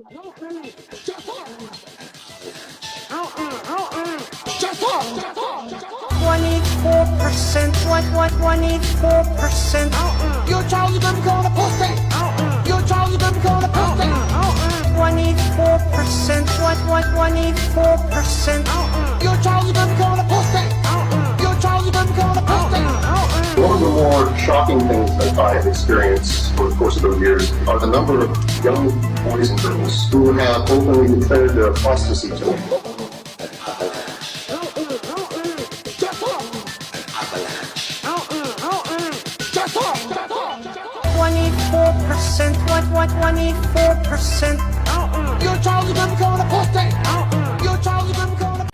Just talk. 24%. What? 24%. Your child is gonna become a pussy. Your child is gonna become a pussy. 24%. What? 24%. Your child is gonna become a pussy. Your child is gonna become a pussy. One of the more shocking things that I have experienced over the course of those years are the number of young boys and girls who have openly declared their apostasy to me. 24%. What? 24%. Your child is gonna become a pussy. Your child is gonna become a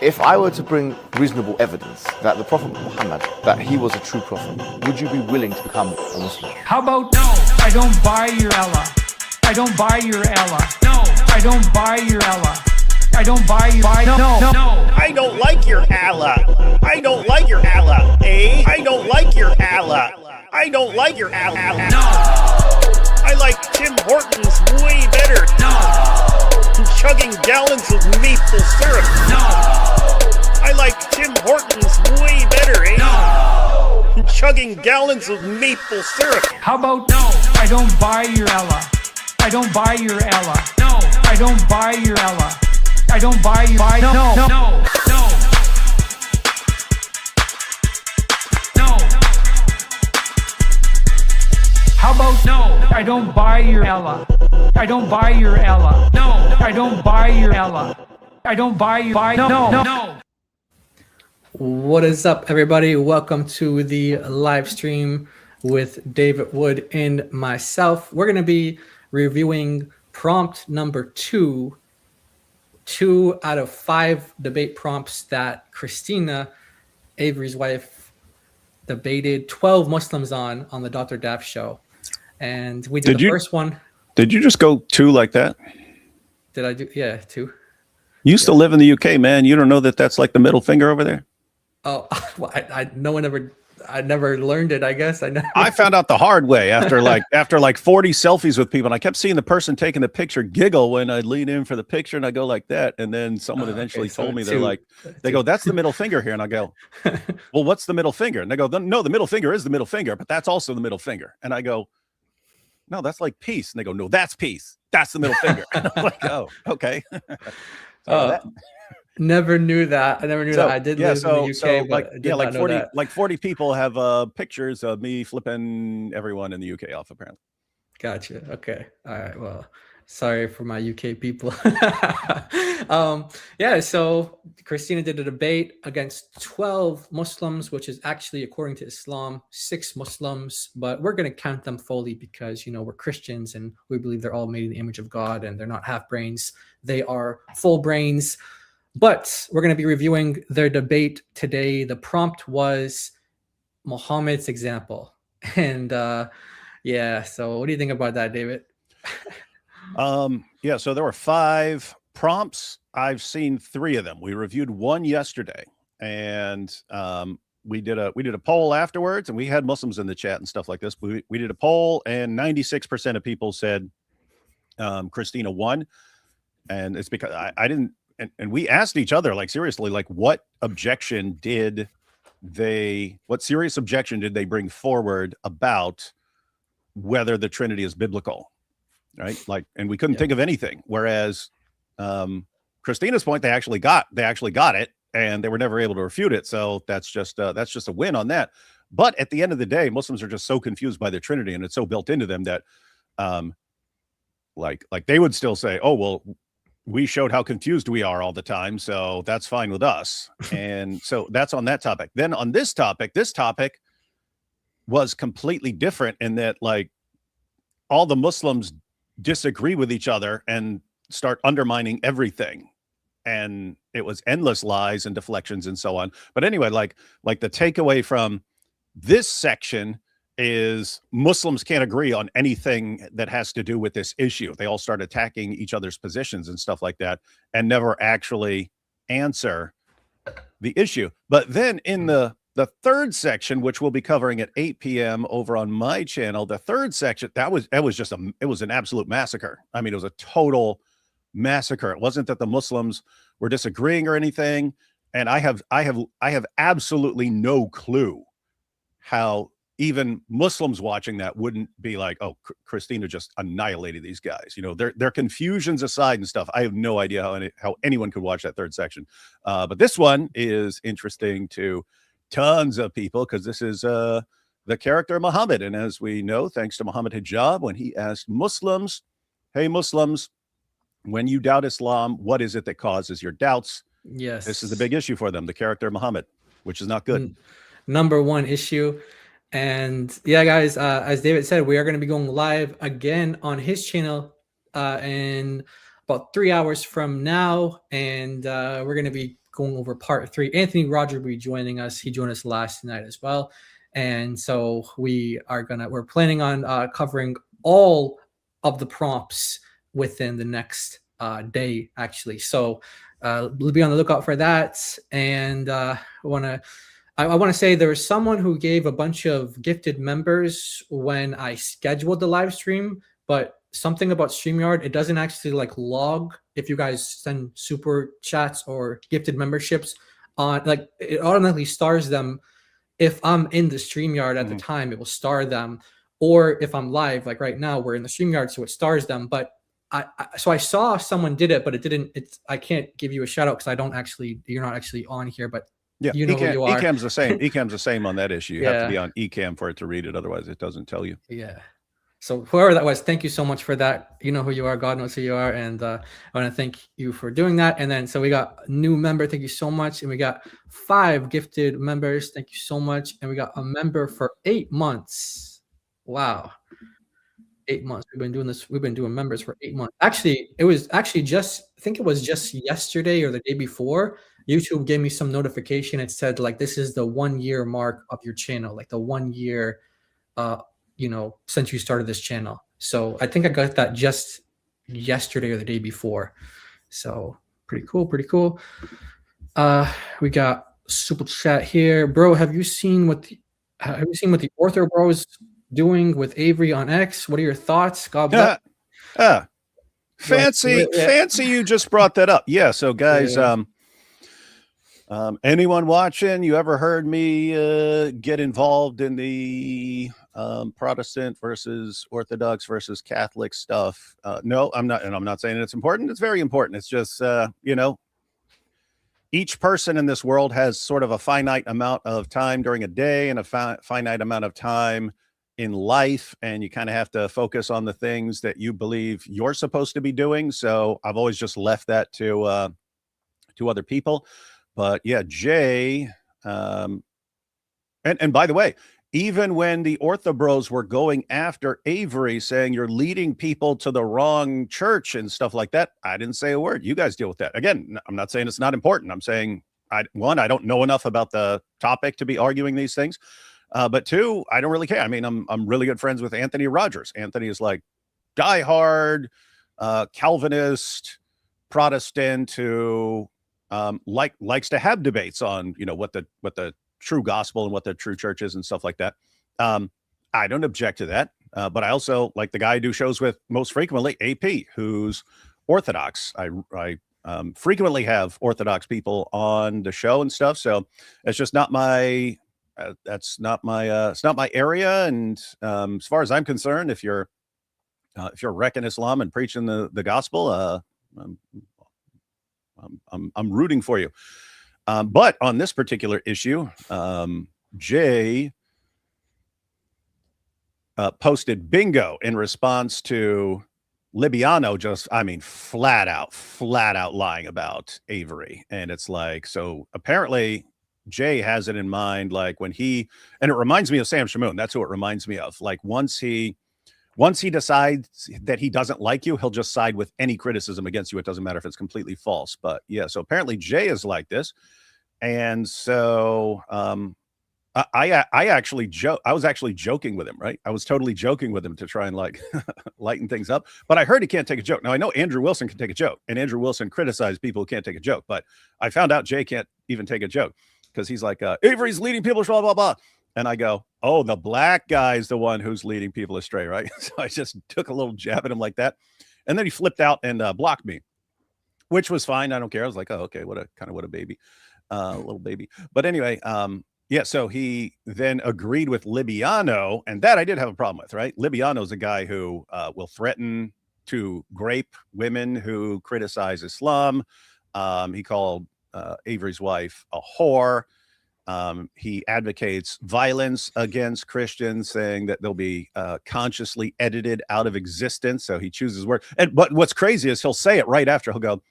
If I were to bring reasonable evidence that the Prophet Muhammad, that he was a true prophet, would you be willing to become a Muslim? How about no? I don't buy your Allah. I don't buy your Allah. No, I don't buy your Allah. I don't buy your no. I don't like your Allah. I don't like your Allah. I don't like your Allah. I don't like your Allah. No. I like Tim Hortons way better. No. Chugging gallons of maple syrup. No. I like Tim Hortons way better. No. Chugging gallons of maple syrup. How about no? I don't buy your Allah. I don't buy your Allah. No. I don't buy your Allah. I don't buy you. No. How about no? I don't buy your Allah. I don't buy your Allah. No. I don't buy your Allah. I don't buy you. No. What is up, everybody? Welcome to the live stream with David Wood and myself. We're going to be reviewing prompt number 2 out of 5 debate prompts that Christina, Avery's wife, debated 12 Muslims on the Dr. Daf show. And we did the first one. Did you just go 2 like that? Did I do? Yeah, 2. You used to live in the UK, man. You don't know that that's like the middle finger over there? Oh, well, I never learned it, I guess. I found out the hard way after like 40 selfies with people, and I kept seeing the person taking the picture giggle when I'd lean in for the picture and I go like that, and then someone eventually told me they go, that's the middle finger here, and I go, well, what's the middle finger? And they go, no, the middle finger is the middle finger, but that's also the middle finger. And I go, no, that's like peace. And they go, no, that's peace. That's the middle finger. And I'm like, oh, okay. Never knew that. I never knew that. I did live in the UK, like 40 people have pictures of me flipping everyone in the UK off, apparently. Gotcha. Okay. All right. Well, sorry for my UK people. So Christina did a debate against 12 Muslims, which is actually, according to Islam, 6 Muslims, but we're going to count them fully because, we're Christians and we believe they're all made in the image of God and they're not half brains. They are full brains. But we're going to be reviewing their debate today. The prompt was Muhammad's example. And so what do you think about that, David? So there were 5 prompts. I've seen 3 of them. We reviewed 1 yesterday, and we did a poll afterwards, and we had Muslims in the chat and stuff like this. We did a poll, and 96% of people said Christina won. And it's because I didn't. And we asked each other, like, seriously, like, what serious objection did they bring forward about whether the Trinity is biblical, right? Like, and we couldn't think of anything. Whereas Christina's point, they actually got it, and they were never able to refute it. So that's just a win on that. But at the end of the day, Muslims are just so confused by the Trinity, and it's so built into them that, like they would still say, oh, well, we showed how confused we are all the time, so that's fine with us. And so that's on that topic. Then on this topic was completely different in that, like, all the Muslims disagree with each other and start undermining everything. And it was endless lies and deflections and so on. But anyway, like the takeaway from this section is Muslims can't agree on anything that has to do with this issue. They all start attacking each other's positions and stuff like that and never actually answer the issue. But then in the The third section, which we'll be covering at 8 p.m. over on my channel, the third section, it was an absolute massacre. I mean, it was a total massacre. It wasn't that the Muslims were disagreeing or anything. And I have absolutely no clue how even Muslims watching that wouldn't be like, oh, Christina just annihilated these guys. You know, their confusions aside and stuff. I have no idea how anyone could watch that third section. But this one is interesting to tons of people because this is the character Muhammad. And as we know, thanks to Muhammad Hijab, when he asked Muslims, hey, Muslims, when you doubt Islam, what is it that causes your doubts? Yes. This is the big issue for them, the character Muhammad, which is not good. Number one issue. And yeah, guys, as David said, we are going to be going live again on his channel in about 3 hours from now. And we're going to be going over part 3. Anthony Roger will be joining us. He joined us last night as well. And so we're planning on covering all of the prompts within the next day, actually. So we'll be on the lookout for that. And I want to say there was someone who gave a bunch of gifted members when I scheduled the live stream, but something about StreamYard, it doesn't actually like log if you guys send super chats or gifted memberships on, like it automatically stars them. If I'm in the StreamYard at the time, it will star them. Or if I'm live, like right now, we're in the StreamYard, so it stars them. But I saw someone did it, but it didn't. I can't give you a shout out because you're not actually on here, but yeah, you know who you are. Ecamm's the same. Ecamm's the same on that issue. You have to be on Ecamm for it to read it. Otherwise, it doesn't tell you. Yeah. So whoever that was, thank you so much for that. You know who you are. God knows who you are. And I want to thank you for doing that. And then, so we got a new member. Thank you so much. And we got 5 gifted members. Thank you so much. And we got a member for 8 months. Wow. 8 months. We've been doing this. We've been doing members for 8 months. Actually, it was actually just, I think it was just yesterday or the day before, YouTube gave me some notification. It said like, this is the 1 year mark of your channel, like the 1 year, since you started this channel. So I think I got that just yesterday or the day before. So pretty cool, pretty cool. We got super chat here, bro. Have you seen what the Ortho Bros doing with Avery on X? What are your thoughts? God bless. Fancy you just brought that up. Yeah. So guys, anyone watching, you ever heard me get involved in the Protestant versus Orthodox versus Catholic stuff? No, I'm not. And I'm not saying it's important. It's very important. It's just, each person in this world has sort of a finite amount of time during a day and a finite amount of time in life. And you kind of have to focus on the things that you believe you're supposed to be doing. So I've always just left that to other people. But yeah, Jay, and by the way, even when the Ortho Bros were going after Avery, saying you're leading people to the wrong church and stuff like that, I didn't say a word. You guys deal with that. Again, I'm not saying it's not important. I'm saying, I don't know enough about the topic to be arguing these things. But 2, I don't really care. I mean, I'm really good friends with Anthony Rogers. Anthony is like diehard Calvinist Protestant who likes to have debates on, what the true gospel and what the true church is and stuff like that. I don't object to that. But I also like the guy I do shows with most frequently, AP, who's Orthodox. I frequently have Orthodox people on the show and stuff. So it's just not my, it's not my area. And as far as I'm concerned, if you're wrecking Islam and preaching the gospel, I'm rooting for you. But on this particular issue, Jay posted bingo in response to Libiano flat out lying about Avery. And it's like, so apparently Jay has it in mind, like when and it reminds me of Sam Shamoon. That's who it reminds me of. Like once he decides that he doesn't like you, he'll just side with any criticism against you. It doesn't matter if it's completely false. But yeah, so apparently Jay is like this. And so I was actually joking with him, right? I was totally joking with him to try and like lighten things up. But I heard he can't take a joke. Now I know Andrew Wilson can take a joke, and Andrew Wilson criticized people who can't take a joke. But I found out Jay can't even take a joke. because he's like, Avery's leading people, blah, blah, blah. And I go, oh, the black guy's the one who's leading people astray, right? So I just took a little jab at him like that. And then he flipped out and blocked me, which was fine. I don't care. I was like, oh, okay, what a baby, little baby. But anyway, yeah, so he then agreed with Libiano, and that I did have a problem with, right? Libiano's a guy who will threaten to grape women who criticize Islam. He called Avery's wife a whore. He advocates violence against Christians, saying that they'll be consciously edited out of existence. So he chooses words. But what's crazy is he'll say it right after. He'll go,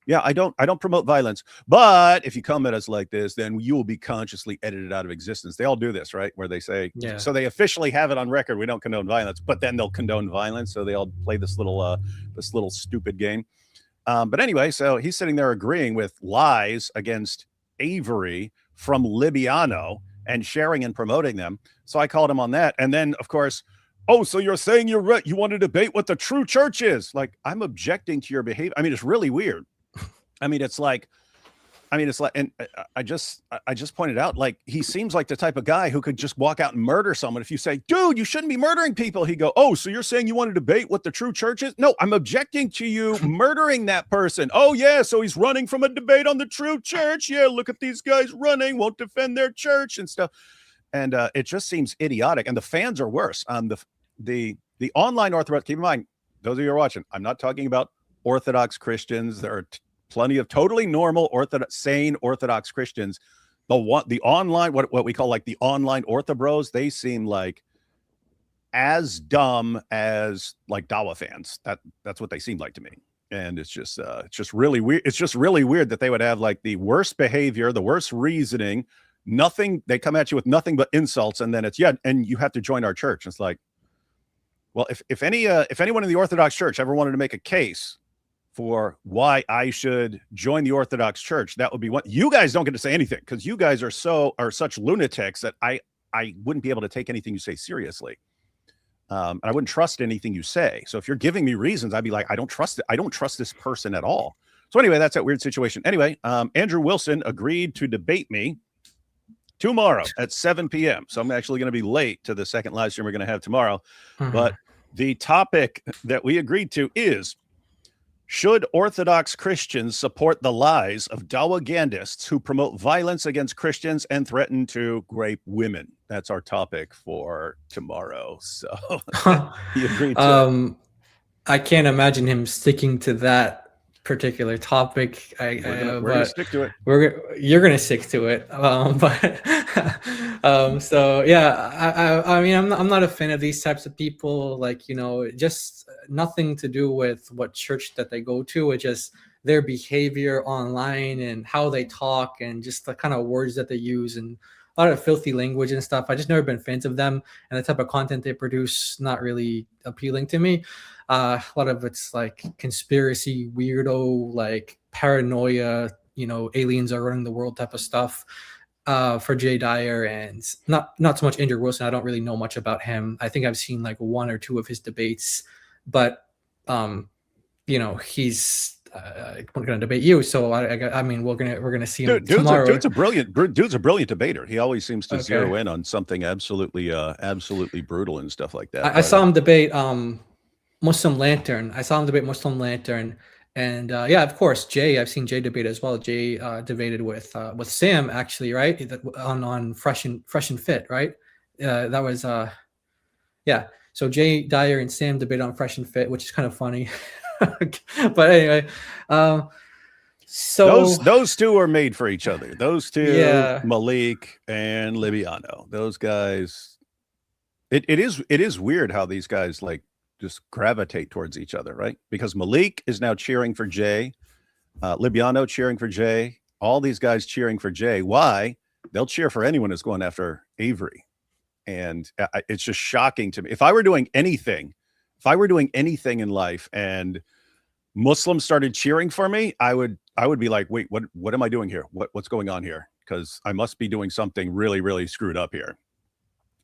yeah, I don't promote violence, but if you come at us like this, then you will be consciously edited out of existence. They all do this, right? Where they say, Yeah. So they officially have it on record, we don't condone violence, but then they'll condone violence. So they all play this little stupid game. But anyway, so he's sitting there agreeing with lies against Avery from Libiano and sharing and promoting them. So I called him on that. And then, of course, oh, so you're saying you want to debate what the true church is? Like, I'm objecting to your behavior. I mean, it's really weird. It's like, and I just pointed out, like, he seems like the type of guy who could just walk out and murder someone. If you say, dude, you shouldn't be murdering people, he'd go, oh, so you're saying you want to debate what the true church is? No, I'm objecting to you murdering that person. Oh, yeah, so he's running from a debate on the true church. Yeah, look at these guys running, won't defend their church and stuff. And it just seems idiotic. And the fans are worse. The online Orthodox, keep in mind, those of you who are watching, I'm not talking about Orthodox Christians. There are plenty of totally normal, sane Orthodox Christians. The online, what we call like the online Orthobros, they seem like as dumb as like Dawa fans. That's what they seem like to me. And it's just really weird. It's just really weird that they would have like the worst behavior, the worst reasoning, nothing. They come at you with nothing but insults, and then it's, yeah, and you have to join our church. It's like, well, if anyone in the Orthodox Church ever wanted to make a case for why I should join the Orthodox Church, that would be what. You guys don't get to say anything because you guys are such lunatics that I wouldn't be able to take anything you say seriously. And I wouldn't trust anything you say. So if you're giving me reasons, I'd be like, I don't trust it. I don't trust this person at all. So anyway, that's that weird situation. Anyway, Andrew Wilson agreed to debate me tomorrow at 7 p.m. So I'm actually going to be late to the second live stream we're going to have tomorrow. But the topic that we agreed to is, should Orthodox Christians support the lies of Dawagandists who promote violence against Christians and threaten to rape women? That's our topic for tomorrow. So he agreed to it. I can't imagine him sticking to that particular topic. We're gonna stick to it. You're gonna stick to it. So yeah, I mean, I'm not a fan of these types of people. Like, just nothing to do with what church that they go to. It's just their behavior online and how they talk and just the kind of words that they use and a lot of filthy language and stuff. I just never been fans of them, and the type of content they produce not really appealing to me. A lot of it's like conspiracy, weirdo, like paranoia, aliens are running the world type of stuff for Jay Dyer, and not so much Andrew Wilson. I don't really know much about him. I think I've seen like one or two of his debates, but he's we're going to debate you. So I mean, we're gonna see him tomorrow. Dude's a brilliant debater. He always seems to zero in on something absolutely brutal and stuff like that. I saw him debate Muslim Lantern. And yeah, of course, Jay. I've seen Jay debate as well. Jay debated with Sam, actually, right? On Fresh and Fit, right? That was yeah. So Jay Dyer and Sam debated on Fresh and Fit, which is kind of funny. But anyway, so those two are made for each other. Those two, yeah. Malik and Libiano. Those guys. It is weird how these guys like just gravitate towards each other, right? Because Malik is now cheering for Jay, Libiano cheering for Jay, all these guys cheering for Jay. Why? They'll cheer for anyone who's going after Avery. And it's just shocking to me. If I were doing anything in life and Muslims started cheering for me, I would be like, wait, what am I doing here? What's going on here? Because I must be doing something really, really screwed up here.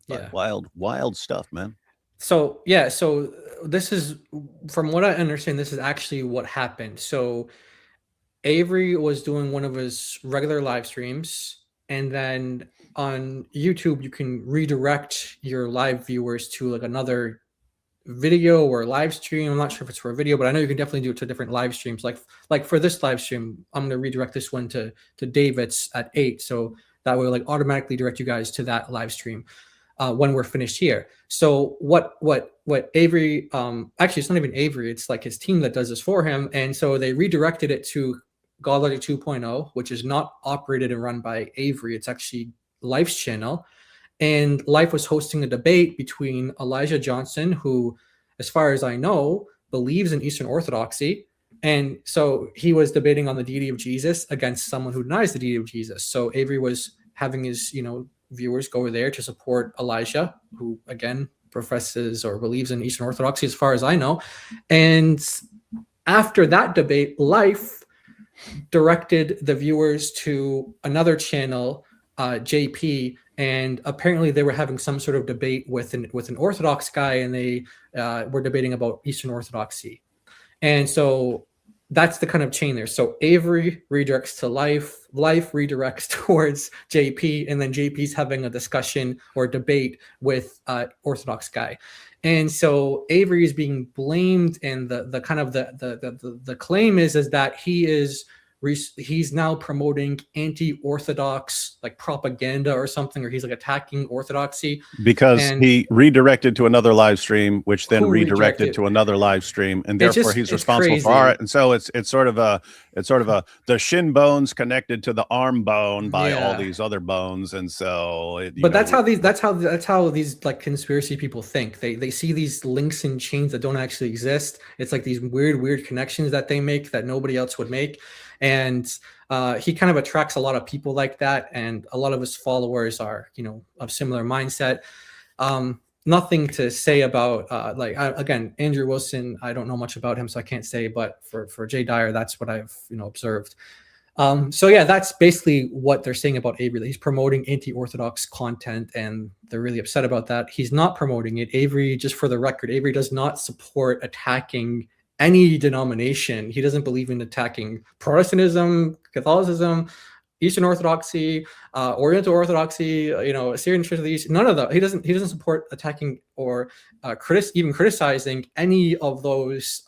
But yeah. Wild stuff, man. So yeah, so this is, from what I understand, this is actually what happened. So Avery was doing one of his regular live streams, and then on YouTube you can redirect your live viewers to like another video or live stream. I'm not sure if it's for a video, but I know you can definitely do it to different live streams. Like for this live stream, I'm going to redirect this one to David's at 8, so that will like automatically direct you guys to that live stream when we're finished here. So what Avery, actually it's not even Avery, it's like his team that does this for him, and so they redirected it to Godlogic 2.0, which is not operated and run by Avery. It's actually Life's channel. And Life was hosting a debate between Elijah Johnson, who, as far as I know, believes in Eastern Orthodoxy. And so he was debating on the deity of Jesus against someone who denies the deity of Jesus. So Avery was having his, viewers go over there to support Elijah, who again professes or believes in Eastern Orthodoxy, as far as I know. And after that debate, Life directed the viewers to another channel, JP, and apparently they were having some sort of debate with an Orthodox guy, and they were debating about Eastern Orthodoxy. And so that's the kind of chain there. So Avery redirects to Life, Life redirects towards JP, and then JP's having a discussion or debate with Orthodox guy. And so Avery is being blamed, and the kind of the claim is that he's now promoting anti-Orthodox like propaganda or something, or he's like attacking Orthodoxy because he redirected to another live stream, which then redirected to another live stream, and therefore he's responsible for it. And so it's sort of the shin bones connected to the arm bone by all these other bones, and so. That's how these like conspiracy people think. They see these links and chains that don't actually exist. It's like these weird connections that they make that nobody else would make. And he kind of attracts a lot of people like that, and a lot of his followers are, of similar mindset. Nothing to say about again, Andrew Wilson. I don't know much about him, so I can't say. But for Jay Dyer, that's what I've observed. So yeah, that's basically what they're saying about Avery. He's promoting anti-Orthodox content, and they're really upset about that. He's not promoting it. Avery, just for the record, Avery does not support attacking any denomination. He doesn't believe in attacking Protestantism, Catholicism, Eastern Orthodoxy, Oriental Orthodoxy, Syrian Church of the East. None of that. He doesn't support attacking or even criticizing any of those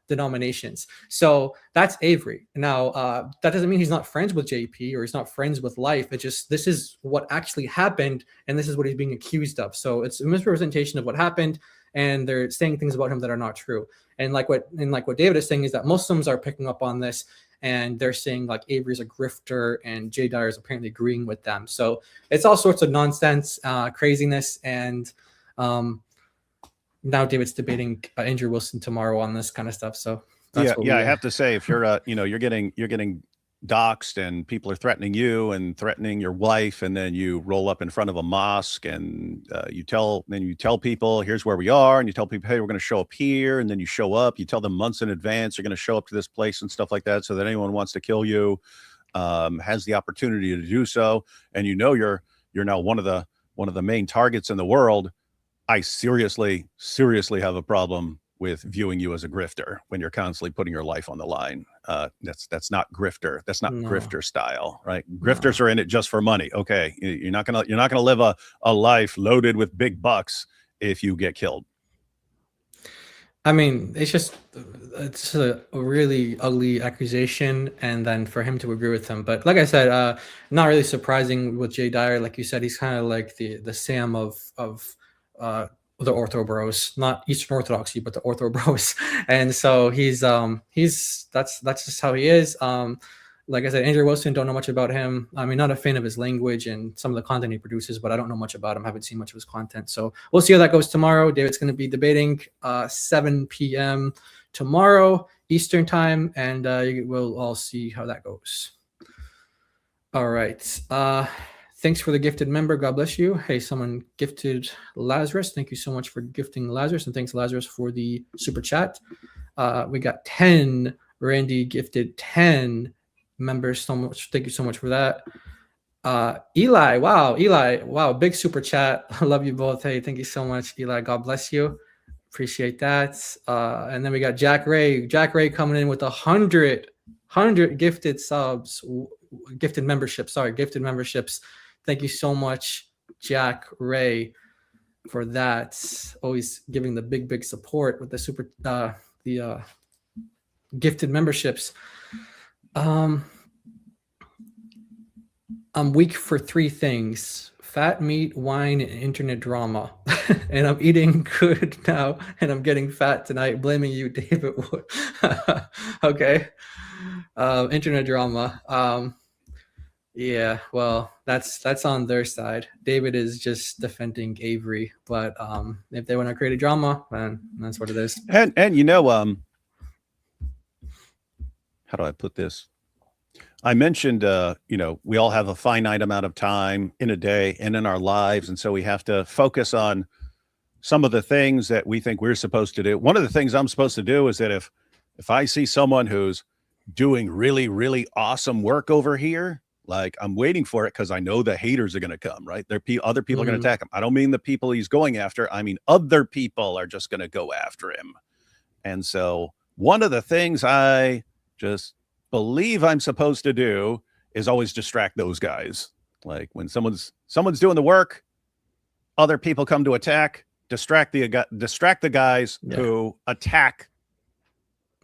denominations. So that's Avery. Now that doesn't mean he's not friends with JP or he's not friends with Life. It just, this is what actually happened, and this is what he's being accused of. So it's a misrepresentation of what happened, and they're saying things about him that are not true. And like what David is saying is that Muslims are picking up on this, and they're saying like Avery's a grifter, and Jay Dyer is apparently agreeing with them. So it's all sorts of nonsense, craziness, and now David's debating Andrew Wilson tomorrow on this kind of stuff. So that's I have to say, if you're you're getting doxxed and people are threatening you and threatening your wife, and then you roll up in front of a mosque and you tell people, here's where we are, and you tell people, hey, we're going to show up here, and then you show up, you tell them months in advance you're going to show up to this place and stuff like that, so that anyone who wants to kill you has the opportunity to do so, and you're now one of the main targets in the world. I seriously have a problem with viewing you as a grifter when you're constantly putting your life on the line. That's not grifter. That's not grifter style, right? Grifters are in it just for money. Okay, you're not gonna live a life loaded with big bucks if you get killed. I mean, it's a really ugly accusation, and then for him to agree with him. But like I said, not really surprising with Jay Dyer. Like you said, he's kind of like the Sam of the Ortho Bros, not Eastern Orthodoxy, but the Ortho Bros. And so he's that's just how he is. Like I said, Andrew Wilson, don't know much about him. I mean, not a fan of his language and some of the content he produces, but I don't know much about him. Haven't seen much of his content. So we'll see how that goes tomorrow. David's going to be debating 7 p.m. tomorrow Eastern time, and we'll all see how that goes. All right. Thanks for the gifted member. God bless you. Hey, someone gifted Lazarus. Thank you so much for gifting Lazarus, and thanks Lazarus for the super chat. We got 10. Randy gifted 10 members. So much. Thank you so much for that. Eli. Wow. Big super chat. I love you both. Hey, thank you so much, Eli. God bless you. Appreciate that. And then we got Jack Ray. Jack Ray coming in with 100 gifted subs. gifted memberships. Sorry, gifted memberships. Thank you so much, Jack, Ray, for that. Always giving the big support with the gifted memberships. I'm weak for 3 things: fat, meat, wine, and internet drama. And I'm eating good now, and I'm getting fat tonight. Blaming you, David. Okay. Internet drama. Yeah, well, that's on their side. David is just defending Avery, but if they want to create a drama, then that's what it is. And how do I put this? I mentioned, we all have a finite amount of time in a day and in our lives. And so we have to focus on some of the things that we think we're supposed to do. One of the things I'm supposed to do is that if I see someone who's doing really, really awesome work over here, like I'm waiting for it because I know the haters are going to come, right? Other people are going to attack him. I don't mean the people he's going after. I mean, other people are just going to go after him. And so one of the things I just believe I'm supposed to do is always distract those guys. Like when someone's doing the work, other people come to attack, distract the guys who attack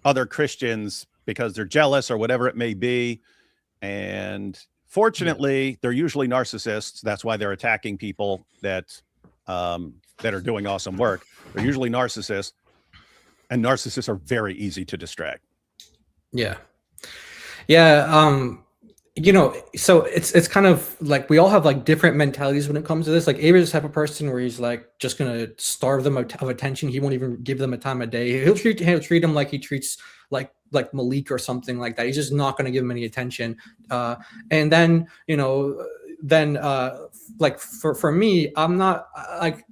other Christians because they're jealous or whatever it may be. And fortunately, they're usually narcissists. That's why they're attacking people that are doing awesome work. They're usually narcissists, and narcissists are very easy to distract. Yeah. So it's kind of like we all have like different mentalities when it comes to this. Like Avery's the type of person where he's like just gonna starve them of attention. He won't even give them a time of day. He'll treat them like he treats like Malik or something like that. He's just not gonna give him any attention. And then like for me, I'm not like.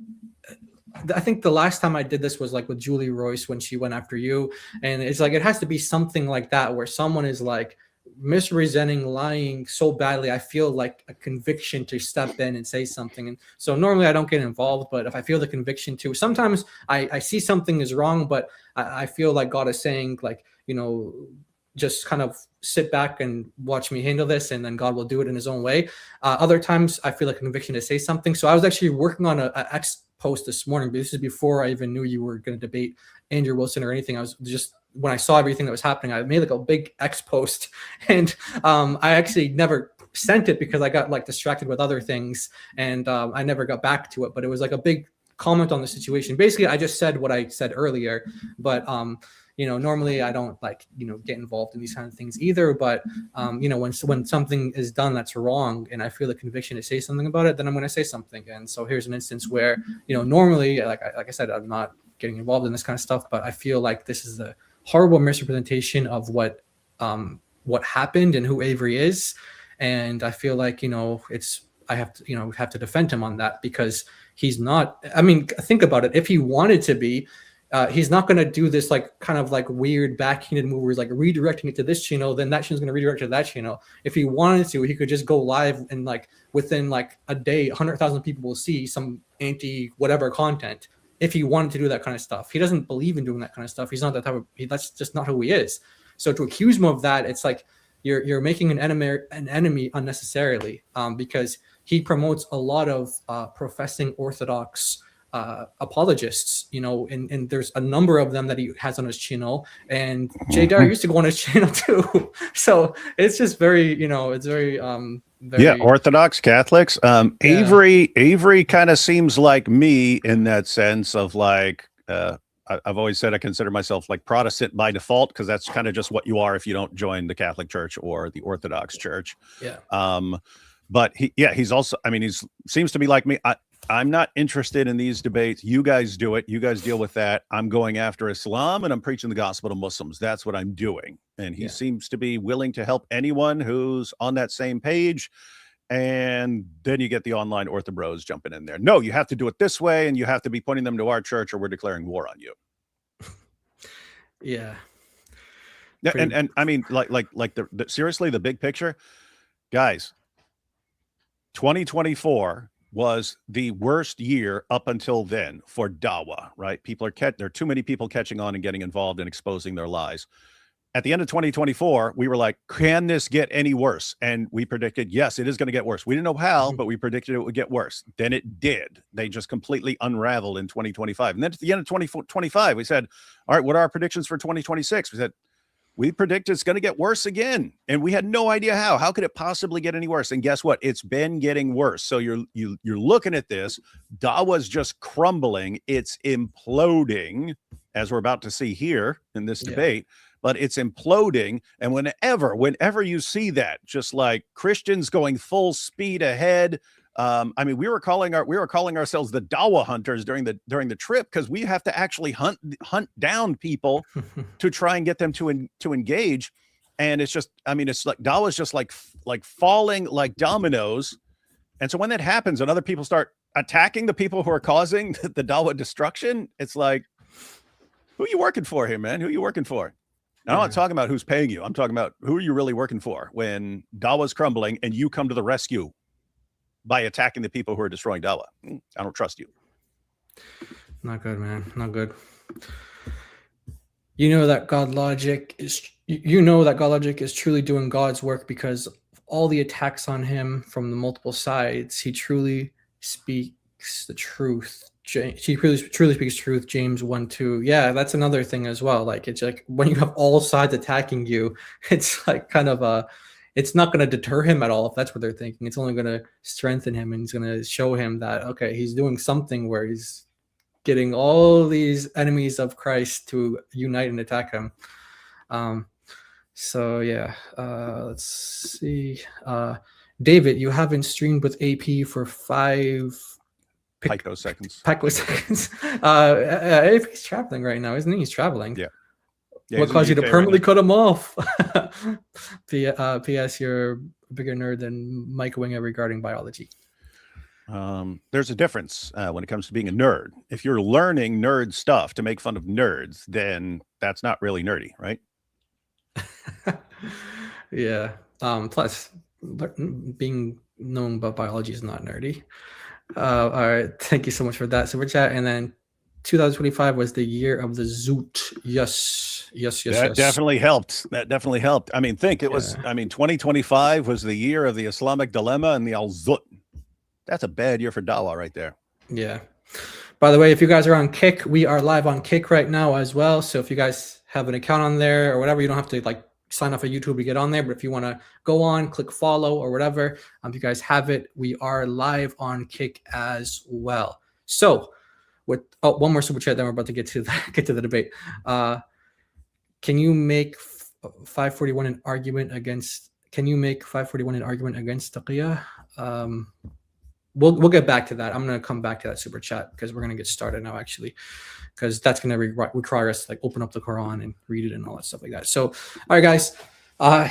I think the last time I did this was like with Julie Royce when she went after you. And it's like, it has to be something like that where someone is like misrepresenting, lying so badly. I feel like a conviction to step in and say something. And so normally I don't get involved, but if I feel the conviction to, sometimes I see something is wrong, but I feel like God is saying like, just kind of sit back and watch me handle this, and then God will do it in his own way. Other times I feel like a conviction to say something. So I was actually working on a X post this morning, but this is before I even knew you were going to debate Andrew Wilson or anything. I was just, when I saw everything that was happening, I made like a big X post, and I actually never sent it because I got like distracted with other things, and I never got back to it. But it was like a big comment on the situation. Basically, I just said what I said earlier, but normally I don't like, get involved in these kind of things either. But, when something is done that's wrong and I feel the conviction to say something about it, then I'm going to say something. And so here's an instance where, normally, like I said, I'm not getting involved in this kind of stuff, but I feel like this is a horrible misrepresentation of what happened and who Avery is. And I feel like, I have to defend him on that, because he's not, think about it. If he wanted to be, he's not going to do this like kind of like weird backhanded move where he's like redirecting it to this channel, then that channel's going to redirect to that channel. If he wanted to, he could just go live, and like within like a day, 100,000 people will see some anti whatever content. If he wanted to do that kind of stuff, he doesn't believe in doing that kind of stuff. He's not that type of. That's just not who he is. So to accuse him of that, it's like you're making an enemy unnecessarily, because he promotes a lot of professing Orthodox apologists, and there's a number of them that he has on his channel, and Jadar used to go on his channel too. So it's just very, it's very Orthodox Catholics. Avery kind of seems like me in that sense of like, I've always said I consider myself like Protestant by default, because that's kind of just what you are if you don't join the Catholic Church or the Orthodox Church. But he's also, he seems to be like me. I'm not interested in these debates. You guys do it. You guys deal with that. I'm going after Islam, and I'm preaching the gospel to Muslims. That's what I'm doing. And he seems to be willing to help anyone who's on that same page. And then you get the online Orthobros jumping in there. No, you have to do it this way, and you have to be pointing them to our church, or we're declaring war on you. Yeah. And seriously, the big picture, guys, 2024 was the worst year up until then for Dawa, right? There are too many people catching on and getting involved and exposing their lies. at the end of 2024, we were like, can this get any worse? And we predicted, yes, it is going to get worse. We didn't know how, but we predicted it would get worse. Then it did. They just completely unraveled in 2025. And then at the end of 2025, we said, all right, what are our predictions for 2026? We said, we predict it's going to get worse again. And we had no idea how. How could it possibly get any worse? And guess what? It's been getting worse. So you're looking at this. Dawa's just crumbling. It's imploding, as we're about to see here in this debate. But it's imploding. And whenever you see that, just like Christians going full speed ahead. I mean, we were calling ourselves the Dawa hunters during the trip, because we have to actually hunt down people to try and get them to engage. And it's just, I mean, it's like Dawa's just like falling like dominoes. And so when that happens and other people start attacking the people who are causing the Dawa destruction, it's like, who are you working for here, man? Who are you working for? I'm not talking about who's paying you. I'm talking about who are you really working for when Dawa's crumbling and you come to the rescue by attacking the people who are destroying Dawa. I don't trust you. Not good, man. Not good. You know that God logic is truly doing God's work because of all the attacks on him from the multiple sides. He truly speaks the truth. He truly speaks truth. James 1:2. Yeah, that's another thing as well. Like, it's like when you have all sides attacking you, it's like kind of it's not going to deter him at all if that's what they're thinking. It's only going to strengthen him, and it's going to show him that, okay, he's doing something where he's getting all these enemies of Christ to unite and attack him. So yeah, let's see. David, you haven't streamed with AP for 5 picoseconds. AP's traveling right now, isn't he? He's traveling. Yeah. What caused you to permanently cut him off? P.S. You're a bigger nerd than Mike Winger regarding biology. There's a difference when it comes to being a nerd. If you're learning nerd stuff to make fun of nerds, then that's not really nerdy, right? Yeah. Plus, being known about biology is not nerdy. All right. Thank you so much for that super chat. And then 2025 was the year of the Zoot. Yes. That definitely helped. I mean, it was, 2025 was the year of the Islamic dilemma and the Al-Zut. That's a bad year for Dawa right there. Yeah. By the way, if you guys are on Kick, we are live on Kick right now as well. So if you guys have an account on there or whatever, you don't have to like sign off at YouTube to get on there. But if you want to go on, click follow or whatever, if you guys have it, we are live on Kick as well. So one more super chat, then we're about to get to the debate. Can you make 541 an argument against taqiyya? We'll get back to that. I'm going to come back to that super chat because we're going to get started now, actually, because that's going to require us to like open up the Quran and read it and all that stuff like that. So, all right, guys,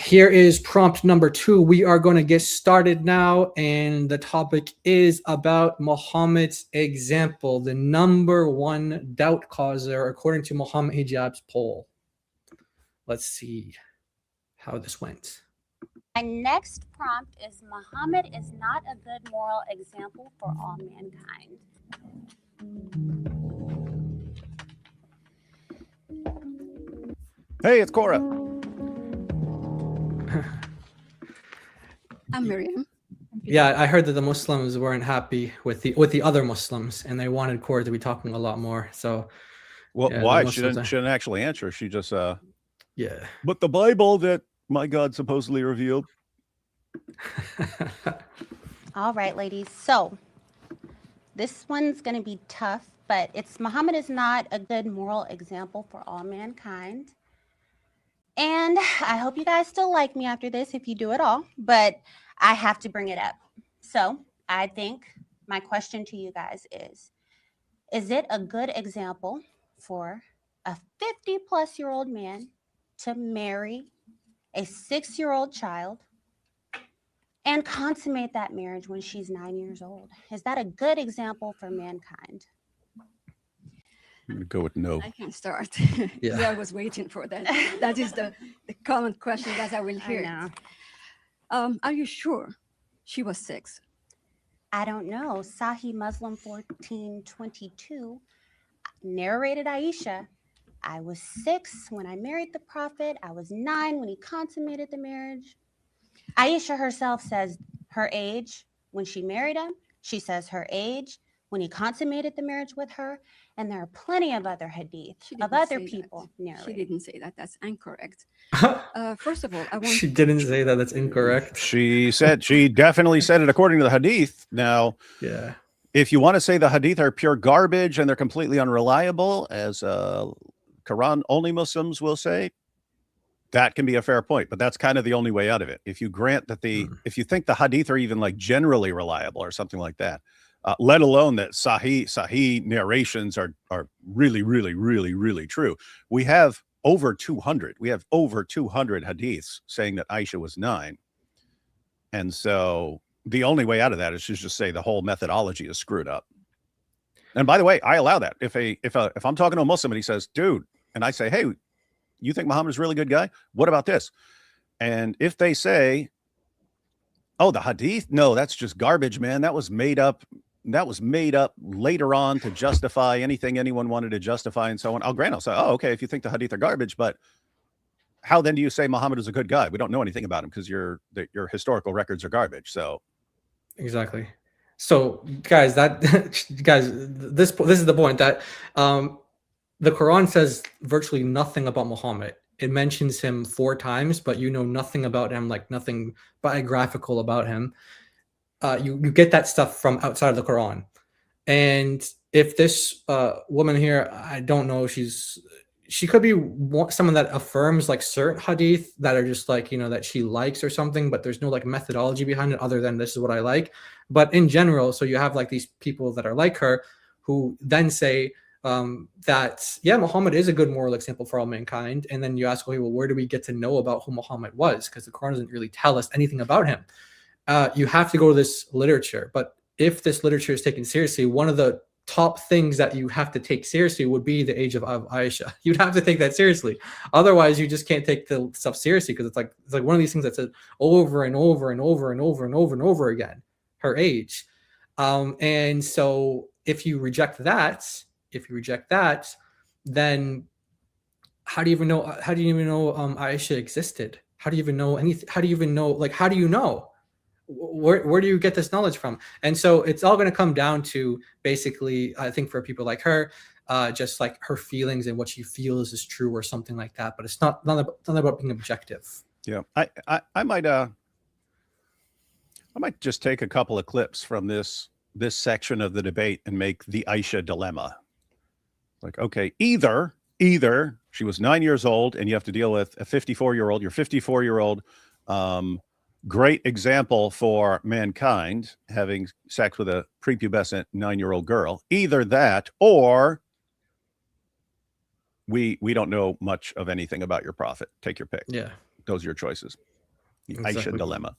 here is prompt number 2. We are going to get started now, and the topic is about Muhammad's example, the number 1 doubt causer according to Muhammad Hijab's poll. Let's see how this went. My next prompt is: Muhammad is not a good moral example for all mankind. Hey, it's Cora. I'm Miriam. Yeah, I heard that the Muslims weren't happy with the other Muslims, and they wanted Cora to be talking a lot more. So, well, yeah, why? She didn't actually answer. She just yeah. But the Bible that my God supposedly revealed. All right, ladies. So this one's going to be tough, but it's Muhammad is not a good moral example for all mankind. And I hope you guys still like me after this if you do at all, but I have to bring it up. So I think my question to you guys is it a good example for a 50-plus-year-old man to marry a 6-year-old child and consummate that marriage when she's 9 years old? Is that a good example for mankind? I'm going to go with no. I can start. Yeah. I was waiting for that. That is the common question that I will hear. I know. Are you sure she was 6? I don't know. Sahih Muslim 1422 narrated Aisha I was 6 when I married the Prophet. I was 9 when he consummated the marriage. Aisha herself says her age when she married him. She says her age when he consummated the marriage with her. And there are plenty of other hadith of other people narrating. She didn't say that. That's incorrect. First of all, I want. She didn't say that. That's incorrect. She definitely said it according to the hadith. Now, Yeah. if you want to say the hadith are pure garbage and they're completely unreliable, as Quran only Muslims will say, that can be a fair point, but that's kind of the only way out of it. If you grant that if you think the hadith are even like generally reliable or something like that, let alone that sahih narrations are really, really, really, really true. We have over 200. We have over 200 hadiths saying that Aisha was 9. And so the only way out of that is to just say the whole methodology is screwed up. And by the way, I allow that. If I'm talking to a Muslim and he says, dude, and I say, hey, you think Muhammad is a really good guy? What about this? And if they say, oh, the hadith? No, that's just garbage, man. That was made up. That was made up later on to justify anything anyone wanted to justify and so on. I'll grant. I'll say, oh, okay, if you think the hadith are garbage, but how then do you say Muhammad is a good guy? We don't know anything about him because your historical records are garbage. So exactly. So guys, this is the point that the Quran says virtually nothing about Muhammad. It mentions him 4 times, but you know nothing about him, like nothing biographical about him. You get that stuff from outside of the Quran. And if this woman here, I don't know, she could be someone that affirms like certain hadith that are just like, that she likes or something, but there's no like methodology behind it other than this is what I like. But in general, so you have like these people that are like her who then say that, yeah, Muhammad is a good moral example for all mankind. And then you ask, okay, well, where do we get to know about who Muhammad was? Because the Quran doesn't really tell us anything about him. You have to go to this literature. But if this literature is taken seriously, one of the top things that you have to take seriously would be the age of Aisha. You'd have to take that seriously. Otherwise, you just can't take the stuff seriously because it's like one of these things that says over and over and over and over and over and over again, her age. And so if you reject that, then how do you even know Aisha existed? How do you even know anything? How do you even know, like, how do you know? Where do you get this knowledge from? And so it's all going to come down to basically, I think for people like her, just like her feelings and what she feels is true or something like that. But it's not about being objective. Yeah, I might just take a couple of clips from this section of the debate and make the Aisha dilemma. Like, okay, either she was 9 years old and you have to deal with a 54-year-old, your 54-year-old, great example for mankind having sex with a prepubescent 9-year-old girl. Either that, or we don't know much of anything about your prophet. Take your pick. Yeah, those are your choices. The Aisha dilemma.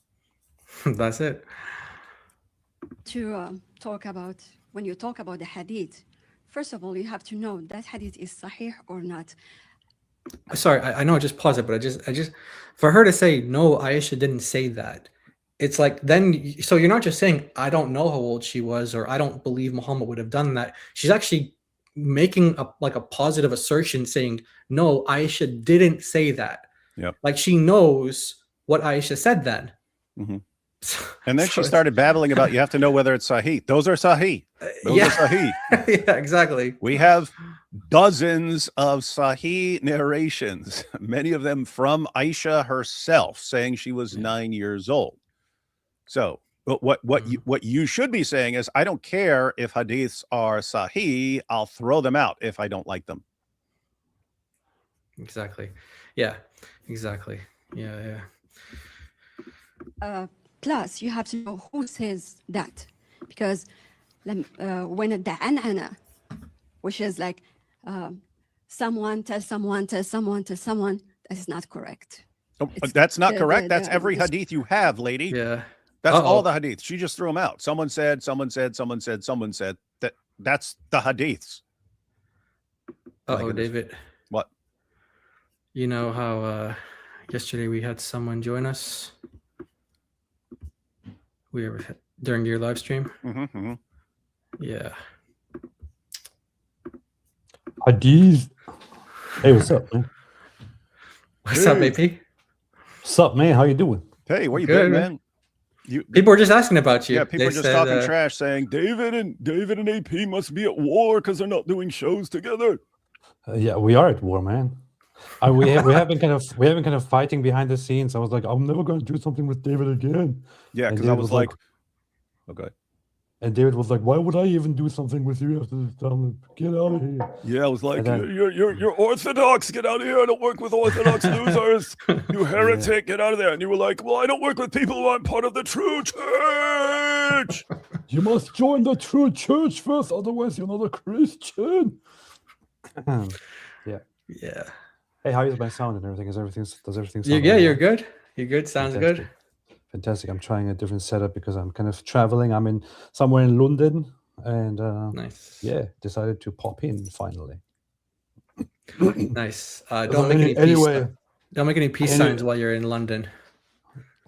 That's it. To talk about, when you talk about the hadith, first of all, you have to know that hadith is sahih or not. Sorry, I know I just paused it, but I just for her to say no, Aisha didn't say that. It's like then, so you're not just saying I don't know how old she was or I don't believe Muhammad would have done that. She's actually making a positive assertion saying no, Aisha didn't say that. Yep. Like she knows what Aisha said then. Mm-hmm. And then she started babbling about you have to know whether it's sahih. Those are sahih. Those are sahih. Yeah, exactly. We have dozens of sahih narrations, many of them from Aisha herself, saying she was 9 years old. So what you should be saying is, I don't care if hadiths are sahih, I'll throw them out if I don't like them. Exactly. Yeah, exactly. Yeah. Plus, you have to know who says that, because when the an'ana, which is like someone tells someone, that is not correct. Oh, that's not correct. That's every hadith you have, lady. Yeah. That's all the hadiths. She just threw them out. Someone said. That's the hadiths. David. What? You know how yesterday we had someone join us? We were during your live stream. Mm-hmm. Yeah. Hadith. Hey, what's up, man? What's up, AP? What's up, man? How you doing? Hey, where you Good, been, man. man? People were just asking about you. Yeah, people They are just said, talking trash, saying David and AP must be at war because they're not doing shows together. Yeah, we are at war, man. We have been kind of fighting behind the scenes. I was like, I'm never going to do something with David again. Yeah, And because I David was like, okay. And David was like, "Why would I even do something with you after this time? Get out of here!" Yeah, I was like, And then- you're Orthodox. Get out of here. I don't work with Orthodox losers. You heretic. Get out of there. And you were like, well, I don't work with people who aren't part of the true church. You must join the true church first, otherwise you're not a Christian. Yeah. yeah. Hey, how is my sound and everything? Does everything sound? Yeah, all you're right? good. You're good. Sounds good. Fantastic. I'm trying a different setup because I'm kind of traveling. I'm in somewhere in London, and Nice. yeah, decided to pop in finally. Nice. Don't make any peace. Don't make any peace signs while you're in London.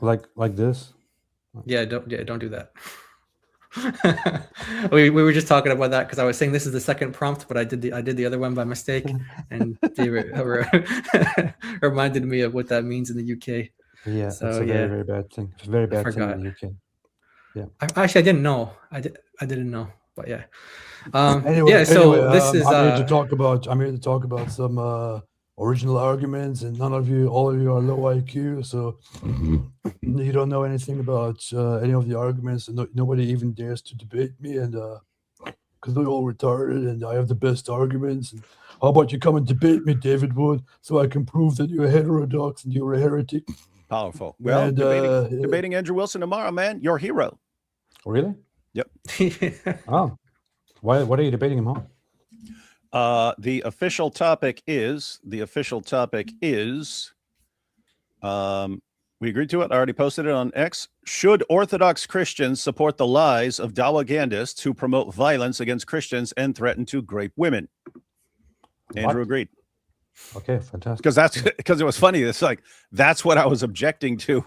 Like this. Yeah, don't do that. we were just talking about that because I was saying this is the second prompt, but I did the other one by mistake, and David reminded me of what that means in the UK. Yeah, So, it's a very, very bad thing. It's a very bad thing in the UK. Yeah. Actually, I didn't know. I didn't know, but yeah. Anyway, So this is. I'm here to talk about some original arguments, and all of you are low IQ, so you don't know anything about any of the arguments, and nobody even dares to debate me, and because they're all retarded, and I have the best arguments. And how about you come and debate me, David Wood, so I can prove that you're heterodox and you're a heretic? Powerful. Well, And, debating Andrew Wilson tomorrow, man. Your hero. Really? Yep. Oh, what are you debating him on? The official topic is we agreed to it. I already posted it on X. Should Orthodox Christians support the lies of Dawa who promote violence against Christians and threaten to rape women? Andrew agreed. Okay, fantastic. Because it was funny. It's like that's what I was objecting to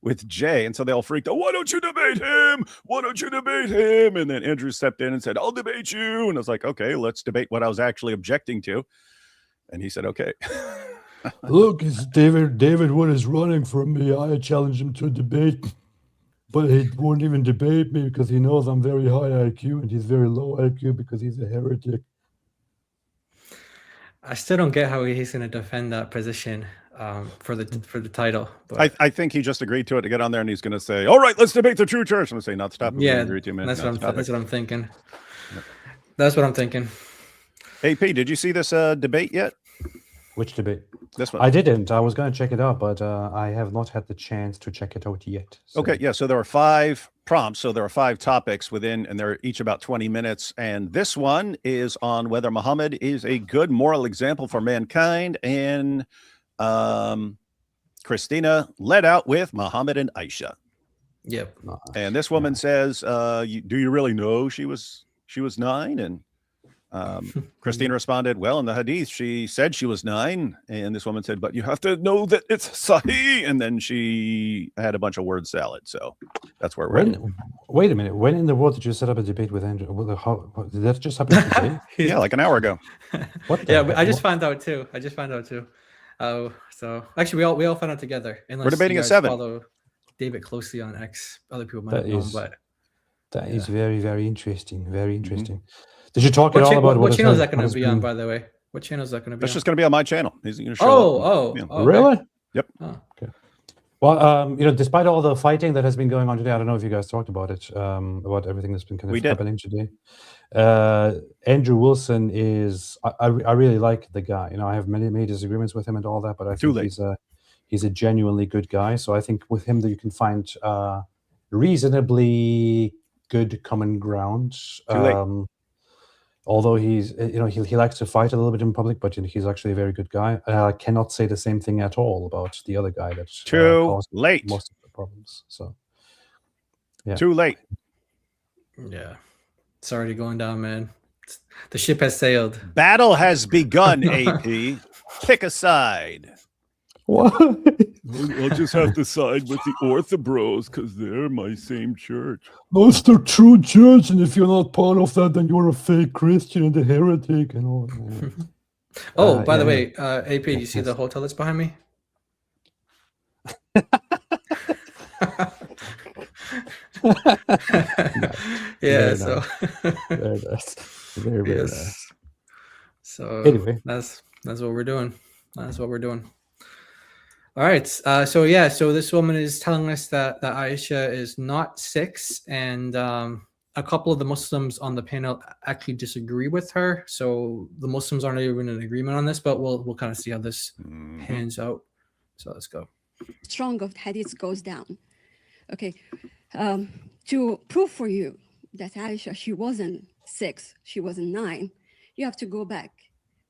with Jay, and so they all freaked out. Why don't you debate him? Why don't you debate him? And then Andrew stepped in and said, "I'll debate you." And I was like, "Okay, let's debate what I was actually objecting to." And he said, "Okay." Look, it's David Wood is running from me. I challenged him to debate, but he won't even debate me because he knows I'm very high IQ and he's very low IQ because he's a heretic. I still don't get how he's going to defend that position for the title. But I think he just agreed to it to get on there, and he's going to say, "All right, let's debate the true church." I'm going to say, "Not stop." Yeah, agree to you, man. that's what I'm thinking. Yep. That's what I'm thinking. AP, did you see this debate yet? Which debate? This one. I didn't. I was going to check it out, but I have not had the chance to check it out yet. So. Okay, yeah. So there are 5 prompts. So there are 5 topics within, and they're each about 20 minutes. And this one is on whether Muhammad is a good moral example for mankind. And Christina led out with Muhammad and Aisha. Yep. And this woman says, "Do you really know she was 9?" And Christina responded, "Well, in the hadith, she said she was 9." And this woman said, "But you have to know that it's sahih." And then she had a bunch of word salad. So that's where we're at. Wait a minute. When in the world did you set up a debate with Andrew? Did that just happen today? Yeah, like an hour ago. What? Yeah, I just found out too. So actually, we all found out together. We're debating at 7. Follow David closely on X. Other people might have known, but that is very, very interesting. Very interesting. Did you talk at all about what channel is that going to be on? By the way, what channel is that going to be? That's on? just going to be on my channel. He's going to show up. Okay. Really? Yep. Oh. Okay. Well, despite all the fighting that has been going on today, I don't know if you guys talked about it, about everything that's been kind of happening today. Andrew Wilson is, I really like the guy. I have many disagreements with him and all that, but I think he's a genuinely good guy. So I think with him that you can find reasonably good common ground. Although he's, he likes to fight a little bit in public, but he's actually a very good guy. I cannot say the same thing at all about the other guy that caused most of the problems. So, yeah. Too late. Yeah, it's already going down, man. The ship has sailed. Battle has begun. AP, pick a side. What? I'll just have to side with the Orthobros because they're my same church. No, it's the true church, and if you're not part of that, then you're a fake Christian and a heretic and all. Oh, by the yeah, way, AP, do you see the yes. hotel that's behind me? Yeah, Very so nice. Very nice. Very, very nice. yes. So Anyway, that's what we're doing. That's what we're doing. All right. So yeah. So this woman is telling us that Aisha is not 6, and a couple of the Muslims on the panel actually disagree with her. So the Muslims aren't even in agreement on this, but we'll kind of see how this pans out. So let's go. Strong of hadith goes down. Okay. To prove for you that Aisha, she wasn't 6, she wasn't 9, you have to go back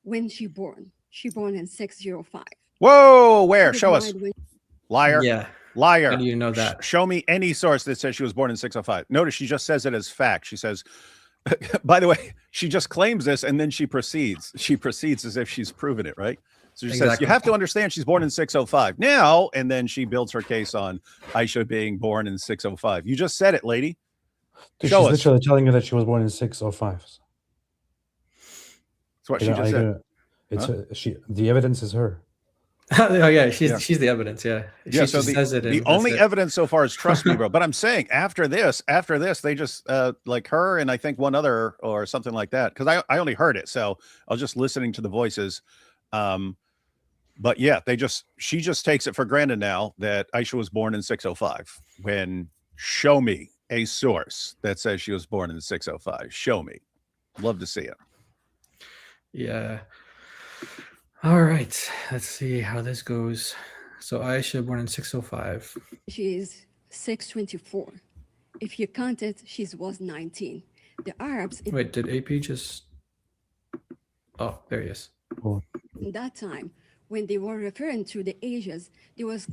when she born. She born in 605. Whoa, where? Show us. Liar. Yeah. Liar. How do you know that? Show me any source that says she was born in 605. Notice she just says it as fact. She says, by the way, she just claims this and then she proceeds. She proceeds as if she's proven it, right? So she says, you have to understand she's born in 605 now, and then she builds her case on Aisha being born in 605. You just said it, lady. she's Show us. literally telling you that she was born in 605. That's what she just said. It's the evidence is her. Oh yeah, she's the evidence. Yeah, she So says it. The only evidence so far is trust me, bro. But I'm saying after this, they just like her and I think one other or something like that, because I only heard it, so I was just listening to the voices. But yeah, she just takes it for granted now that Aisha was born in 605. When show me a source that says she was born in 605. Show me. Love to see it. Yeah. All right. Let's see how this goes. So Aisha born in 605. She is 624. If you count it, she was 19. The Arabs. Wait, did AP just? Oh, there he is. Oh. In that time, when they were referring to the ages, there was,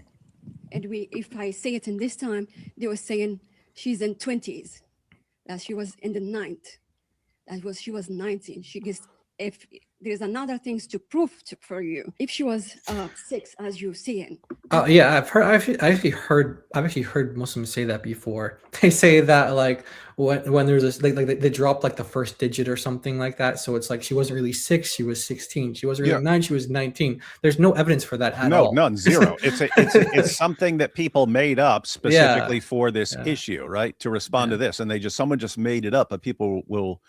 and if I say it in this time, they were saying she's in 20s, that she was in the 9th, she was 19. She gets, if there's another things to prove for you, if she was 6, as you're saying. Oh yeah, I've actually heard Muslims say that before. They say that like when there's this like they drop like the first digit or something like that, so it's like she wasn't really 6, she was 16. She wasn't really 9, she was 19. There's no evidence for that at all. No, none, zero. It's something that people made up specifically for this issue, right? To respond to this, and someone just made it up, but people will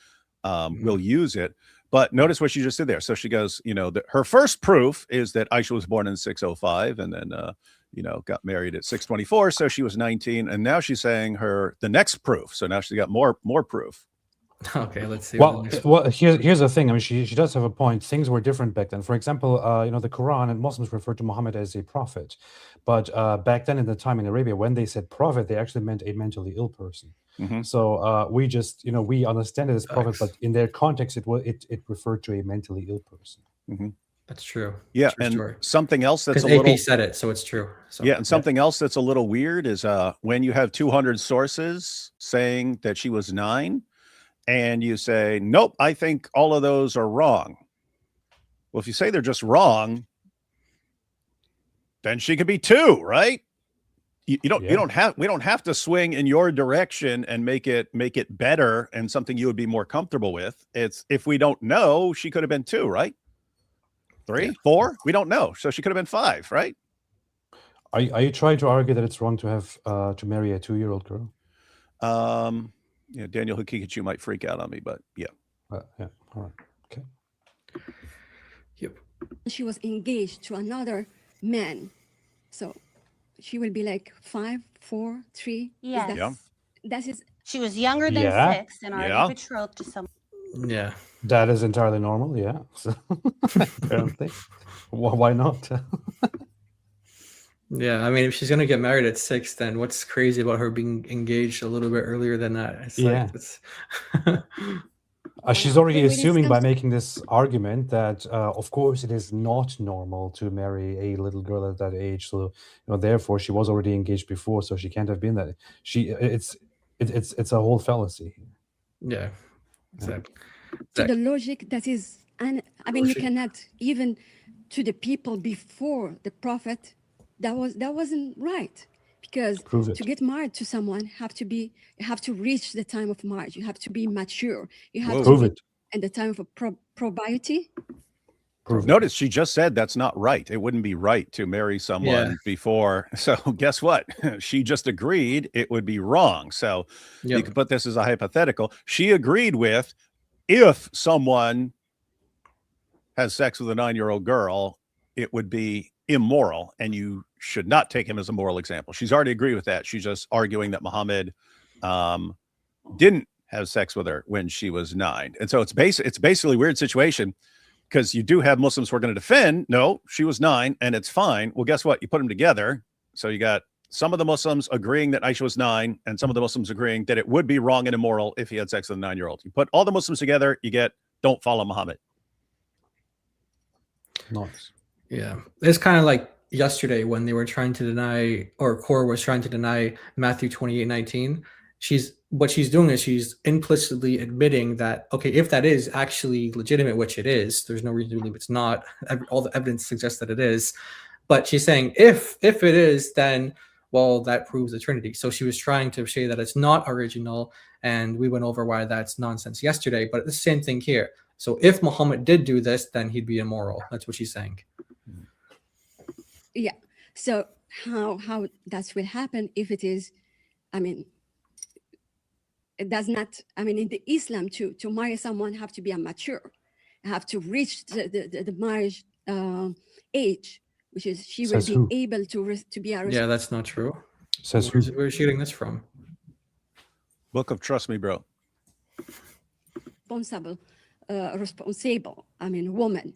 use it. But notice what she just did there. So she goes, her first proof is that Aisha was born in 605 and then, got married at 624. So she was 19. And now she's saying the next proof. So now she's got more proof. Okay, let's see. Well, here's the thing. I mean, she does have a point. Things were different back then. For example, the Quran and Muslims refer to Muhammad as a prophet. But back then in the time in Arabia, when they said prophet, they actually meant a mentally ill person. Mm-hmm. So we just, we understand it as prophet, but in their context, it referred to a mentally ill person. Mm-hmm. That's true. Yeah, true and story. something else that's AP said it, so it's true. So, and something else that's a little weird is when you have 200 sources saying that she was 9, and you say, nope, I think all of those are wrong. Well, if you say they're just wrong, then she could be 2, right? We don't have to swing in your direction and make it better and something you would be more comfortable with. It's if we don't know, she could have been 2, right? 3, 4, we don't know. So she could have been 5, right? Are you trying to argue that it's wrong to have to marry a 2-year-old girl? Daniel Hukikachu might freak out on me, but yeah. Yeah. All right. Okay. Yep. She was engaged to another man. So she will be like 5, 4, 3. Yes. That is. She was younger than 6 and already betrothed to someone. Yeah. That is entirely normal. Yeah. So, apparently. Why not? Yeah, I mean, if she's gonna get married at 6, then what's crazy about her being engaged a little bit earlier than that? It's she's already assuming by making this argument that, of course, it is not normal to marry a little girl at that age. So, therefore, she was already engaged before, so she can't have been that. It's a whole fallacy. Yeah, exactly. To the logic that is, and I mean, you cannot even to the people before the prophet. That wasn't right, because to get married to someone you have to reach the time of marriage. You have to be mature. You have to prove it. And the time of propriety. Prove it. Notice she just said that's not right. It wouldn't be right to marry someone before. So guess what? She just agreed it would be wrong. So you could put this as a hypothetical. She agreed with, if someone has sex with a 9-year-old girl, it would be immoral and you should not take him as a moral example. She's already agreed with that. She's just arguing that Muhammad didn't have sex with her when she was 9. And so it's basically a weird situation, because you do have Muslims who are going to defend, no, she was 9 and it's fine. Well, guess what? You put them together. So you got some of the Muslims agreeing that Aisha was 9 and some of the Muslims agreeing that it would be wrong and immoral if he had sex with a 9-year-old. You put all the Muslims together, you get, don't follow Muhammad. Nice. Yeah. It's kind of like yesterday when they were trying to deny, or Cora was trying to deny Matthew 28:19. What she's doing is she's implicitly admitting that, okay, if that is actually legitimate, which it is, there's no reason to believe it's not. All the evidence suggests that it is. But she's saying if it is, then, well, that proves the Trinity. So she was trying to say that it's not original, and we went over why that's nonsense yesterday. But it's the same thing here. So if Muhammad did do this, then he'd be immoral. That's what she's saying. Yeah. So how that will happen if it is, I mean, it does not, I mean, in the Islam to marry someone have to be a mature, have to reach the marriage age, which is she will be able to be a. Yeah, that's not true. Says where's she getting this from? Book of Trust Me, Bro. Responsible, I mean, woman.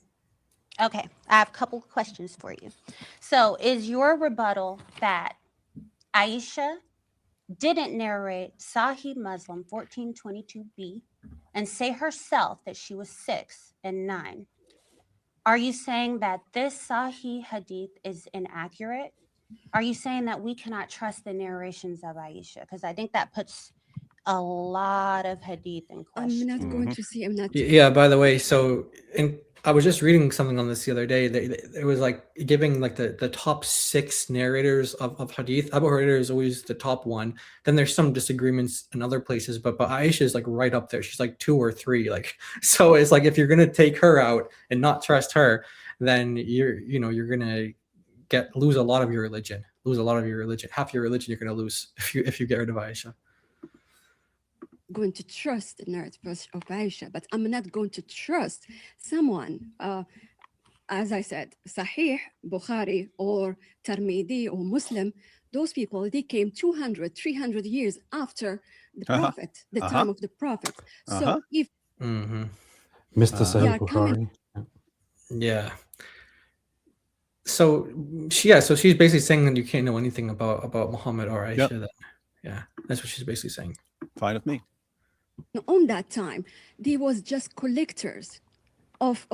Okay, I have a couple questions for you. So is your rebuttal that Aisha didn't narrate Sahih Muslim 1422b and say herself that she was 6 and 9? Are you saying that this Sahih hadith is inaccurate? Are you saying that we cannot trust the narrations of Aisha? Because I think that puts a lot of hadith in question. I'm not going to see. I'm not. Yeah. By the way, so I was just reading something on this the other day. It was like giving like the top 6 narrators of hadith. Abu Hurairah is always the top one. Then there's some disagreements in other places, but Aisha is like right up there. She's like 2 or 3. Like, so it's like if you're gonna take her out and not trust her, then you're gonna lose a lot of your religion. Half your religion you're gonna lose if you get rid of Aisha. Going to trust the narrative of Aisha, but I'm not going to trust someone, as I said, Sahih, Bukhari, or Tirmidhi, or Muslim. Those people, they came 200, 300 years after the Prophet, the time of the Prophet. So if Mr. Sahih Bukhari. Yeah. So she's basically saying that you can't know anything about Muhammad or Aisha. Yep. Yeah, that's what she's basically saying. Fine with me. On that time, they was just collectors of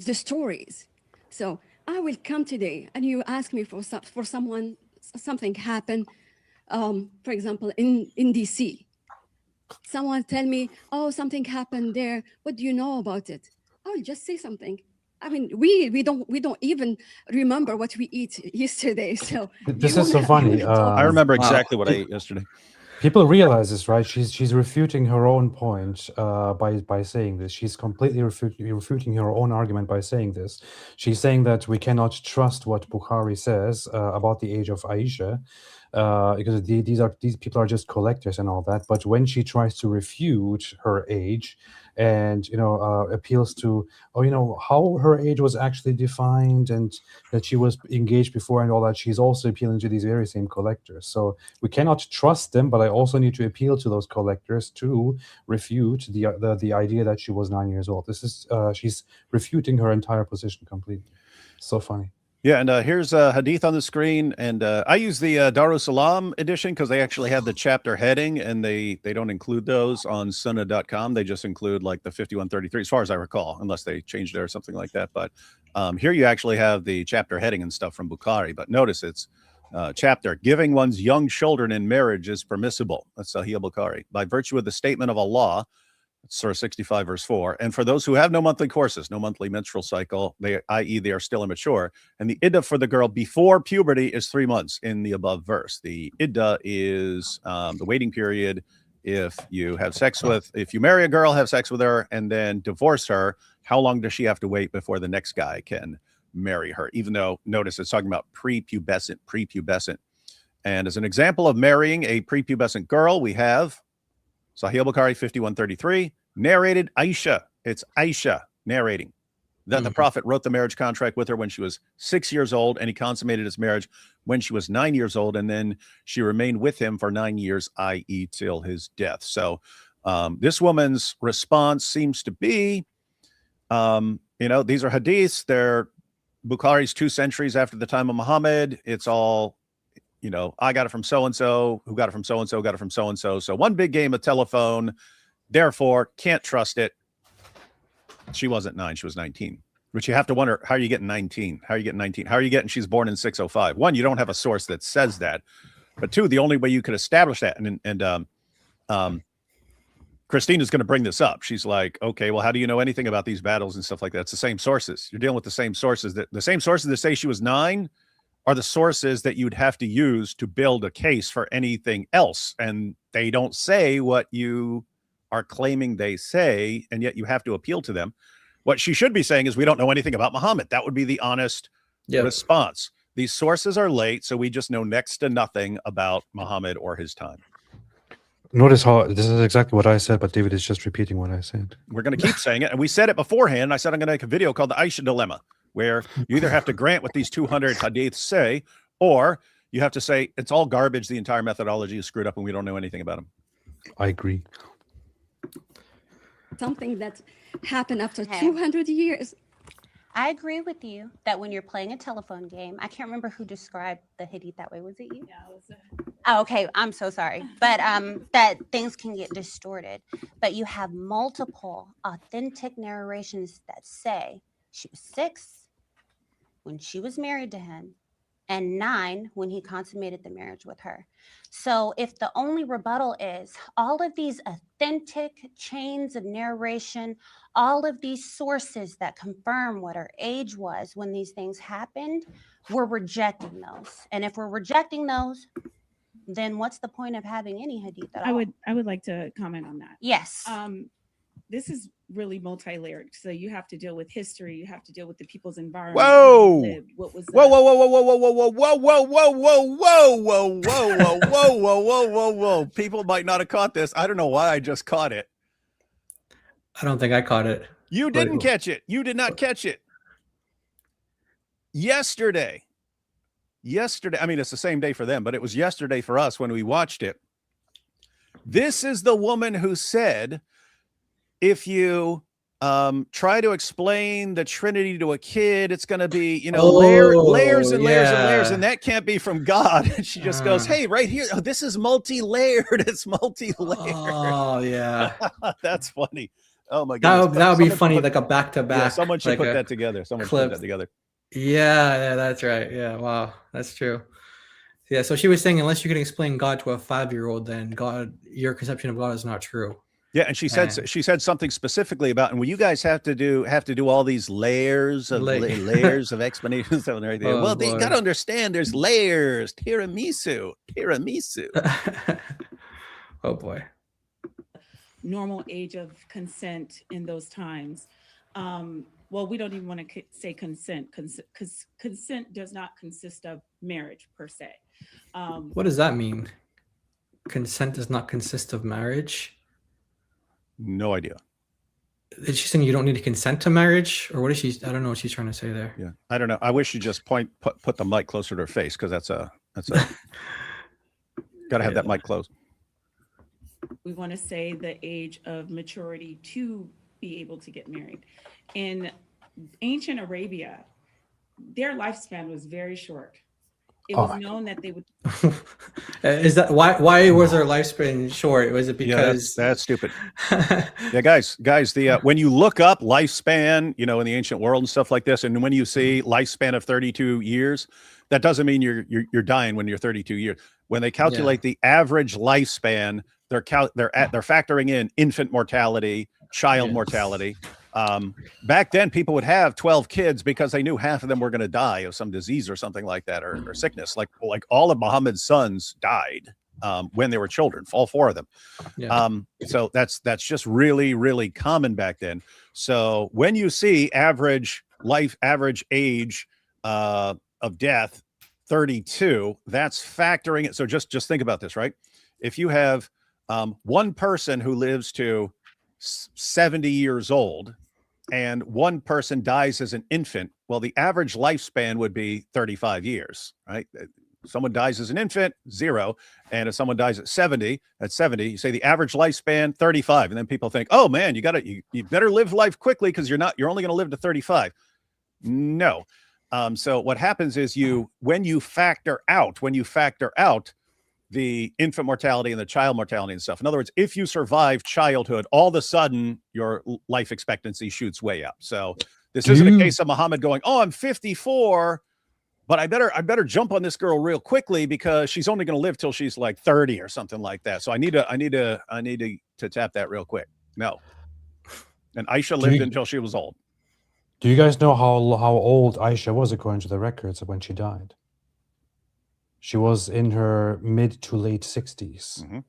the stories. So I will come today and you ask me for someone, something happened, for example, in DC. Someone tell me, oh, something happened there. What do you know about it? I will just say something. I mean, we don't even remember what we ate yesterday. So this is so funny. I remember exactly what I ate yesterday. People realize this, right? She's refuting her own point by saying this. She's completely refuting her own argument by saying this. She's saying that we cannot trust what Bukhari says about the age of Aisha, because these people are just collectors and all that. But when she tries to refute her age and appeals to how her age was actually defined and that she was engaged before and all that, she's also appealing to these very same collectors. So we cannot trust them, but I also need to appeal to those collectors to refute the idea that she was 9 years old. This is she's refuting her entire position completely. So funny. Yeah, and here's a hadith on the screen, and I use the Darussalam edition because they actually have the chapter heading, and they don't include those on sunnah.com. They just include like the 5133, as far as I recall, unless they changed it or something like that. But here you actually have the chapter heading and stuff from Bukhari. But notice it's chapter, giving one's young children in marriage is permissible. That's Sahih Bukhari. By virtue of the statement of Allah, Surah 65, verse 4. And for those who have no monthly courses, no monthly menstrual cycle, i.e. they are still immature, and the iddah for the girl before puberty is 3 months in the above verse. The iddah is the waiting period if you marry a girl, have sex with her, and then divorce her, how long does she have to wait before the next guy can marry her? Even though, notice it's talking about prepubescent. And as an example of marrying a prepubescent girl, we have Sahih Bukhari 5133, narrated Aisha. It's Aisha narrating that the Prophet wrote the marriage contract with her when she was 6 years old, and he consummated his marriage when she was 9 years old, and then she remained with him for 9 years, i.e. till his death. So this woman's response seems to be, these are hadiths. They're Bukhari's 2 centuries after the time of Muhammad. It's all, I got it from so-and-so, who got it from so-and-so, got it from so-and-so. So one big game of telephone, therefore can't trust it. She wasn't 9, she was 19. But you have to wonder, how are you getting 19? How are you getting she's born in 605? One, you don't have a source that says that. But 2, the only way you could establish that, and Christina's going to bring this up. She's like, okay, well, how do you know anything about these battles and stuff like that? It's the same sources. You're dealing with the same sources. The same sources that say she was 9 are the sources that you'd have to use to build a case for anything else. And they don't say what you are claiming they say, and yet you have to appeal to them. What she should be saying is, we don't know anything about Muhammad. That would be the honest response. These sources are late, so we just know next to nothing about Muhammad or his time. Notice how this is exactly what I said, but David is just repeating what I said. We're going to keep saying it. And we said it beforehand. I said I'm going to make a video called the Aisha Dilemma, where you either have to grant what these 200 hadiths say, or you have to say it's all garbage. The entire methodology is screwed up and we don't know anything about them. I agree. Something that happened after 200 years. I agree with you that when you're playing a telephone game, I can't remember who described the hadith that way. Was it you? Yeah, it was. Oh, okay, I'm so sorry. But that things can get distorted. But you have multiple authentic narrations that say she was 6 when she was married to him, and 9 when he consummated the marriage with her. So if the only rebuttal is all of these authentic chains of narration, all of these sources that confirm what her age was when these things happened, we're rejecting those. And if we're rejecting those, then what's the point of having any hadith at all? I would like to comment on that. Yes. This is really multi-layered. So you have to deal with history. You have to deal with the people's environment. Whoa! What was whoa! Whoa! Whoa! Whoa! Whoa! Whoa! Whoa! Whoa! Whoa! Whoa! Whoa! Whoa! Whoa! Whoa! Whoa! Whoa! Whoa! People might not have caught this. I don't know why I just caught it. I don't think I caught it. You didn't catch it. You did not catch it. Yesterday. I mean, it's the same day for them, but it was yesterday for us when we watched it. This is the woman who said, if you try to explain the Trinity to a kid, it's going to be, layers and layers and layers, and that can't be from God. And she just goes, hey, right here, this is multi-layered. It's multi-layered. Oh, yeah. That's funny. Oh, my God. That would be funny, like a back-to-back. Yeah, someone should put that together. Yeah, that's right. Yeah, wow, that's true. Yeah, so she was saying, unless you can explain God to a 5-year-old, then your conception of God is not true. Yeah, and she said something specifically about, and well, you guys have to do all these layers of explanations and everything. Oh, well, you got to understand, there's layers. Tiramisu. Oh boy. Normal age of consent in those times. Well, we don't even want to say consent, because consent does not consist of marriage per se. What does that mean? Consent does not consist of marriage? No idea. Is she saying you don't need to consent to marriage, or what is she? I don't know what she's trying to say there. Yeah, I don't know. I wish you just put the mic closer to her face, because that's a got to have that mic close. We want to say the age of maturity to be able to get married. In ancient Arabia, their lifespan was very short. It was known that they would. Is that why was their lifespan short? Was it because that's stupid? Yeah, guys, the when you look up lifespan, in the ancient world and stuff like this, and when you see lifespan of 32 years, that doesn't mean you're dying when you're 32 years. When they calculate the average lifespan, they're factoring in infant mortality, child mortality. Back then, people would have 12 kids because they knew half of them were going to die of some disease or something like that, or sickness. Like all of Muhammad's sons died when they were children, all 4 of them. Yeah. So that's just really, really common back then. So when you see average age of death 32, that's factoring it. So just think about this, right? If you have one person who lives to 70 years old and one person dies as an infant, well, the average lifespan would be 35 years, right? Someone dies as an infant, 0. And if someone dies at 70, you say the average lifespan, 35. And then people think, oh man, you better live life quickly because you're only going to live to 35. No. So what happens is when you factor out the infant mortality and the child mortality and stuff. In other words, if you survive childhood, all of a sudden your life expectancy shoots way up. So this isn't a case of Muhammad going, oh, I'm 54, but I better jump on this girl real quickly because she's only going to live till she's like 30 or something like that. So I need to tap that real quick. No. And Aisha lived until she was old. Do you guys know how old Aisha was according to the records when she died? She was in her mid to late 60s. Mm-hmm.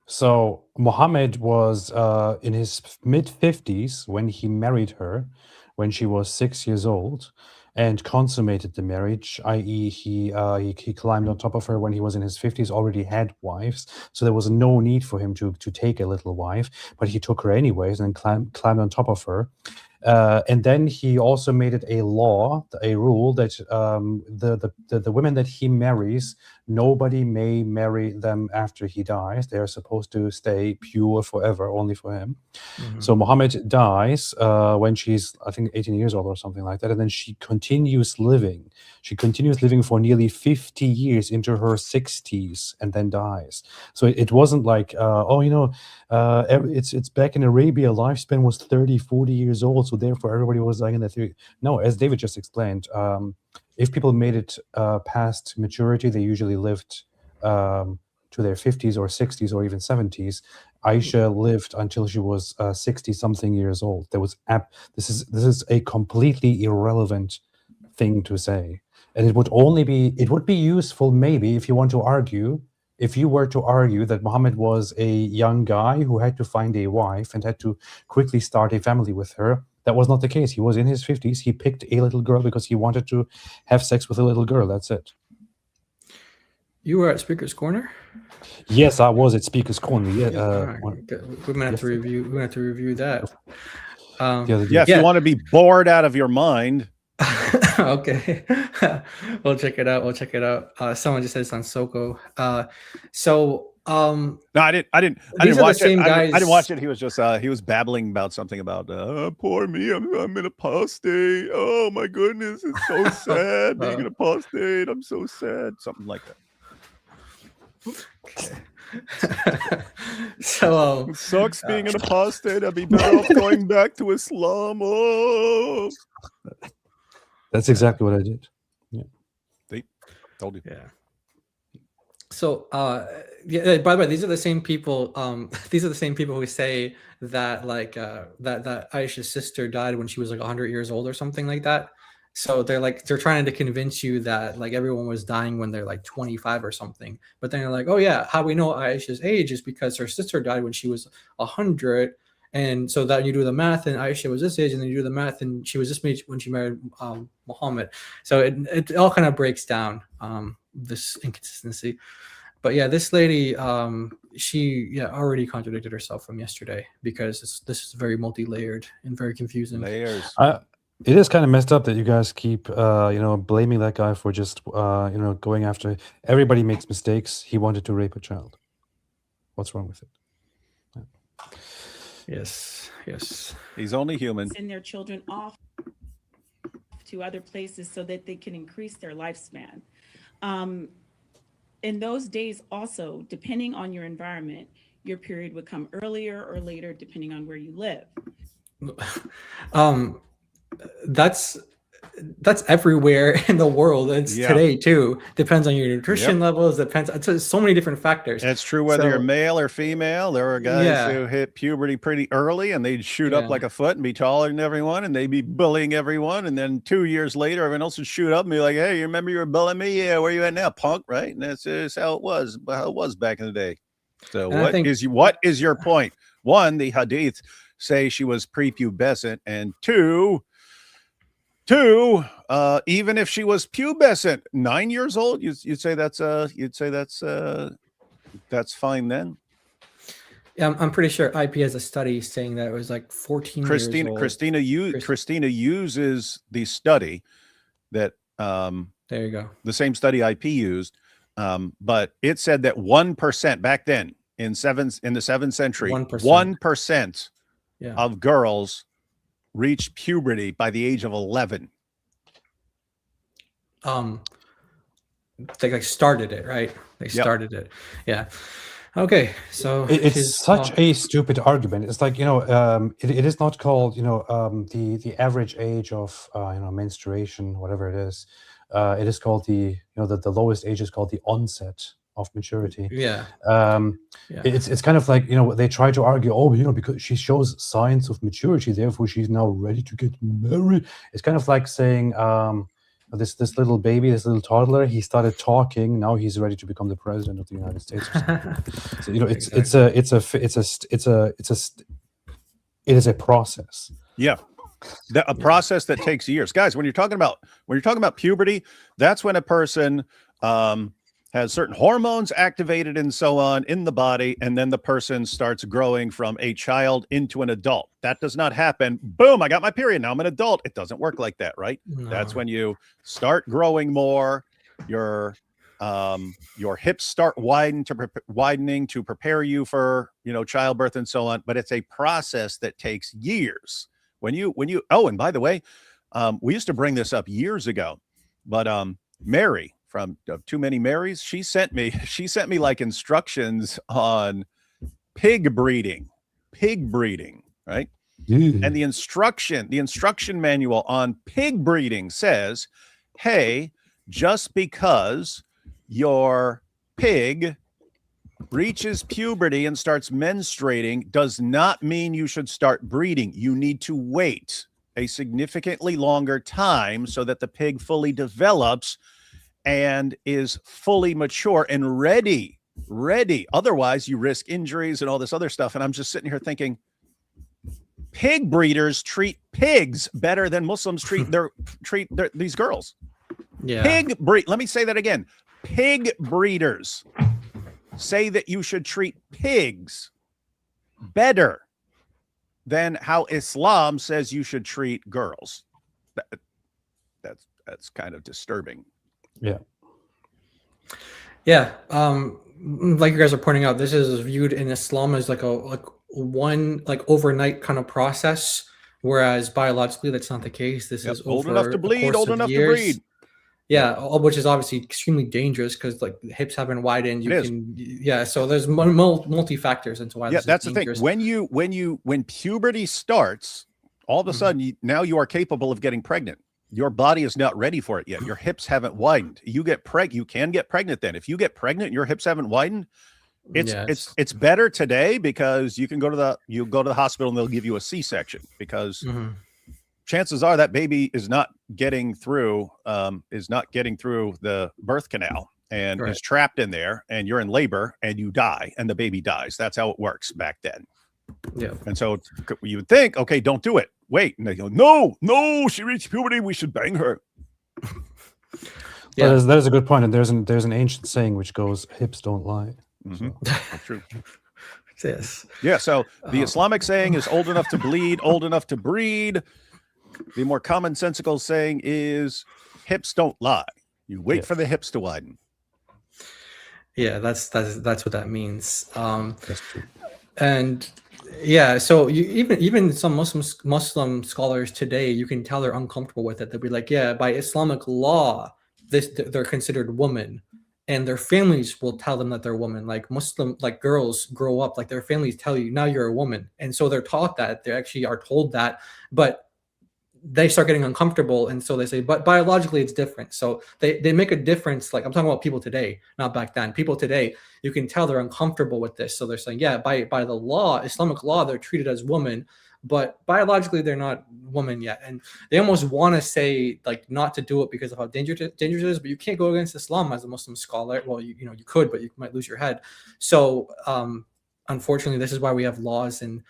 So Muhammad was in his mid 50s when he married her, when she was 6 years old, and consummated the marriage, i.e., he climbed on top of her when he was in his 50s, already had wives, so there was no need for him to take a little wife, but he took her anyways and climbed on top of her. And then he also made it a law, a rule that the women that he marries, nobody may marry them after he dies. They are supposed to stay pure forever, only for him. Mhm. So Muhammad dies when she's, I think, 18 years old or something like that. And then she continues living. She continues living for nearly 50 years into her 60s and then dies. So it wasn't like, it's back in Arabia, lifespan was 30, 40 years old. So therefore everybody was dying in the 30s. No, as David just explained, if people made it past maturity, they usually lived to their 50s or 60s or even 70s. Aisha lived until she was 60 something years old. This is a completely irrelevant thing to say, and it would be useful maybe if you were to argue that Muhammad was a young guy who had to find a wife and had to quickly start a family with her. That was not the case. He was in his 50s. He picked a little girl because he wanted to have sex with a little girl. That's it. You were at Speaker's Corner? Yes, I was at Speaker's Corner. Yeah, we're gonna have to review. We're gonna have to review that. If you want to be bored out of your mind. Okay, we'll check it out. Someone just said it's on Soko. No, I didn't watch it. I didn't watch it. He was just he was babbling about something about poor me. I'm an apostate. Oh my goodness, it's so sad being an apostate. I'm so sad. Something like that. Okay. So it sucks being an apostate. I'd be better off going back to Islam. Oh. That's exactly what I did. Yeah. They told you. Yeah. So by the way, these are the same people who say that that Aisha's sister died when she was like 100 years old or something like that. So they're trying to convince you that like everyone was dying when they're like 25 or something. But then you're like, oh yeah, how we know Aisha's age is because her sister died when she was 100. And so that you do the math, and Aisha was this age, and then you do the math, and she was this age when she married Muhammad. So it all kind of breaks down this inconsistency. But yeah, this lady, she already contradicted herself from yesterday because this is very multi-layered and very confusing. Layers. It is kind of messed up that you guys keep, blaming that guy for just, going after. Everybody makes mistakes. He wanted to rape a child. What's wrong with it? Yeah. Yes. He's only human. Send their children off to other places so that they can increase their lifespan. In those days also, depending on your environment, your period would come earlier or later, depending on where you live. that's everywhere in the world. It's Yeah. today too. Depends on your nutrition levels. Depends. It's so many different factors. It's true whether you're male or female. There are guys Yeah. who hit puberty pretty early and they'd shoot up Yeah. like a foot and be taller than everyone and they'd be bullying everyone. And then 2 years later, everyone else would shoot up and be like, hey, you remember you were bullying me? Yeah, where you at now, punk? Right? And that's just how it was back in the day. So And I think- what is your point? One, the hadith say she was prepubescent, and two, even if she was pubescent, 9 years old, you'd say that's fine then. Yeah, I'm pretty sure IP has a study saying that it was like 14 years old. Christina uses the study that there you go. the same study IP used, but it said that 1% back then in the 7th century, 1% of girls reached puberty by the age of 11. They like started it, right? They started it. Yeah. Okay, so it's such a stupid argument. It's like, it is not called, the average age of menstruation, whatever it is. It is called the lowest age is called the onset of maturity. Yeah. It's kind of like, they try to argue, because she shows signs of maturity, therefore she's now ready to get married. It's kind of like saying, this little baby, this little toddler, he started talking, now he's ready to become the president of the United States or something. It is a process. Yeah. A process that takes years. Guys, when you're talking about puberty, that's when a person has certain hormones activated and so on in the body, and then the person starts growing from a child into an adult. That does not happen. Boom, I got my period. Now I'm an adult. It doesn't work like that, right? No. That's when you start growing more. Your hips start widening to prepare you for childbirth and so on. But it's a process that takes years. When you and by the way, we used to bring this up years ago, but Mary from Too Many Marys, she sent me like instructions on pig breeding, right? And the instruction manual on pig breeding says, hey, just because your pig reaches puberty and starts menstruating does not mean you should start breeding. You need to wait a significantly longer time so that the pig fully develops and is fully mature and ready. Otherwise, you risk injuries and all this other stuff. And I'm just sitting here thinking, pig breeders treat pigs better than Muslims treat these girls. Yeah. Let me say that again. Pig breeders say that you should treat pigs better than how Islam says you should treat girls. That's kind of disturbing. Yeah. Like you guys are pointing out, this is viewed in Islam as like one overnight kind of process, whereas biologically that's not the case. This is old over enough to bleed, old enough to breed. Yeah, which is obviously extremely dangerous because like the hips haven't widened. So there's multi factors into why. Yeah, this that's is the dangerous. thing. When puberty starts, all of a sudden now you are capable of getting pregnant. Your body is not ready for it yet. Your hips haven't widened. You can get pregnant then. If you get pregnant and your hips haven't widened, it's better today because you can go to the hospital and they'll give you a C-section because chances are that baby is not getting through the birth canal and is trapped in there, and you're in labor and you die and the baby dies. That's how it works back then. Yeah. And so you would think, okay, don't do it. Wait. And they go, no, she reached puberty. We should bang her. Yeah, that is a good point. And there's an ancient saying which goes, hips don't lie. So. That's true. Yes. Yeah. So the Islamic saying is old enough to bleed, old enough to breed. The more commonsensical saying is hips don't lie. You wait for the hips to widen. Yeah, that's what that means. That's true. And yeah, so even some Muslim scholars today, you can tell they're uncomfortable with it. They'll be like, yeah, by Islamic law, they're considered women, and their families will tell them that they're women. Like Muslim, like girls grow up, like their families tell you now you're a woman, and so they're taught that. They actually are told that, but they start getting uncomfortable, and so they say, but biologically it's different. So they make a difference. Like I'm talking about people today, not back then. People today, you can tell they're uncomfortable with this. So they're saying, yeah, by the law, Islamic law, they're treated as women, but biologically they're not women yet. And they almost want to say like not to do it because of how dangerous it is, but you can't go against Islam as a Muslim scholar. Well, you know you could, but you might lose your head. So unfortunately, this is why we have laws in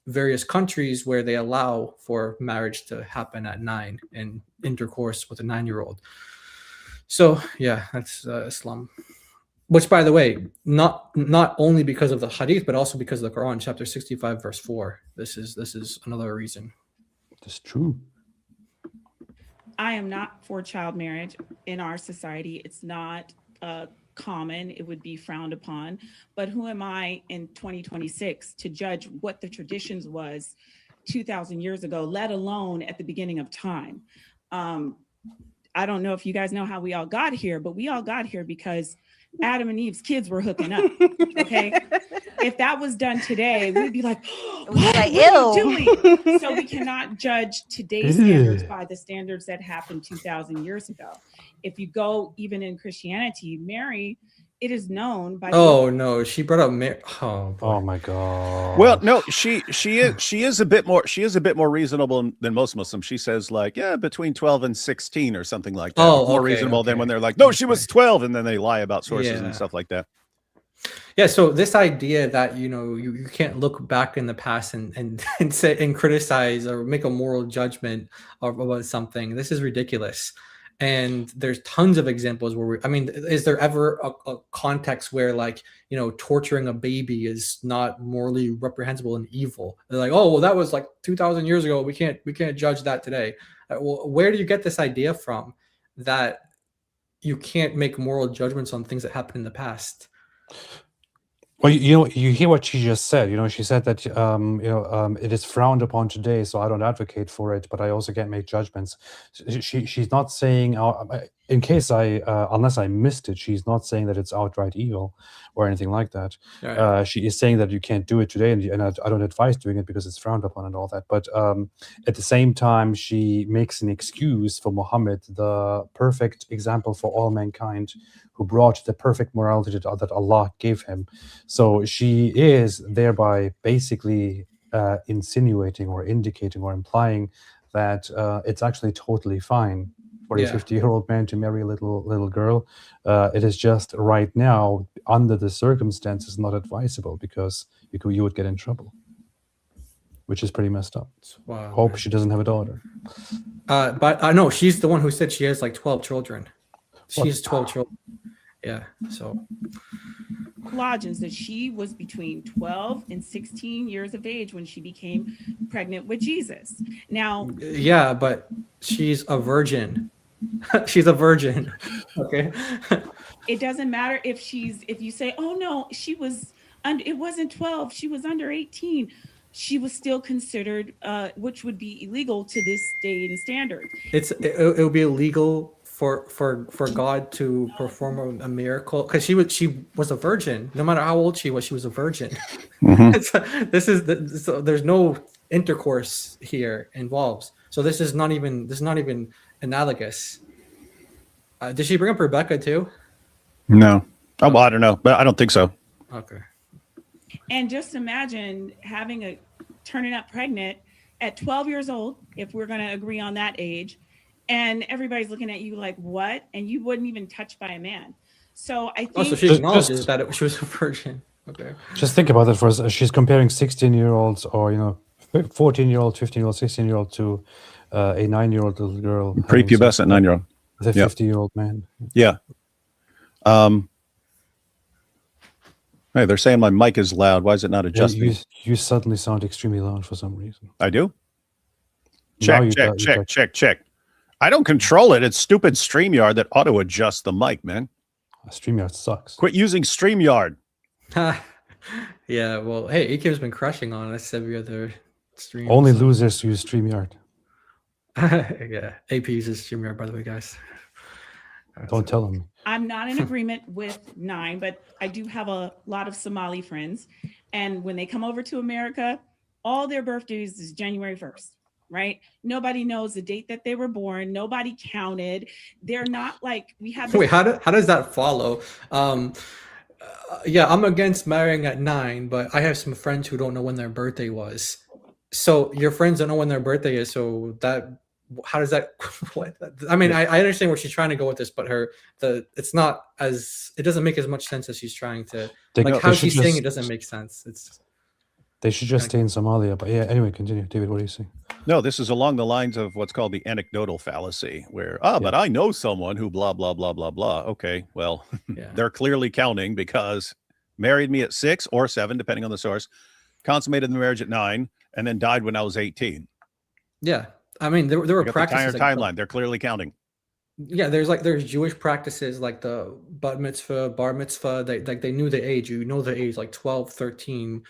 various countries where they allow for marriage to happen at 9 and intercourse with a 9-year-old. So yeah, that's Islam. Which, by the way, not only because of the hadith, but also because of the Quran, chapter 65, verse 4. This is another reason. That's true. I am not for child marriage in our society. It's not common. It would be frowned upon. But who am I in 2026 to judge what the traditions was 2,000 years ago, let alone at the beginning of time? I don't know if you guys know how we all got here, but we all got here because Adam and Eve's kids were hooking up. Okay. If that was done today, we'd be like, what are you doing? So we cannot judge today's standards by the standards that happened 2,000 years ago. If you go even in Christianity, Mary, it is known by. Oh no, she brought up Mary. Oh my god. Well, no, she is a bit more reasonable than most Muslims. She says like, yeah, between 12 and 16 or something like that. Oh, more okay, reasonable than when they're like, no, she was 12, and then they lie about sources Yeah. and stuff like that. Yeah, so this idea that you can't look back in the past and say and criticize or make a moral judgment about something, this is ridiculous. And there's tons of examples where is there ever a context where like torturing a baby is not morally reprehensible and evil? They're like, oh well, that was like 2,000 years ago. We can't judge that today. Well, where do you get this idea from that you can't make moral judgments on things that happened in the past? Well, you hear what she just said. She said that it is frowned upon today, so I don't advocate for it, but I also can't make judgments. She's not saying, in case unless I missed it, she's not saying that it's outright evil or anything like that. Right. She is saying that you can't do it today, and I don't advise doing it because it's frowned upon and all that. But at the same time, she makes an excuse for Muhammad, the perfect example for all mankind, who brought the perfect morality that Allah gave him. So she is thereby basically insinuating or indicating or implying that it's actually totally fine for a 50-year-old man to marry a little girl. It is just right now, under the circumstances, not advisable because you would get in trouble, which is pretty messed up. Wow, Hope she doesn't have a daughter. But I know she's the one who said she has like 12 children. She has 12 children. Yeah, so Colossians that she was between 12 and 16 years of age when she became pregnant with Jesus. Now, yeah, but she's a virgin. She's a virgin. Okay. It doesn't matter if you say, oh no, she was it wasn't 12, she was under 18. She was still considered, which would be illegal to this day and standard. It would be illegal for God to perform a miracle because she was a virgin. No matter how old she was a virgin. Mm-hmm. There's no intercourse here involved. So this is not even analogous. Did she bring up Rebecca too? No. Oh, well, I don't know, but I don't think so. Okay. And just imagine turning up pregnant at 12 years old, if we're going to agree on that age, and everybody's looking at you like, what? And you wouldn't even touch by a man. So I think. Also, she acknowledges that she was a virgin. Okay. Just think about it for us. She's comparing 16-year-olds or 14-year-old, 15-year-old, 16-year-old to a 9-year-old little girl. Prepubescent 9-year-old. With a 50-year-old man. Yeah. Hey, they're saying my mic is loud. Why is it not adjusting? You suddenly sound extremely loud for some reason. I do? Check. I don't control it. It's stupid StreamYard that auto-adjusts the mic, man. StreamYard sucks. Quit using StreamYard. Yeah, well, hey, Ikem's been crushing on us every other stream. Only losers use StreamYard. Yeah, AP uses StreamYard, by the way, guys. Don't tell them. I'm not in agreement with 9, but I do have a lot of Somali friends. And when they come over to America, all their birthdays is January 1st. right? Nobody knows the date that they were born. Nobody counted. They're not like we have. Wait, how does that follow? Yeah, I'm against marrying at 9, but I have some friends who don't know when their birthday was. So your friends don't know when their birthday is, so how does that? What? I mean, I understand where she's trying to go with this, but it's not as, it doesn't make as much sense as she's trying to. How she's saying it doesn't make sense. They should just stay in Somalia. But yeah, anyway, continue, David. What do you say? No, this is along the lines of what's called the anecdotal fallacy, where but I know someone who blah blah blah blah blah. Okay, well, they're clearly counting because married me at 6 or 7, depending on the source, consummated the marriage at 9, and then died when I was 18. Yeah, I mean, there were practices. The entire timeline. They're clearly counting. Yeah, there's Jewish practices like the bat mitzvah, bar mitzvah. They knew the age. You know the age, like 12, 13.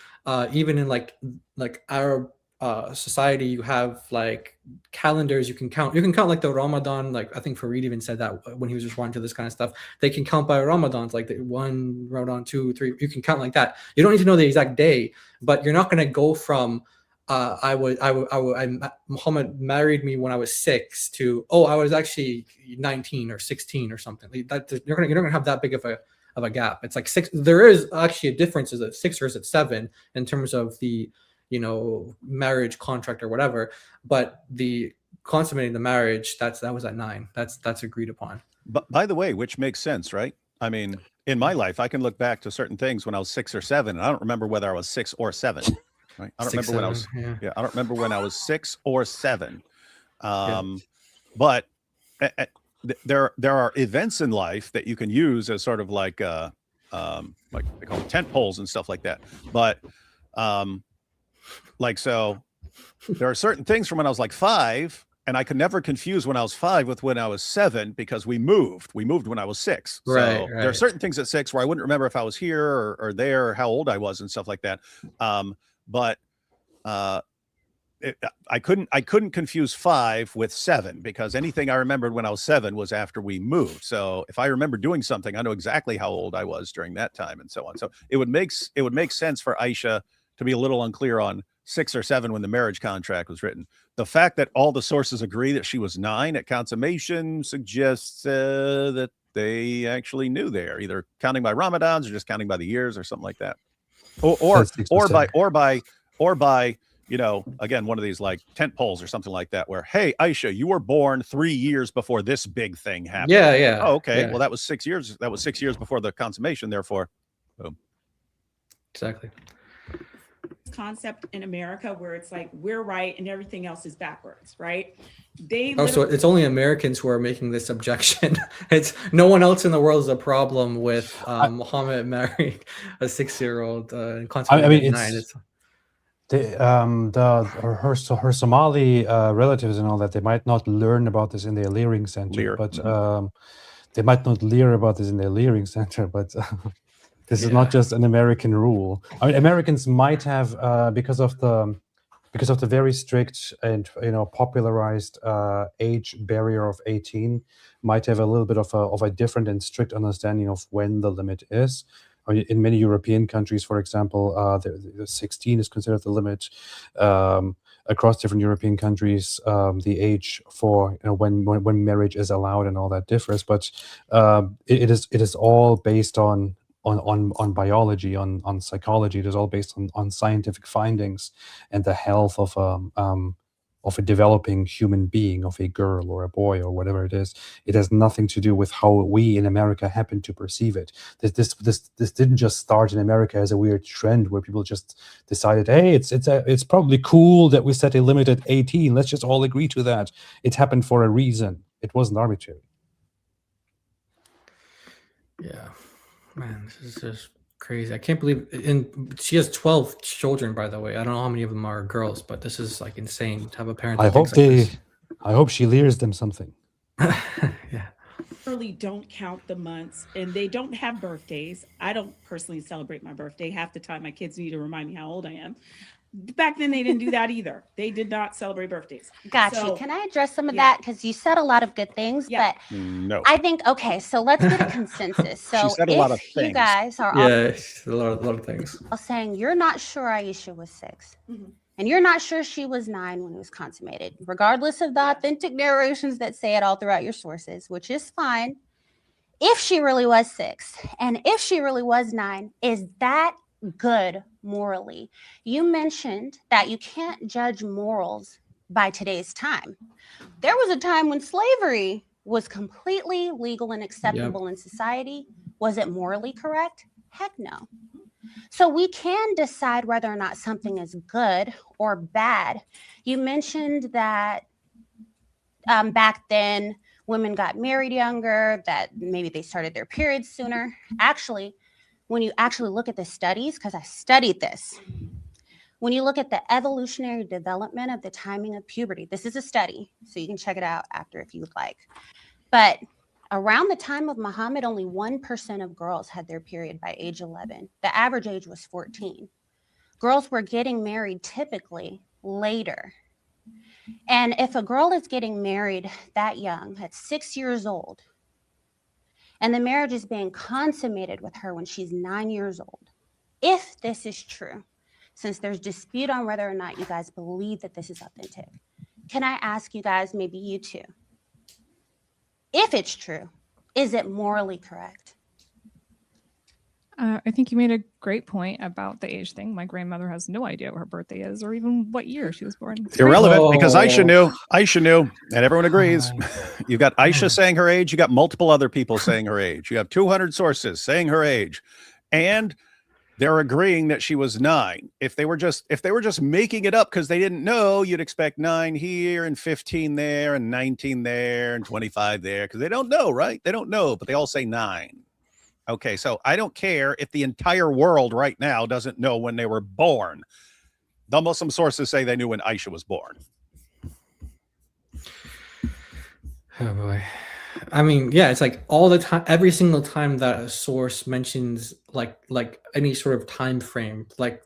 Even in like Arab society, you have like calendars you can count. You can count like the Ramadan. Like I think Farid even said that when he was responding to this kind of stuff. They can count by Ramadans, like the 1 Ramadan, 2, 3. You can count like that. You don't need to know the exact day, but you're not going to go from Muhammad married me when I was 6 to, I was actually 19 or 16 or something. You're not gonna have that big of a gap. It's like 6. There is actually a difference. Is it 6 or is it 7 in terms of the marriage contract or whatever? But the consummating the marriage, that was at 9. That's agreed upon. But by the way, which makes sense, right? I mean, in my life, I can look back to certain things when I was 6 or 7, and I don't remember whether I was 6 or 7. Right. I don't remember when I was. Yeah, I don't remember when I was 6 or 7. But there are events in life that you can use as sort of like they call them tent poles and stuff like that. But so there are certain things from when I was like 5, and I could never confuse when I was 5 with when I was 7 because we moved. We moved when I was 6. So there are certain things at 6 where I wouldn't remember if I was here or there or how old I was and stuff like that. But I couldn't confuse 5 with 7 because anything I remembered when I was 7 was after we moved. So if I remember doing something, I know exactly how old I was during that time and so on. So it would make sense for Aisha to be a little unclear on 6 or 7 when the marriage contract was written. The fact that all the sources agree that she was 9 at consummation suggests that they actually knew there, either counting by Ramadans or just counting by the years or something like that. Or by again, one of these like tent poles or something like that, where, hey, Aisha, you were born 3 years before this big thing happened. Yeah. Oh, okay. Yeah. Well, that was 6 years. That was 6 years before the consummation. Therefore, boom. Exactly. Concept in America where it's like we're right and everything else is backwards, right? So it's only Americans who are making this objection. It's no one else in the world is a problem with Muhammad marrying a 6-year-old and consummating 9. Her Somali relatives and all that, they might not learn about this in their Leering Center, but they might not lear about this in their Leering Center, but this is not just an American rule. I mean, Americans might have because of the very strict and popularized age barrier of 18, might have a little bit of a different and strict understanding of when the limit is. In many European countries, for example, the 16 is considered the limit. Across different European countries, the age for when marriage is allowed and all that differs. But it is all based on biology, on psychology. It is all based on scientific findings and the health of a developing human being, of a girl or a boy or whatever it is. It has nothing to do with how we in America happen to perceive it. This didn't just start in America as a weird trend where people just decided, hey, it's probably cool that we set a limit at 18. Let's just all agree to that. It happened for a reason. It wasn't arbitrary. Yeah, man, this is just crazy. I can't believe, and she has 12 children, by the way. I don't know how many of them are girls, but this is like insane to have a parent. I hope she leers them something. Yeah. Really don't count the months, and they don't have birthdays. I don't personally celebrate my birthday. Half the time my kids need to remind me how old I am. Back then they didn't do that either. They did not celebrate birthdays. Gotcha. Can I address some of that? Because you said a lot of good things, but no. I think, okay, so let's get a consensus. So she said a lot of things. You guys are a lot of things. all saying you're not sure Aisha was 6. Mm-hmm. And you're not sure she was 9 when it was consummated, regardless of the authentic narrations that say it all throughout your sources, which is fine. If she really was 6, and if she really was 9, is that good morally? You mentioned that you can't judge morals by today's time. There was a time when slavery was completely legal and acceptable in society. Was it morally correct? Heck no. So we can decide whether or not something is good or bad. You mentioned that back then women got married younger, that maybe they started their periods sooner. Actually, when you actually look at the studies, because I studied this, when you look at the evolutionary development of the timing of puberty, this is a study, so you can check it out after if you would like. But around the time of Muhammad, only 1% of girls had their period by age 11. The average age was 14. Girls were getting married typically later. And if a girl is getting married that young, at 6 years old, and the marriage is being consummated with her when she's 9 years old, if this is true, since there's dispute on whether or not you guys believe that this is authentic, can I ask you guys, maybe you too, if it's true, is it morally correct? I think you made a great point about the age thing. My grandmother has no idea what her birthday is or even what year she was born. It's Irrelevant because Aisha knew, and everyone agrees. You've got Aisha saying her age. You got multiple other people saying her age. You have 200 sources saying her age, and they're agreeing that she was 9. If they were just making it up because they didn't know, you'd expect 9 here and 15 there and 19 there and 25 there because they don't know, right? They don't know, but they all say 9. Okay, so I don't care if the entire world right now doesn't know when they were born. The Muslim sources say they knew when Aisha was born. Oh boy. I mean, yeah, it's like all the time, every single time that a source mentions like any sort of time frame, like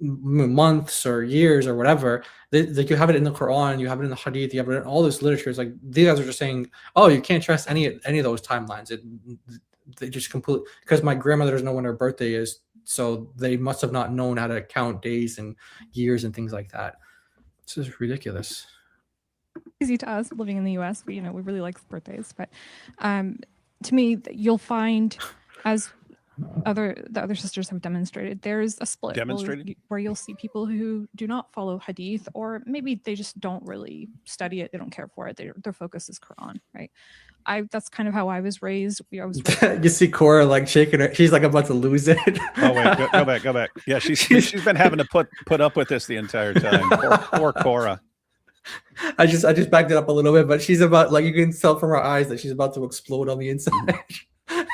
months or years or whatever, like you have it in the Quran, you have it in the Hadith, you have it in all this literature. It's like these guys are just saying, oh, you can't trust any of those timelines. They just completely, because my grandmother doesn't know when her birthday is, so they must have not known how to count days and years and things like that. This is ridiculous. Easy to us living in the US, we really like birthdays, but to me, you'll find, as the other sisters have demonstrated, there's a split where you'll see people who do not follow hadith, or maybe they just don't really study it, they don't care for it, their focus is Quran, right? That's kind of how I was raised. You see Cora like shaking her, she's like about to lose it. Oh wait, go back. Yeah, she's been having to put up with this the entire time. Poor Cora. I just backed it up a little bit, but she's about, like, you can tell from her eyes that she's about to explode on the inside.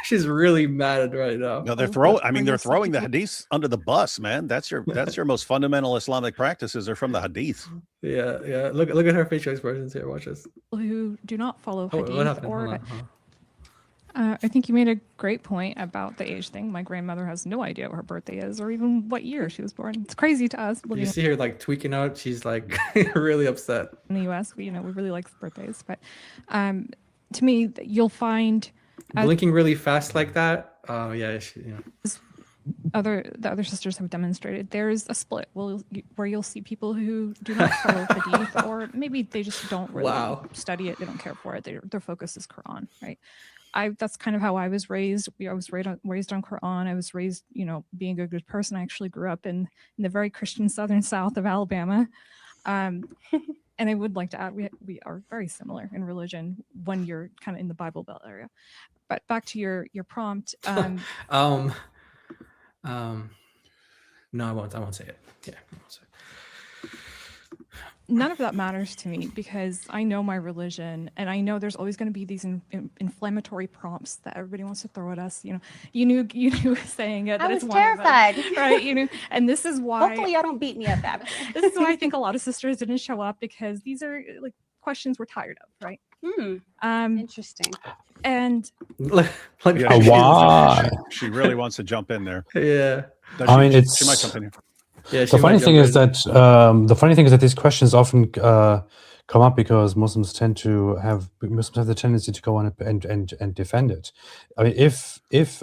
She's really mad right now. No, they're throwing the hadiths under the bus, man. That's your most fundamental Islamic practices are from the hadith. Yeah. Look at her facial expressions here. Watch this. Who do not follow hadith, what happened? I think you made a great point about the age thing. My grandmother has no idea what her birthday is or even what year she was born. It's crazy to us. You see her like tweaking out. She's like really upset. In the US, we really like birthdays, but to me, you'll find blinking really fast like that. Oh yeah. The other sisters have demonstrated there's a split where you'll see people who do not follow hadith, or maybe they just don't really study it, they don't care for it, their focus is Quran, right? That's kind of how I was raised. I was raised on Quran. I was raised, being a good person. I actually grew up in the very Christian southern south of Alabama. And I would like to add, we are very similar in religion when you're kind of in the Bible Belt area. But back to your prompt. No, I won't say it. Yeah, I won't say it. None of that matters to me because I know my religion, and I know there's always going to be these inflammatory prompts that everybody wants to throw at us. You knew saying it. I was terrified, right? And this is why. Hopefully, y'all don't beat me up after. This is why I think a lot of sisters didn't show up, because these are like questions we're tired of, right? Interesting. And why? She really wants to jump in there. Yeah. She might jump in here. Yeah, the funny thing is that these questions often come up because Muslims have the tendency to go on and defend it. I mean, if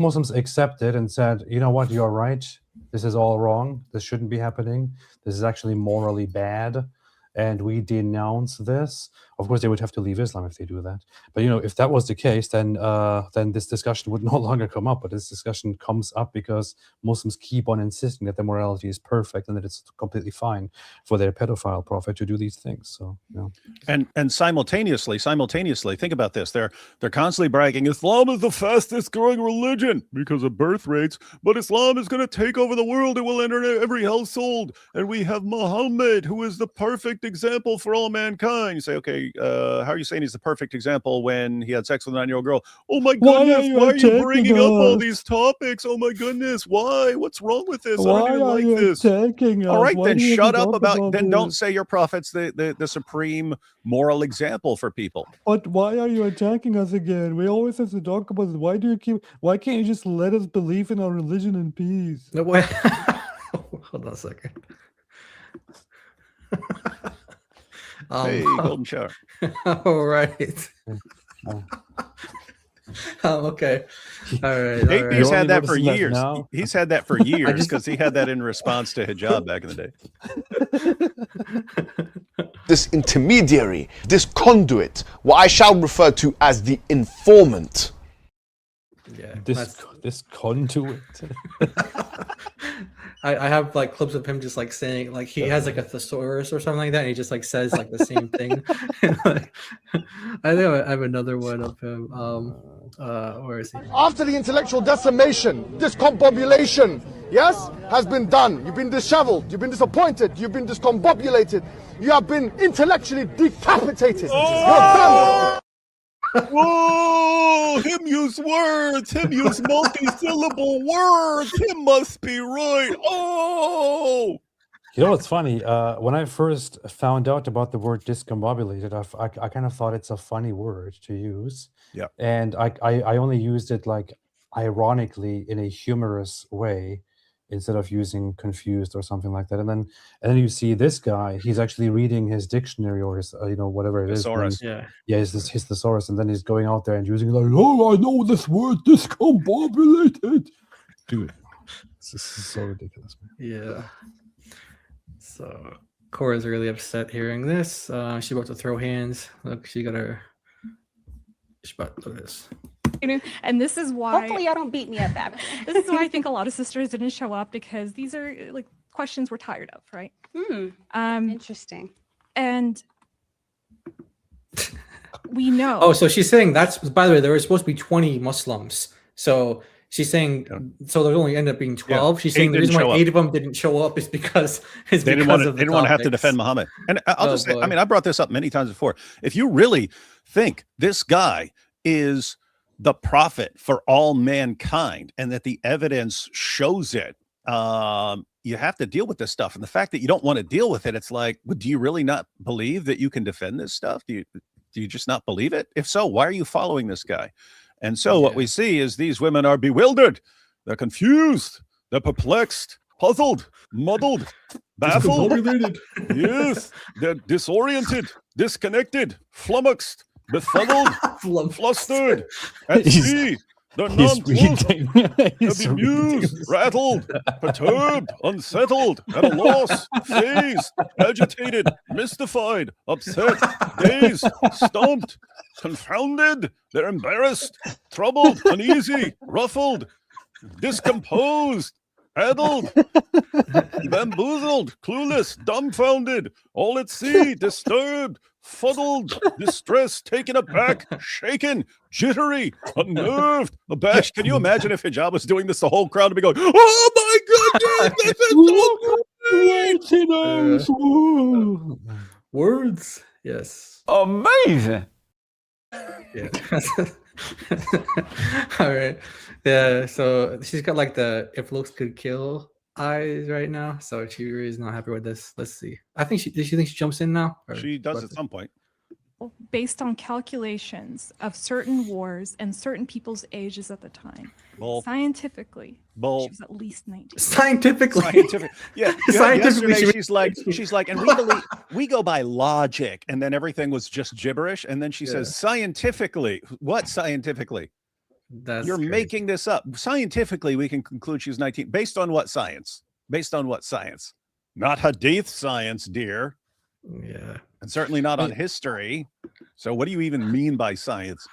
Muslims accepted and said, you know what, you're right, This is all wrong. This shouldn't be happening. This is actually morally bad. And we denounce this. Of course, they would have to leave Islam if they do that. But if that was the case, then this discussion would no longer come up. But this discussion comes up because Muslims keep on insisting that their morality is perfect and that it's completely fine for their pedophile prophet to do these things. So And simultaneously, think about this. They're constantly bragging, Islam is the fastest growing religion because of birth rates, but Islam is going to take over the world. It will enter every household. And we have Muhammad, who is the perfect example for all mankind. You say, okay, how are you saying he's the perfect example when he had sex with a 9-year-old girl? Oh my goodness, why are you bringing up all these topics? Oh my goodness, why? What's wrong with this? I don't even like this. All right, then shut up then don't say your prophet's the supreme moral example for people. But why are you attacking us again? We always have to talk about it. Why can't you just let us believe in our religion in peace? No, wait. Hold on a second. Hey, golden shower. All right. Okay. All right. He's had that for years. He's had that for years because he had that in response to hijab back in the day. This intermediary, this conduit, what I shall refer to as the informant. Yeah. This conduit. I have like clips of him just like saying like he has like a thesaurus or something like that, and he just like says like the same thing. I think I have another one of him. Where is he? After the intellectual decimation, discombobulation, yes, has been done. You've been disheveled, you've been disappointed, you've been discombobulated, you have been intellectually decapitated. You're done. Whoa! Him use words. Him use multi-syllable words. Him must be right. Oh! You know what's funny? When I first found out about the word discombobulated, I kind of thought it's a funny word to use. Yeah. And I only used it like ironically in a humorous way instead of using confused or something like that. And then you see this guy, he's actually reading his dictionary or his whatever it is. Thesaurus. His thesaurus, and then he's going out there and using like, oh, I know this word, discombobulated. Dude, this is so ridiculous, man. Yeah. So Cora's really upset hearing this. She's about to throw hands. Look, she's about to do this. And this is why Hopefully y'all don't beat me up after. this is why I think a lot of sisters didn't show up, because these are like questions we're tired of, right? Interesting. And we know. Oh, so she's saying that's, by the way, there were supposed to be 20 Muslims. So she's saying, so there only ended up being 12. She's saying the reason why 8 of them didn't show up is because they didn't want to have to defend Muhammad. And I'll just say, I mean, I brought this up many times before. If you really think this guy is the prophet for all mankind and that the evidence shows it, you have to deal with this stuff. And the fact that you don't want to deal with it, it's like, well, do you really not believe that you can defend this stuff? Do you just not believe it? If so, why are you following this guy? And so what we see is these women are bewildered, they're confused, they're perplexed, puzzled, muddled, baffled. Yes, they're disoriented, disconnected, flummoxed, befuddled, flustered, at sea. They're nonplussed, they're bemused, rattled, perturbed, unsettled, at a loss, phased, agitated, mystified, upset, dazed, stumped, confounded. They're embarrassed, troubled, uneasy, ruffled, discomposed, addled, bamboozled, clueless, dumbfounded, all at sea, disturbed, fuddled, distressed, taken aback, shaken, jittery, unnerved, abashed. Can you imagine if hijab was doing this? The whole crowd would be going, "Oh my goodness, this is so great!" Words, yes, amazing. Yeah. All right. Yeah. So she's got like the "if looks could kill" eyes right now, so she really is not happy with this. Let's see. I think she think she jumps in now. She does at some point. Based on calculations of certain wars and certain people's ages at the time. Scientifically, she was at least 19. Scientifically. Yeah. Scientifically, she's like, and we go by logic, and then everything was just gibberish. And then she says, scientifically, what scientifically? You're crazy. making this up. Scientifically, we can conclude she was 19. Based on what science? Based on what science? Not hadith science, dear. Yeah. And certainly not on history. So what do you even mean by science?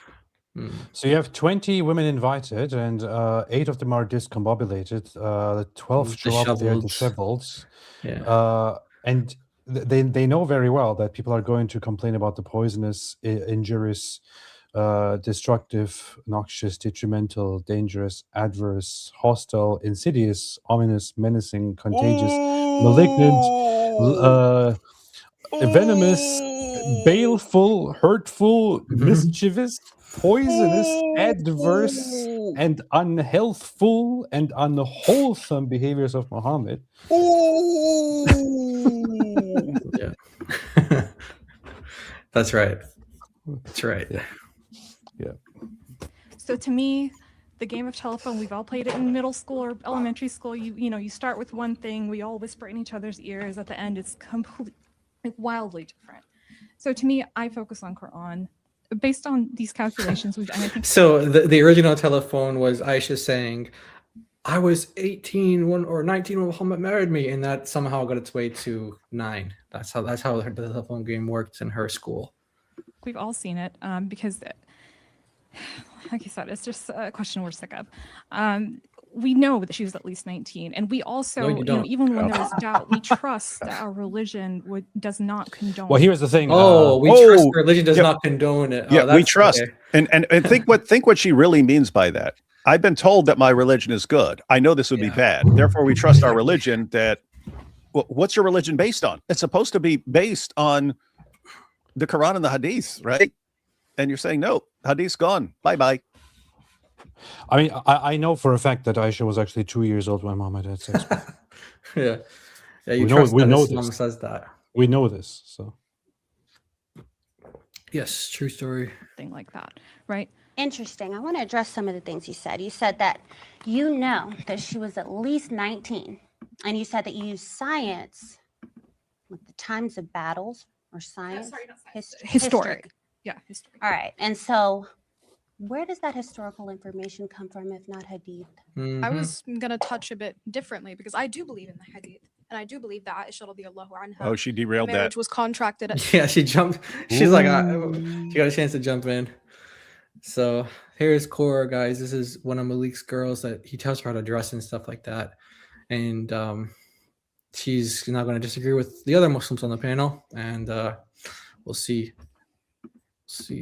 So you have 20 women invited, and 8 of them are discombobulated. The 12 show up there disheveled. Yeah. And they know very well that people are going to complain about the poisonous, injurious, destructive, noxious, detrimental, dangerous, adverse, hostile, insidious, ominous, menacing, contagious, malignant, venomous, baleful, hurtful, mischievous, poisonous, adverse, and unhealthful and unwholesome behaviors of Muhammad. Yeah. That's right. That's right. Yeah. So to me, the game of telephone, we've all played it in middle school or elementary school. You start with one thing, we all whisper in each other's ears. At the end, it's completely, wildly different. So to me, I focus on Quran. Based on these calculations, and I think so the original telephone was Aisha saying, I was 18 or 19 when Muhammad married me, and that somehow got its way to 9. That's how the telephone game worked in her school. we've all seen it because, like you said, it's just a question we're sick of. We know that she was at least 19, and we also, even when there's doubt, we trust that our religion does not condone. Well, here's the thing. We trust religion does not condone it. Yeah, we trust. Okay. And think what she really means by that. I've been told that my religion is good. I know this would be bad. Therefore, we trust our religion. That what's your religion based on? It's supposed to be based on the Quran and the Hadith, right? And you're saying no, Hadith's gone. Bye bye. I mean, I know for a fact that Aisha was actually 2 years old when Muhammad had sex. Yeah. We know Islam this. says that. We know this. So. Yes, true story. Thing like that, right? Interesting. I want to address some of the things you said. You said that you know that she was at least 19, and you said that you use science with the times of battles or science. Sorry, not science. Historic. History. Yeah, history. All right. And so where does that historical information come from if not hadith? I was going to touch a bit differently because I do believe in the hadith. And I do believe that Aisha radiallahu anha, Oh, she derailed marriage that. was contracted at Yeah, she jumped. She's like, she got a chance to jump in. So here's Cora, guys. This is one of Malik's girls that he tells her how to dress and stuff like that. And she's not going to disagree with the other Muslims on the panel. And we'll see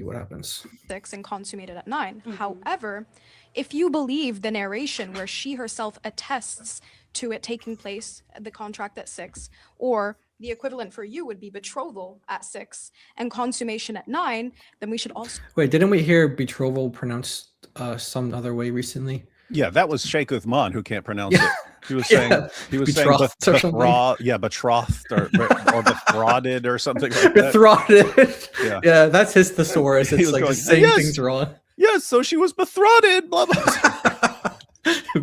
what happens. 6 and consummated at 9. However, if you believe the narration where she herself attests to it taking place, the contract at 6, or the equivalent for you would be betrothal at 6 and consummation at 9, then we should also... Wait, didn't we hear betrothal pronounced some other way recently? Yeah, that was Sheikh Uthman who can't pronounce it. He was saying Betrothed or something. betrothed or betrothed or something like that. Betrothed. Yeah. Yeah, that's his thesaurus. He It's was like going, just saying "Yes, things wrong. Yes, so she was betrothed. Blah blah.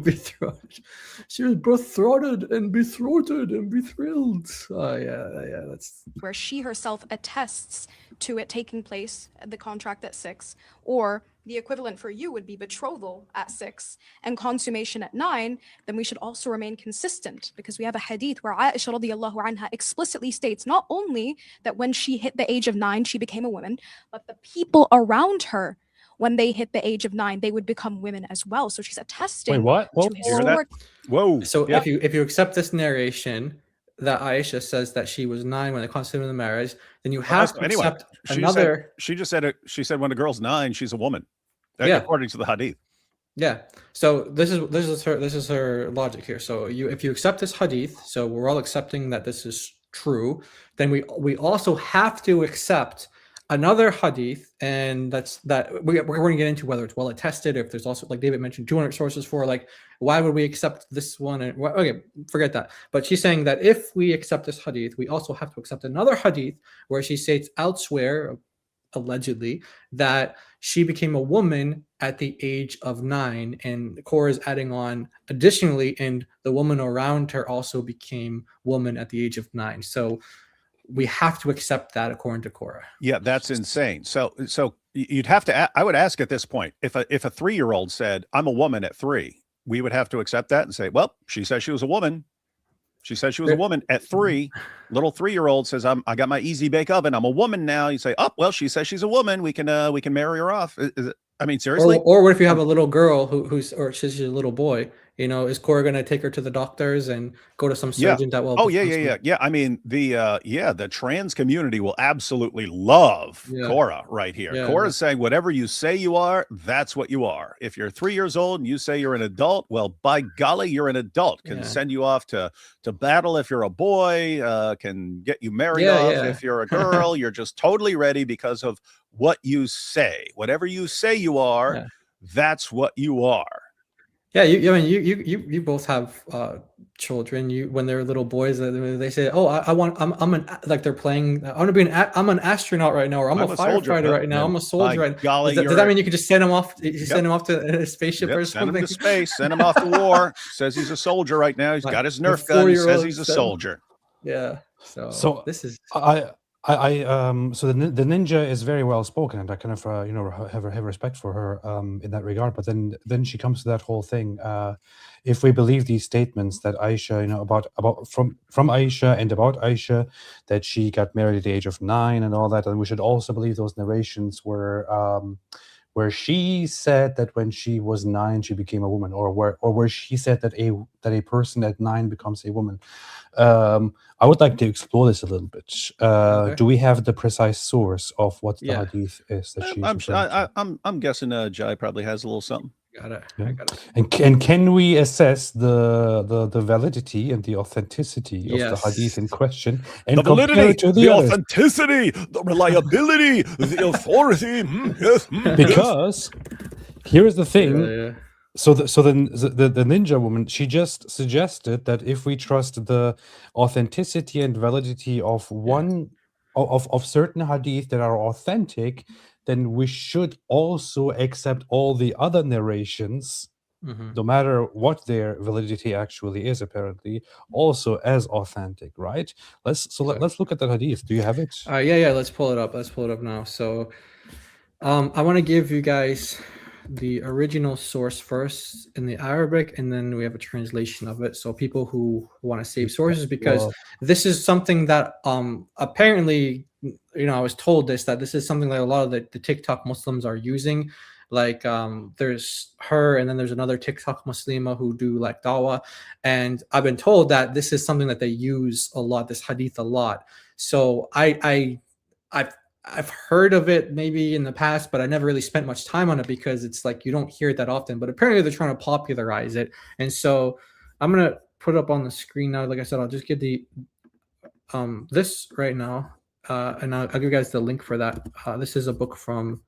Betrothed. She was betrothed and betrothed and bethrilled. Oh yeah, that's where she herself attests to it taking place, the contract at 6, or the equivalent for you would be betrothal at 6 and consummation at 9, then we should also remain consistent because we have a hadith where Aisha radiallahu anha explicitly states not only that when she hit the age of 9, she became a woman, but the people around her, when they hit the age of 9, they would become women as well. So she's attesting. Wait, what? to historic- Whoa. So if you accept this narration that Aisha says that she was 9 when they consummated the marriage, then you have to accept another. She just said it. She said when a girl's 9, she's a woman. Yeah. According to the hadith. Yeah. So this is her logic here. So if you accept this hadith, so we're all accepting that this is true, then we also have to accept another hadith, and we're going to get into whether it's well attested, or if there's also, like David mentioned, 200 sources for, like, why would we accept this one? And okay, forget that. But she's saying that if we accept this hadith, we also have to accept another hadith where she states elsewhere, allegedly, that she became a woman at the age of 9, and Cora is adding on additionally, and the woman around her also became woman at the age of 9. So we have to accept that according to Korah. Yeah, that's insane. So you'd have to. I would ask at this point, if a 3-year-old said, "I'm a woman" at 3, we would have to accept that and say, "Well, she says she was a woman. She said she was a woman at 3." Little 3-year-old says, I got my easy bake oven. I'm a woman now. You say, "Oh, well, she says she's a woman. We can marry her off." I mean, seriously. Or what if you have a little girl or she's a little boy? You know, is Cora going to take her to the doctors and go to some surgeon that will? Oh yeah. I mean, the trans community will absolutely love Cora right here. Yeah, Cora's saying whatever you say you are, that's what you are. If you're 3 years old and you say you're an adult, well, by golly, you're an adult. Can send you off to battle if you're a boy. Can get you married off if you're a girl. You're just totally ready because of what you say. Whatever you say you are, that's what you are. Yeah, I mean, you both have children. When they're little boys, they say, "Oh, they're playing. I'm an astronaut right now, or I'm a firefighter right now. I'm a soldier." Right now. Does that mean you could just send him off? Send him off to a spaceship or something? Send him to space. Send him off to war. Says he's a soldier right now. He's got his Nerf gun. He says he's a soldier. Yeah. So this is. So the ninja is very well spoken, and I kind of have respect for her in that regard. But then she comes to that whole thing. If we believe these statements that Aisha, about from Aisha and about Aisha, that she got married at the age of 9 and all that, and we should also believe those narrations where she said that when she was 9 she became a woman, or where she said that a person at 9 becomes a woman. I would like to explore this a little bit. Do we have the precise source of what the hadith is that she's I'm guessing Jai probably has a little something. Got it. Yeah. I got it. And can we assess the validity and the authenticity of the hadith in question, and the validity, to the others? authenticity, the reliability, the authority? Yes. Because here is the thing. So the ninja woman, she just suggested that if we trust the authenticity and validity of of certain hadith that are authentic, then we should also accept all the other narrations, no matter what their validity actually is, apparently, also as authentic, right? Let's look at the hadith. Do you have it? Yeah. Let's pull it up. Let's pull it up now. So, I want to give you guys the original source first in the Arabic, and then we have a translation of it. So people who want to save sources, because this is something that apparently, I was told that this is something that a lot of the TikTok Muslims are using. Like there's her, and then there's another TikTok Muslima who do like Dawa, and I've been told that this is something that they use a lot, this hadith a lot. So I've heard of it maybe in the past, but I never really spent much time on it because it's like you don't hear it that often. But apparently they're trying to popularize it, and so I'm gonna put it up on the screen now. Like I said, I'll just get the this right now, and I'll give you guys the link for that. This is a book from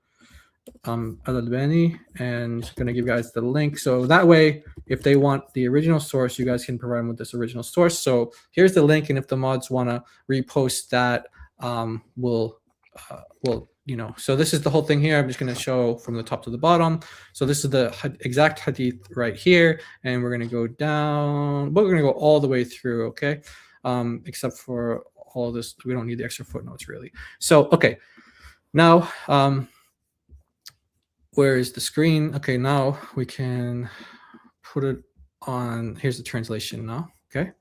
Al-Albani, and I'm gonna give you guys the link. So that way, if they want the original source, you guys can provide them with this original source. So here's the link, and if the mods want to repost that, we'll so this is the whole thing here. I'm just going to show from the top to the bottom. So this is the exact hadith right here, and we're going to go down, but we're going to go all the way through, okay? Except for all this, we don't need the extra footnotes really. So, okay, now, where is the screen? Okay, now we can put it on, here's the translation now, okay?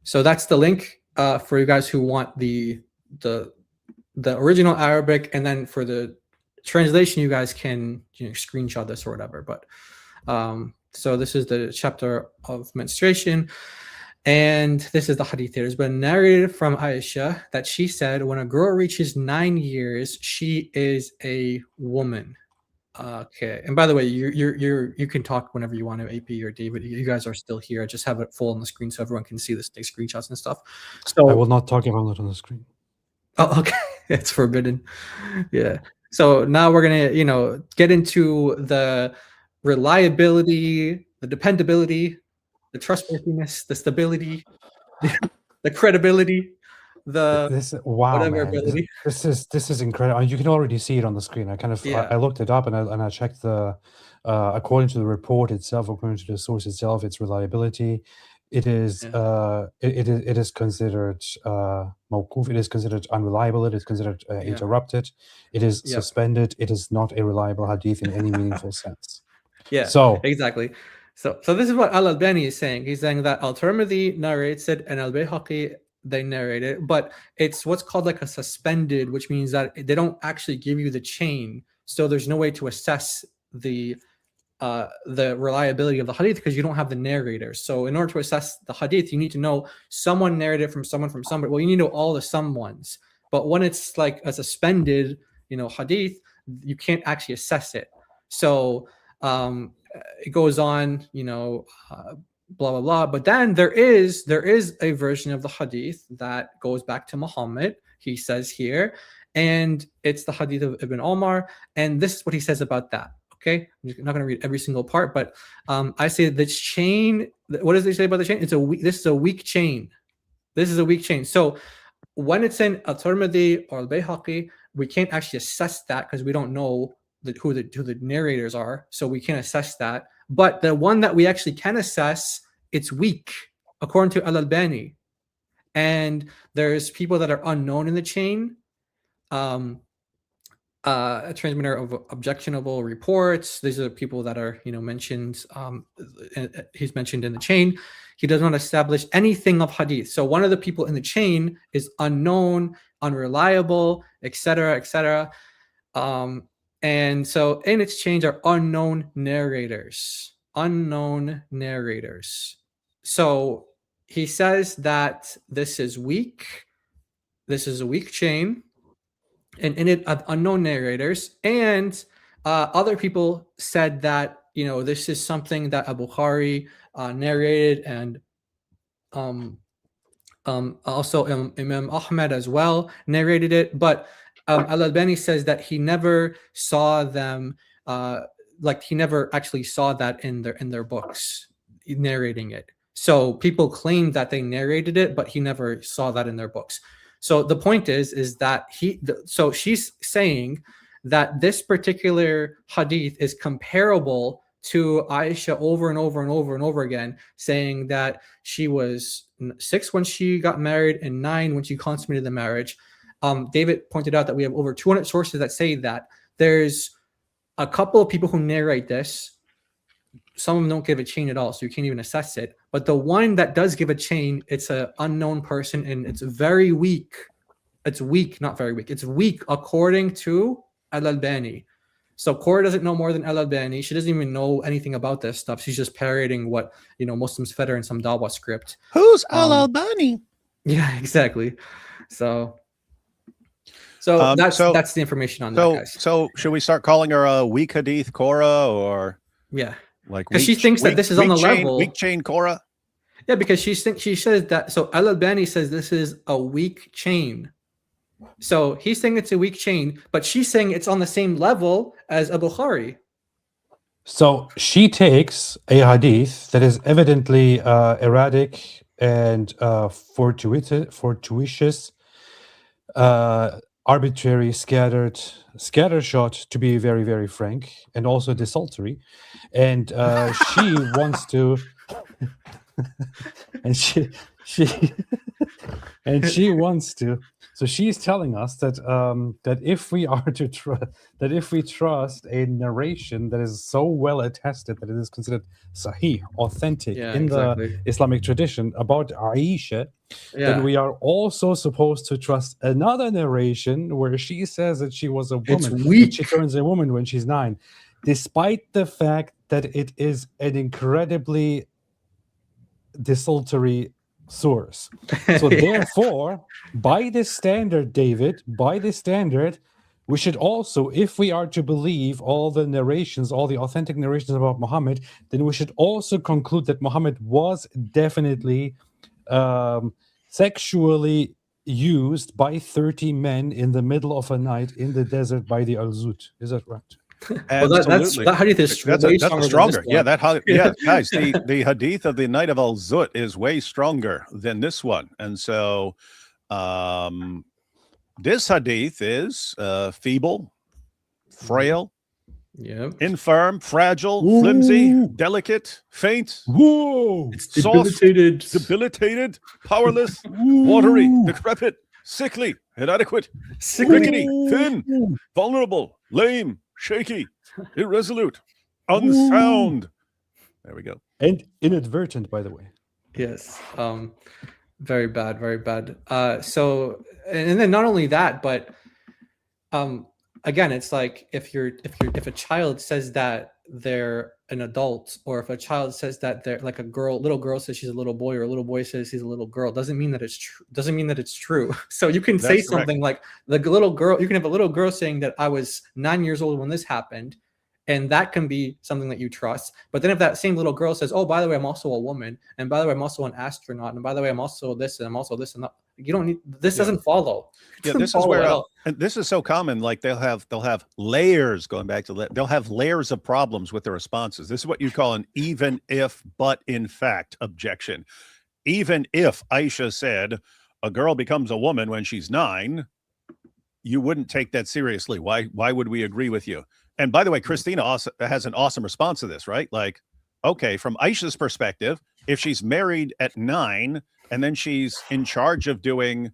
So that's the link for you guys who want the original Arabic, and then for the translation, you guys can screenshot this or whatever. But so this is the chapter of menstruation, and this is the hadith. It has been narrated from Aisha that she said, when a girl reaches 9 years, she is a woman. Okay, and by the way, you can talk whenever you want to, AP or David. You guys are still here. I just have it full on the screen so everyone can see this, take screenshots and stuff. So I will not talk if I'm not on the screen. Oh, okay. It's forbidden. Yeah. So now we're going to, get into the reliability, the dependability, the trustworthiness, the stability, the credibility, whatever ability. This is incredible. You can already see it on the screen. I looked it up and I checked the according to the report itself, according to the source itself, its reliability it is it is considered mawquf, it is considered unreliable, it is considered interrupted, it is Yep. suspended, it is not a reliable hadith in any meaningful sense. Yeah, So exactly. So this is what Al-Albani is saying. He's saying that Al-Tirmidhi narrates it and Al-Bayhaqi, they narrate it, but it's what's called like a suspended, which means that they don't actually give you the chain. So there's no way to assess the reliability of the hadith because you don't have the narrator. So in order to assess the hadith, you need to know someone narrated from someone from somebody. Well, you need to know all the someones. But when it's like a suspended, hadith, you can't actually assess it. So it goes on, blah blah blah. But then there is a version of the hadith that goes back to Muhammad. He says here, and it's the hadith of Ibn Omar, and this is what he says about that. Okay, I'm not going to read every single part, but I say the chain. What does he say about the chain? This is a weak chain. This is a weak chain. So when it's in Al-Tirmidhi or Al-Bayhaqi, we can't actually assess that because we don't know who the narrators are. So we can't assess that. But the one that we actually can assess, it's weak, according to Al-Albani. And there's people that are unknown in the chain. A transmitter of objectionable reports. These are people that are, mentioned. He's mentioned in the chain. He does not establish anything of hadith. So one of the people in the chain is unknown, unreliable, etc., etc. And so in its chain are unknown narrators. Unknown narrators. So he says that this is weak. This is a weak chain. And in it, unknown narrators, and other people said that this is something that Abu Bukhari narrated, and also Imam Ahmad as well narrated it. But Al-Albani says that he never saw them, he never actually saw that in their books narrating it. So people claim that they narrated it, but he never saw that in their books. So the point is that so she's saying that this particular hadith is comparable to Aisha over and over and over and over again, saying that she was 6 when she got married and 9 when she consummated the marriage. David pointed out that we have over 200 sources that say that. There's a couple of people who narrate this. Some of them don't give a chain at all, so you can't even assess it. But the one that does give a chain, it's an unknown person, and it's very weak. It's weak, not very weak. It's weak according to Al-Albani. So Cora doesn't know more than Al-Albani. She doesn't even know anything about this stuff. She's just parroting what Muslims fed her in some Dawa script. Who's Al-Albani? Yeah, exactly. So that's the information on that, guys. So should we start calling her a weak hadith Cora, or yeah? Because she thinks that this is on the level. Weak chain Cora? Yeah, because she says that. So Al-Albani says this is a weak chain. So he's saying it's a weak chain, but she's saying it's on the same level as Abu Bukhari. So she takes a hadith that is evidently erratic and fortuitous, arbitrary, scattershot, to be very, very frank, and also desultory. And she wants to, and she wants to. So she's telling us that that if we are to that if we trust a narration that is so well attested that it is considered sahih, authentic in the Islamic tradition about Aisha, then we are also supposed to trust another narration where she says that she was a woman, that she turns a woman when she's 9, despite the fact that it is an incredibly desultory source. So therefore, by this standard, David, we should also, if we are to believe all the narrations, all the authentic narrations about Muhammad, then we should also conclude that Muhammad was definitely sexually used by 30 men in the middle of a night in the desert by the Al-Zut. Is that right? Absolutely. That hadith is that's stronger. Yeah, guys, the hadith of the night of Al-Zut is way stronger than this one. And so this hadith is feeble, frail, Yeah. Infirm, fragile, flimsy, delicate, faint, Whoa! soft, debilitated, powerless, watery, decrepit, sickly, inadequate, rickety, thin, vulnerable, lame, shaky, irresolute, unsound. There we go. And inadvertent, by the way. Yes. Very bad, very bad. So, and then not only that, but again, it's like if a child says that they're an adult, or if a child says that they're like little girl says she's a little boy, or a little boy says he's a little girl, doesn't mean that it's true. Doesn't mean that it's true. So you can say That's correct. something like the little girl. You can have a little girl saying that I was 9 years old when this happened, and that can be something that you trust. But then if that same little girl says, oh, by the way, I'm also a woman, and by the way, I'm also an astronaut, and by the way, I'm also this, and I'm also this, and that, you don't need this. Doesn't follow. Yeah, this is where and this is so common. Like they'll have layers, going back to they'll have layers of problems with their responses. This is what you call an even if but in fact objection. Even if Aisha said a girl becomes a woman when she's 9, you wouldn't take that seriously. Why would we agree with you? And by the way, Christina also has an awesome response to this, right? Like, okay, from Aisha's perspective, if she's married at 9 and then she's in charge of doing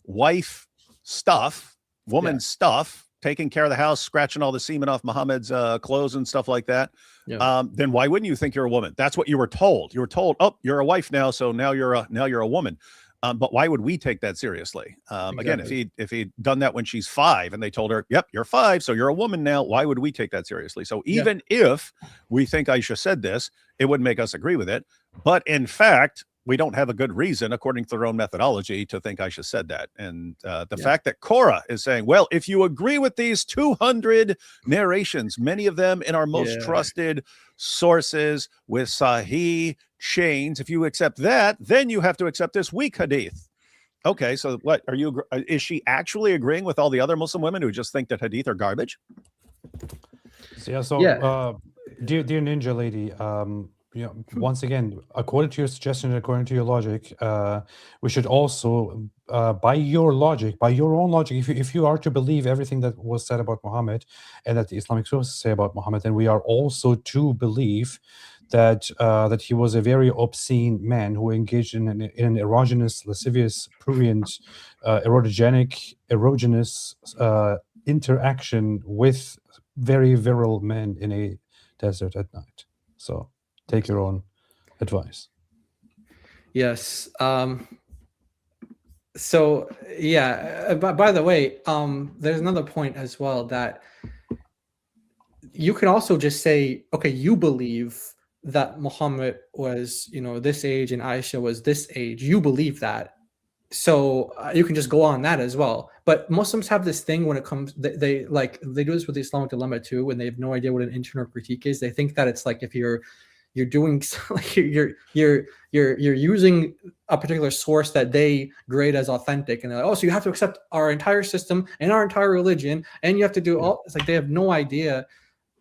wife stuff, woman stuff, taking care of the house, scratching all the semen off Muhammad's clothes and stuff like that, then why wouldn't you think you're a woman? That's what you were told. You were told, oh, you're a wife now, so now you're a woman. But why would we take that seriously? Again, if he'd done that when she's 5 and they told her, yep, you're 5, so you're a woman now, why would we take that seriously? So even if we think Aisha said this, it wouldn't make us agree with it. But in fact, we don't have a good reason, according to their own methodology, to think Aisha said that. And the fact that Korah is saying, well, if you agree with these 200 narrations, many of them in our most trusted sources with Sahih chains, if you accept that, then you have to accept this weak hadith. Okay, so what are you? Is she actually agreeing with all the other Muslim women who just think that hadith are garbage? Dear Ninja Lady, once again, according to your suggestion, according to your logic, we should also, by your own logic, if you are to believe everything that was said about Muhammad and that the Islamic sources say about Muhammad, then we are also to believe that that he was a very obscene man who engaged in an erogenous, lascivious, prurient, erogenous interaction with very virile men in a desert at night. So take your own advice. Yes. So yeah. By the way, there's another point as well that you can also just say, okay, you believe that Muhammad was, this age and Aisha was this age. You believe that. So you can just go on that as well. But Muslims have this thing when it comes, they do this with the Islamic dilemma too, when they have no idea what an internal critique is. They think that it's like if you're doing like you're using a particular source that they grade as authentic, and they're like, oh, so you have to accept our entire system and our entire religion, and you have to do all. It's like they have no idea.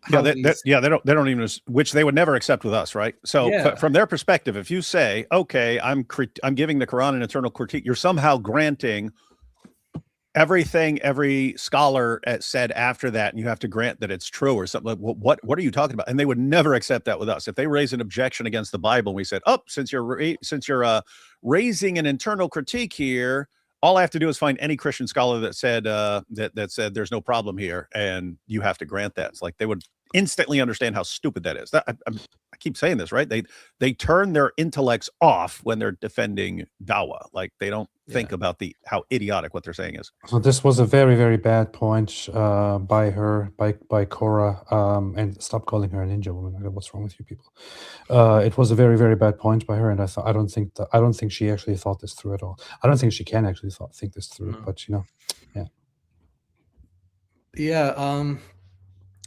They don't even, which they would never accept with us, right? So from their perspective, if you say, okay, I'm giving the Quran an internal critique, you're somehow granting everything every scholar said after that, and you have to grant that it's true or something. What are you talking about? And they would never accept that with us. If they raise an objection against the Bible, and we said, oh, since you're raising an internal critique here, all I have to do is find any Christian scholar that said that said there's no problem here, and you have to grant that. It's like they would instantly understand how stupid that is. I keep saying this, right? They turn their intellects off when they're defending Dawa. Like they don't think about how idiotic what they're saying is. So this was a very, very bad point by Korah, and stop calling her a ninja woman. What's wrong with you people? It was a very, very bad point by her, and I don't think she actually thought this through at all. I don't think she can actually think this through. But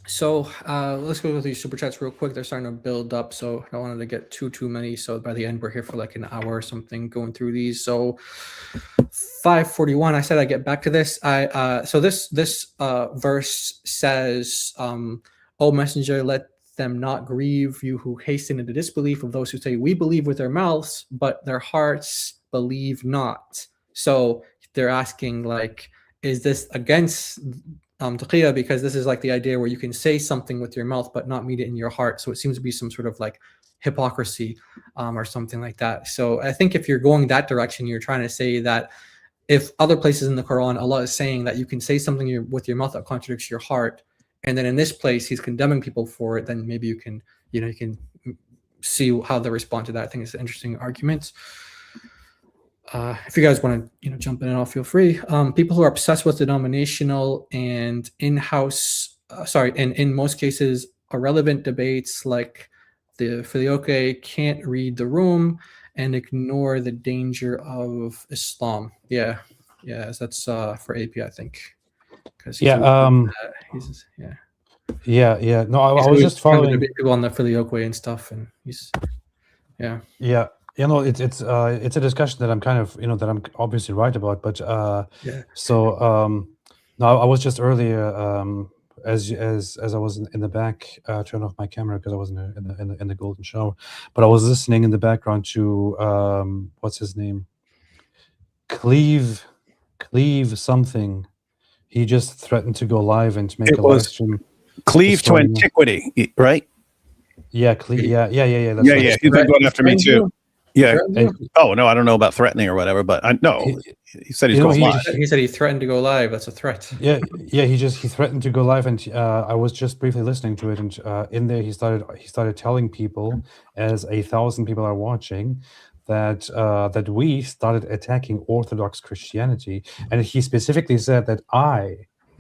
So let's go with these super chats real quick. They're starting to build up, so I don't wanted to get too many. So by the end, we're here for like an hour or something going through these. So 541. I said I'd get back to this. So this verse says, "O Messenger, let them not grieve you who hasten into disbelief of those who say we believe with their mouths, but their hearts believe not." So they're asking, like, is this against taqiyya, because this is like the idea where you can say something with your mouth but not mean it in your heart. So it seems to be some sort of like hypocrisy or something like that. So I think if you're going that direction, you're trying to say that if other places in the Quran, Allah is saying that you can say something with your mouth that contradicts your heart, and then in this place He's condemning people for it, then maybe you can see how they respond to that. I think it's an interesting argument. If you guys want to jump in and all, feel free. People who are obsessed with denominational and in-house, and in most cases irrelevant debates like the filioque can't read the room and ignore the danger of Islam. Yeah, that's for AP, I think. Yeah. Yeah. No, I was just following people on the filioque and stuff, and he's Yeah. It's a discussion that I'm kind of that I'm obviously right about, but so no, I was just earlier as I was in the back turn off my camera because I was in the golden shower, but I was listening in the background to what's his name, Cleve something. He just threatened to go live and make a live stream. Cleave to antiquity, right? Yeah, that's yeah. He's been going after me too. Yeah. Oh no, I don't know about threatening or whatever, but I know he said he's going live. He said he threatened to go live. That's a threat. Yeah. He threatened to go live, and I was just briefly listening to it, and in there he started telling people, as 1,000 people are watching, that we started attacking Orthodox Christianity, and he specifically said that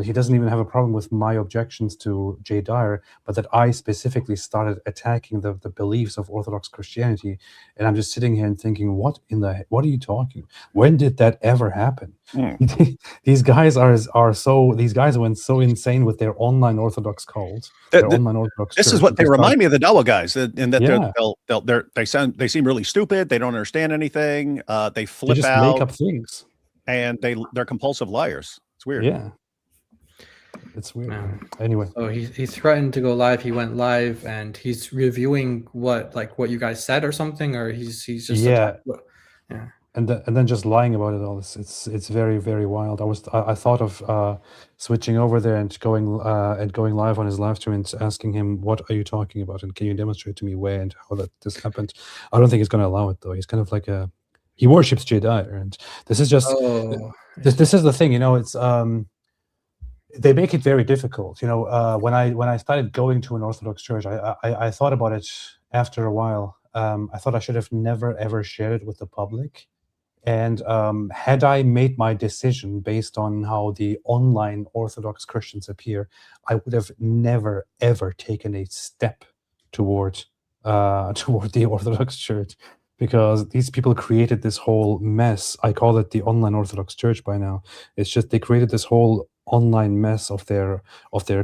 he doesn't even have a problem with my objections to Jay Dyer, but that I specifically started attacking the beliefs of Orthodox Christianity. And I'm just sitting here and thinking, what are you talking? When did that ever happen? These guys went so insane with their online Orthodox cult. Online Orthodox this is what they remind me of the Dawa guys, in that they seem really stupid. They don't understand anything. They flip just out, make up things, and they're compulsive liars. It's weird. Yeah. It's weird. Anyway, so he threatened to go live. He went live, and he's reviewing what you guys said or something, or he's just and then just lying about it all. It's very, very wild. I thought of switching over there and going live on his live stream and asking him, what are you talking about, and can you demonstrate to me where and how this happened? I don't think he's going to allow it though. He's kind of like he worships Jay Dyer, and this is just this is the thing. It's they make it very difficult. When I started going to an Orthodox church, I thought about it after a while. I thought I should have never ever shared it with the public. And had I made my decision based on how the online Orthodox Christians appear, I would have never ever taken a step toward the Orthodox Church, because these people created this whole mess. I call it the online Orthodox Church by now. It's just they created this whole online mess of their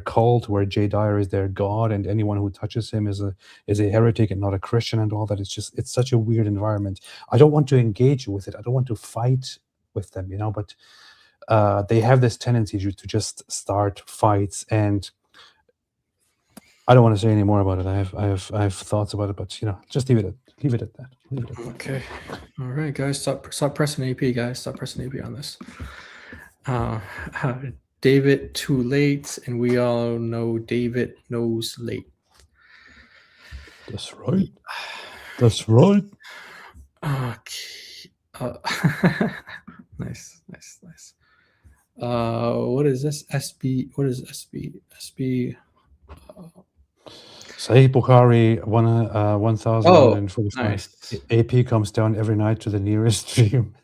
cult, where Jay Dyer is their god, and anyone who touches him is a heretic and not a Christian, and all that. It's such a weird environment. I don't want to engage with it. I don't want to fight with them, but they have this tendency to just start fights, and I don't want to say any more about it. I have thoughts about it, but just leave it at that. Okay. All right, guys, stop pressing AP, guys. Stop pressing AP on this. David too late, and we all know David knows late. That's right. That's right. Okay. Nice. What is this? SB? What is SB? SB. Sahih Bukhari 1045. Nice. AP comes down every night to the nearest stream.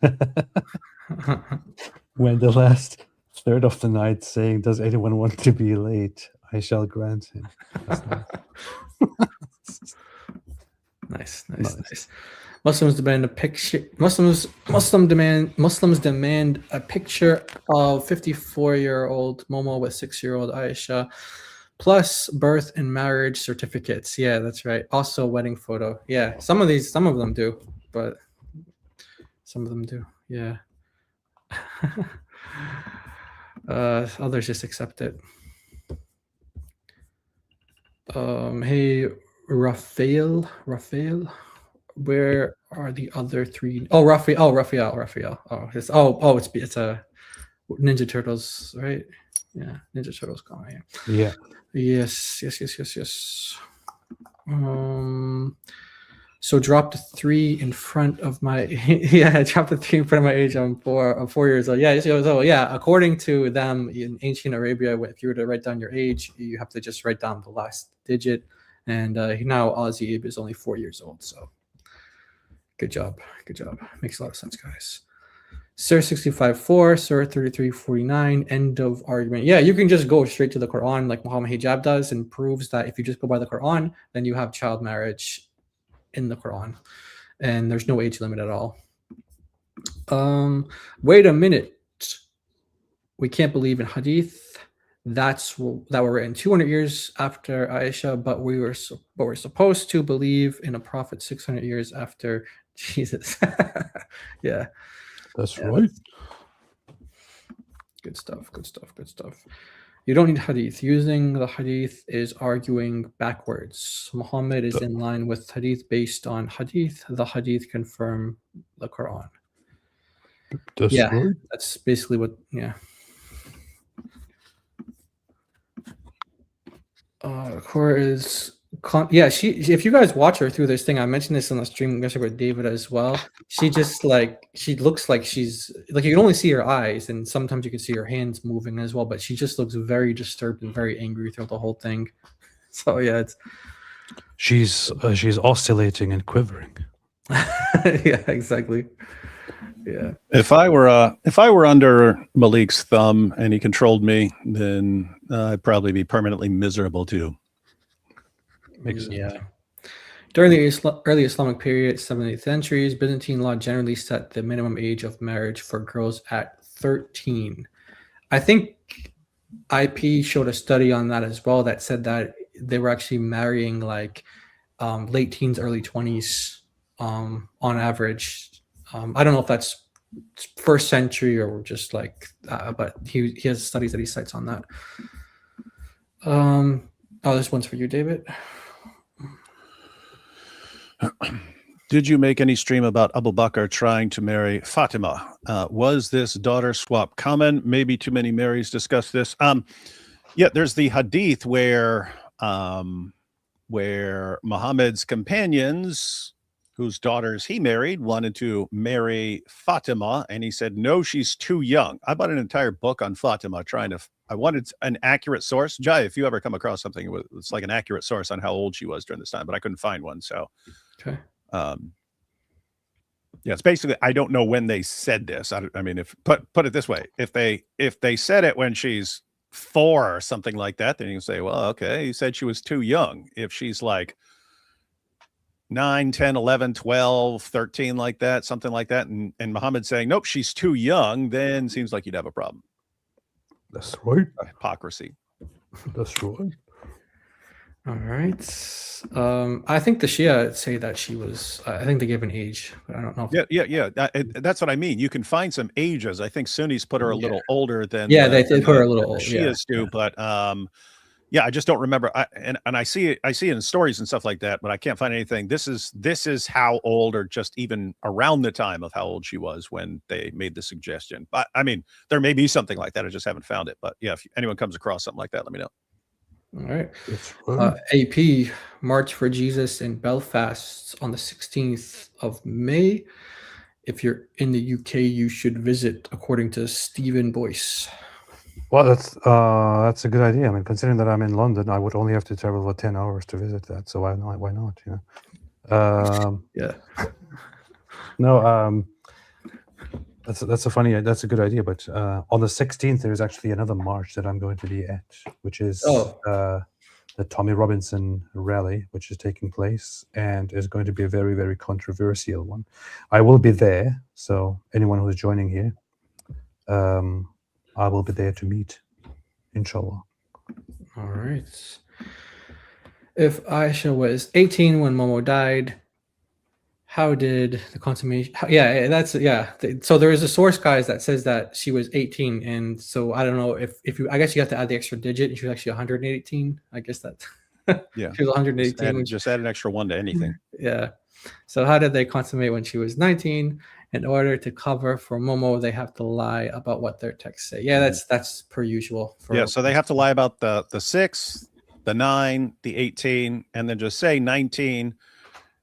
When the last third of the night, saying, "Does anyone want to be late? I shall grant him." Nice. Muslims demand a picture. Muslims demand a picture of 54-year-old Momo with 6-year-old Aisha, plus birth and marriage certificates. Yeah, that's right. Also, wedding photo. Yeah, some of them do, but some of them do. Yeah. Others just accept it. Hey, Raphael, where are the other three? Oh, Raphael. Oh, it's a Ninja Turtles, right? Yeah, Ninja Turtles comment. Yeah. Yes. So drop the 3 in front of my drop the 3 in front of my age. I'm 4 years old. Yeah, so yeah, according to them in ancient Arabia, if you were to write down your age, you have to just write down the last digit. And now Ozzy Abe is only 4 years old. So good job. Makes a lot of sense, guys. Sir 65.4, Sir 33.49, end of argument. Yeah, you can just go straight to the Quran like Muhammad Hijab does, and proves that if you just go by the Quran, then you have child marriage in the Quran, and there's no age limit at all. Wait a minute. We can't believe in Hadith. That were written 200 years after Aisha, but we're supposed to believe in a prophet 600 years after Jesus. Yeah. That's right. Good stuff. You don't need hadith. Using the hadith is arguing backwards. Muhammad is in line with hadith based on hadith. The hadith confirm the Quran. That's right. That's basically what. Yeah. Cora is. If you guys watch her through this thing, I mentioned this on the stream yesterday with David as well. She looks like she's like, you can only see her eyes, and sometimes you can see her hands moving as well, but she just looks very disturbed and very angry throughout the whole thing. So yeah, she's oscillating and quivering. Yeah, exactly. Yeah. If I were under Malik's thumb and he controlled me, then I'd probably be permanently miserable too. Makes sense. Yeah. During the early Islamic period, 7th and 8th centuries, Byzantine law generally set the minimum age of marriage for girls at 13. I think IP showed a study on that as well that said that they were actually marrying like late teens, early 20s on average. I don't know if that's first century or just like, but he has studies that he cites on that. This one's for you, David. Did you make any stream about Abu Bakr trying to marry Fatima? Was this daughter swap common? Maybe too many Marys discuss this. Yeah, there's the hadith where Muhammad's companions, whose daughters he married, wanted to marry Fatima, and he said, no, she's too young. I bought an entire book on Fatima I wanted an accurate source. Jai, if you ever come across something, it's like an accurate source on how old she was during this time, but I couldn't find one. So, okay. Yeah, it's basically, I don't know when they said this. I mean, put it this way, if they said it when she's 4 or something like that, then you can say, well, okay, he said she was too young. If she's like 9, 10, 11, 12, 13, like that, something like that, and Muhammad saying, nope, she's too young, then seems like you'd have a problem. That's right. Hypocrisy. That's right. All right. I think the Shia say that she was, I think they gave an age, but I don't know. Yeah. That's what I mean. You can find some ages. I think Sunnis put her a little older than they put her a little older. Shias do, but yeah, I just don't remember. And I see it in stories and stuff like that, but I can't find anything. This is how old, or just even around the time of how old she was when they made the suggestion. But I mean, there may be something like that. I just haven't found it. But yeah, if anyone comes across something like that, let me know. All right. AP March for Jesus in Belfast on the 16th of May. If you're in the UK, you should visit, according to Stephen Boyce. Well, that's a good idea. I mean, considering that I'm in London, I would only have to travel for 10 hours to visit that. So why not? You know? Yeah. No. That's a good idea. But on the 16th, there's actually another march that I'm going to be at, which is the Tommy Robinson rally, which is taking place and is going to be a very, very controversial one. I will be there. So anyone who's joining here, I will be there to meet, inshallah. All right. If Aisha was 18 when Momo died, how did the consummation? So there is a source, guys, that says that she was 18, and so I don't know if you. I guess you have to add the extra digit. And she was actually 118. I guess that. Yeah. She was 118. Just add an extra 1 to anything. Yeah. So how did they consummate when she was 19? in order to cover for Momo, they have to lie about what their texts say. Yeah, that's per usual. Yeah, so they have to lie about the 6, the 9, the 18, and then just say 19.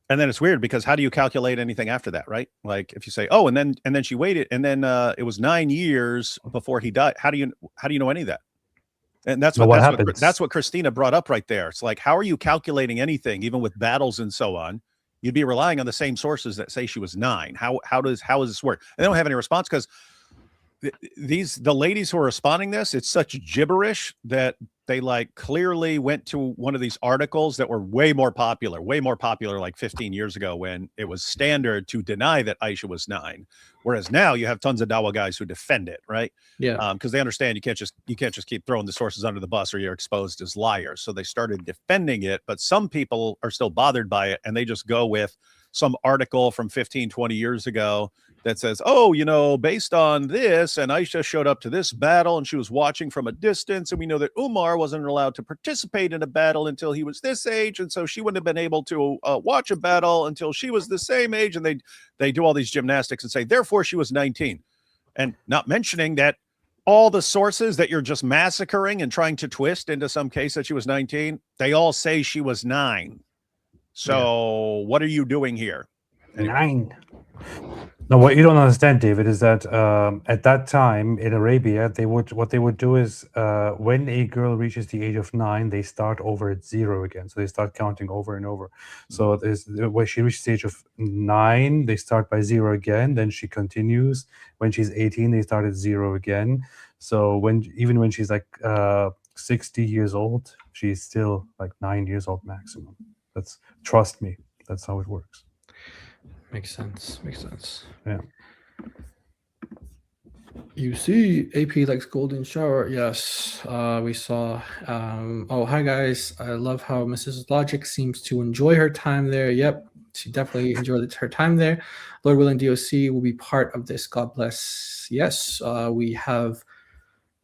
And then it's weird because how do you calculate anything after that, right? Like if you say, oh, and then she waited, and then it was 9 years before he died. How do you know any of that? And that's what Christina brought up right there. It's like, how are you calculating anything, even with battles and so on? You'd be relying on the same sources that say she was 9. How does this work? And they don't have any response because the ladies who are responding this, it's such gibberish that they like clearly went to one of these articles that were way more popular like 15 years ago when it was standard to deny that Aisha was 9. Whereas now you have tons of Dawa guys who defend it, right? Yeah. Because they understand you can't just keep throwing the sources under the bus or you're exposed as liars. So they started defending it, but some people are still bothered by it and they just go with some article from 15, 20 years ago that says, oh, based on this, and Aisha showed up to this battle and she was watching from a distance, and we know that Umar wasn't allowed to participate in a battle until he was this age, and so she wouldn't have been able to watch a battle until she was the same age, and they do all these gymnastics and say, therefore she was 19, and not mentioning that all the sources that you're just massacring and trying to twist into some case that she was 19, they all say she was 9. So what are you doing here? Anyway. 9. No, what you don't understand, David, is that at that time in Arabia, what they would do is when a girl reaches the age of 9, they start over at 0 again. So they start counting over and over. So when she reaches the age of 9, they start by 0 again. Then she continues. When she's 18, they start at 0 again. So even when she's like 60 years old, she's still like 9 years old maximum. Trust me, that's how it works. Makes sense. Yeah. You see, AP likes golden shower. Yes, we saw. Hi guys. I love how Mrs. Logic seems to enjoy her time there. Yep, she definitely enjoyed her time there. Lord willing, DOC will be part of this. God bless. Yes, we have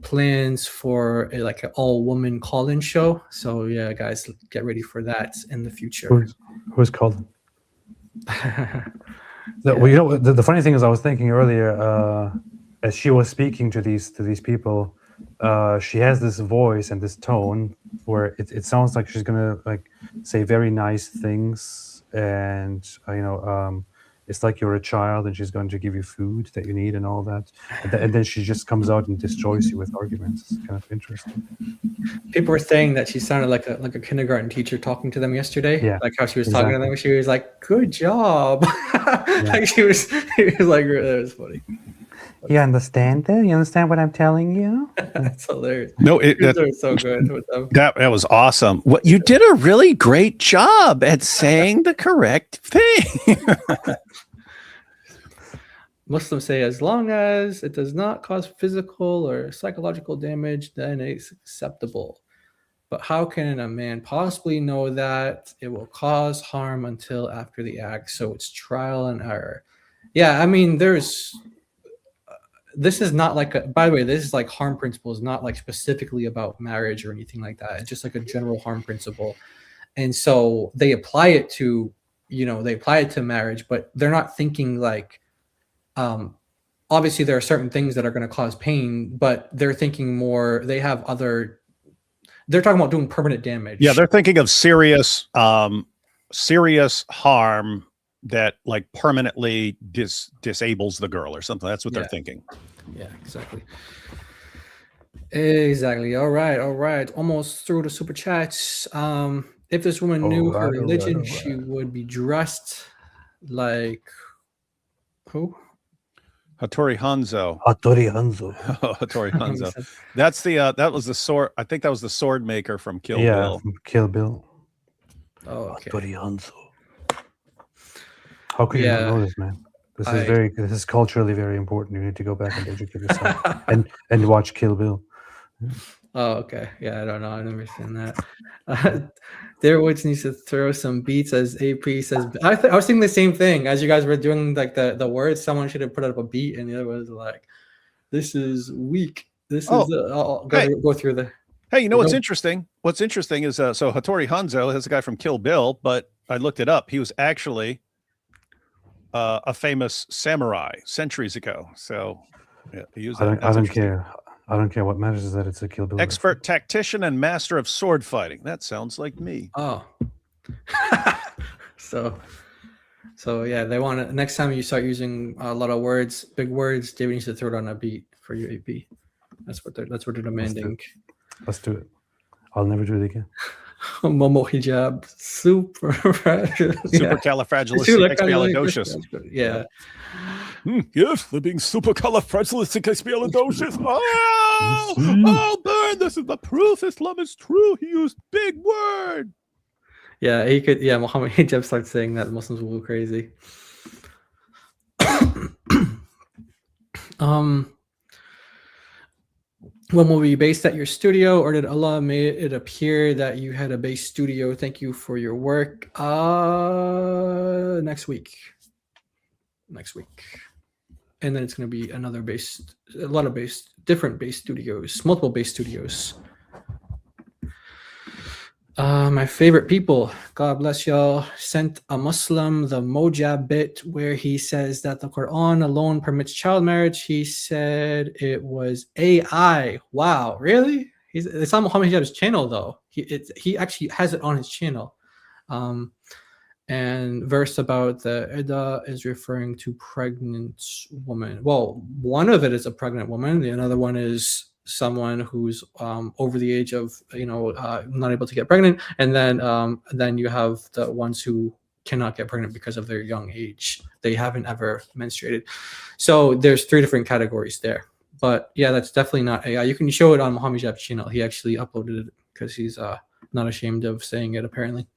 plans for an all-woman call-in show. So yeah, guys, get ready for that in the future. Who's called? Well, the funny thing is, I was thinking earlier, as she was speaking to these people, she has this voice and this tone where it sounds like she's gonna say very nice things, and it's like you're a child and she's going to give you food that you need and all that, and then she just comes out and destroys you with arguments. It's kind of interesting. People were saying that she sounded like a kindergarten teacher talking to them yesterday. Yeah, like how she was talking to them. She was like, "Good job." Like she was like, that was funny. You understand that? You understand what I'm telling you? That's hilarious. No, they're so good with them. That was awesome. What you did a really great job at saying the correct thing. Muslims say as long as it does not cause physical or psychological damage, then it's acceptable. But how can a man possibly know that it will cause harm until after the act? So it's trial and error. Yeah, I mean, this is not by the way, this is like harm principle is not like specifically about marriage or anything like that. It's just like a general harm principle. And so they apply it to, marriage, but they're not thinking like, obviously there are certain things that are going to cause pain, but they're thinking more, they're talking about doing permanent damage. Yeah, they're thinking of serious harm that like permanently disables the girl or something. That's what they're thinking. Yeah, exactly. All right, almost through the super chats. If this woman knew her religion, she would be dressed like who? Hattori Hanzo. Hattori Hanzo. Hattori Hanzo. That's that was the sword. I think that was the sword maker from Kill Bill. Yeah, from Kill Bill. Oh, okay. Hattori Hanzo. How could you not know this, man? This is culturally very important. You need to go back and educate yourself and watch Kill Bill. Oh, okay. Yeah, I don't know. I've never seen that. Darewoods needs to throw some beats, as AP says. I was thinking the same thing as you guys were doing like the words. Someone should have put up a beat, and the other was like, "This is weak. This is." I'll go through the. Hey, you know what's interesting? What's interesting is so Hattori Hanzo is a guy from Kill Bill, but I looked it up. He was actually a famous samurai centuries ago. So yeah, he used I that. don't, I That's don't interesting. care. I don't care. What matters is that it's a Kill Bill. Expert tactician and master of sword fighting. That sounds like me. Oh. So yeah, they want to. Next time you start using a lot of words, big words, David needs to throw it on a beat for your AP. That's what they're demanding. Let's do it. I'll never do it again. Momo hijab, Supercalifragilisticexpialidocious. Yeah. Yes, they're being supercalifragilisticexpialidocious. Oh, burn! This is the proof Islam is true. He used big word. Yeah, he could. Yeah, Muhammad hijab starts saying that, the Muslims will go crazy. When will be based at your studio, or did Allah made it appear that you had a base studio? Thank you for your work. Next week. And then it's going to be another different base studios, multiple base studios. My favorite people, God bless y'all, sent a Muslim the Mojab bit where he says that the Quran alone permits child marriage. He said it was AI. Wow, really? It's on Muhammad Hijab's channel though. He actually has it on his channel. And verse about the Ida is referring to pregnant woman. Well, one of it is a pregnant woman. The another one is someone who's over the age of not able to get pregnant, and then you have the ones who cannot get pregnant because of their young age. They haven't ever menstruated. So there's 3 different categories there. But yeah, that's definitely not AI. You can show it on Muhammad Hijab's channel. He actually uploaded it because he's not ashamed of saying it apparently.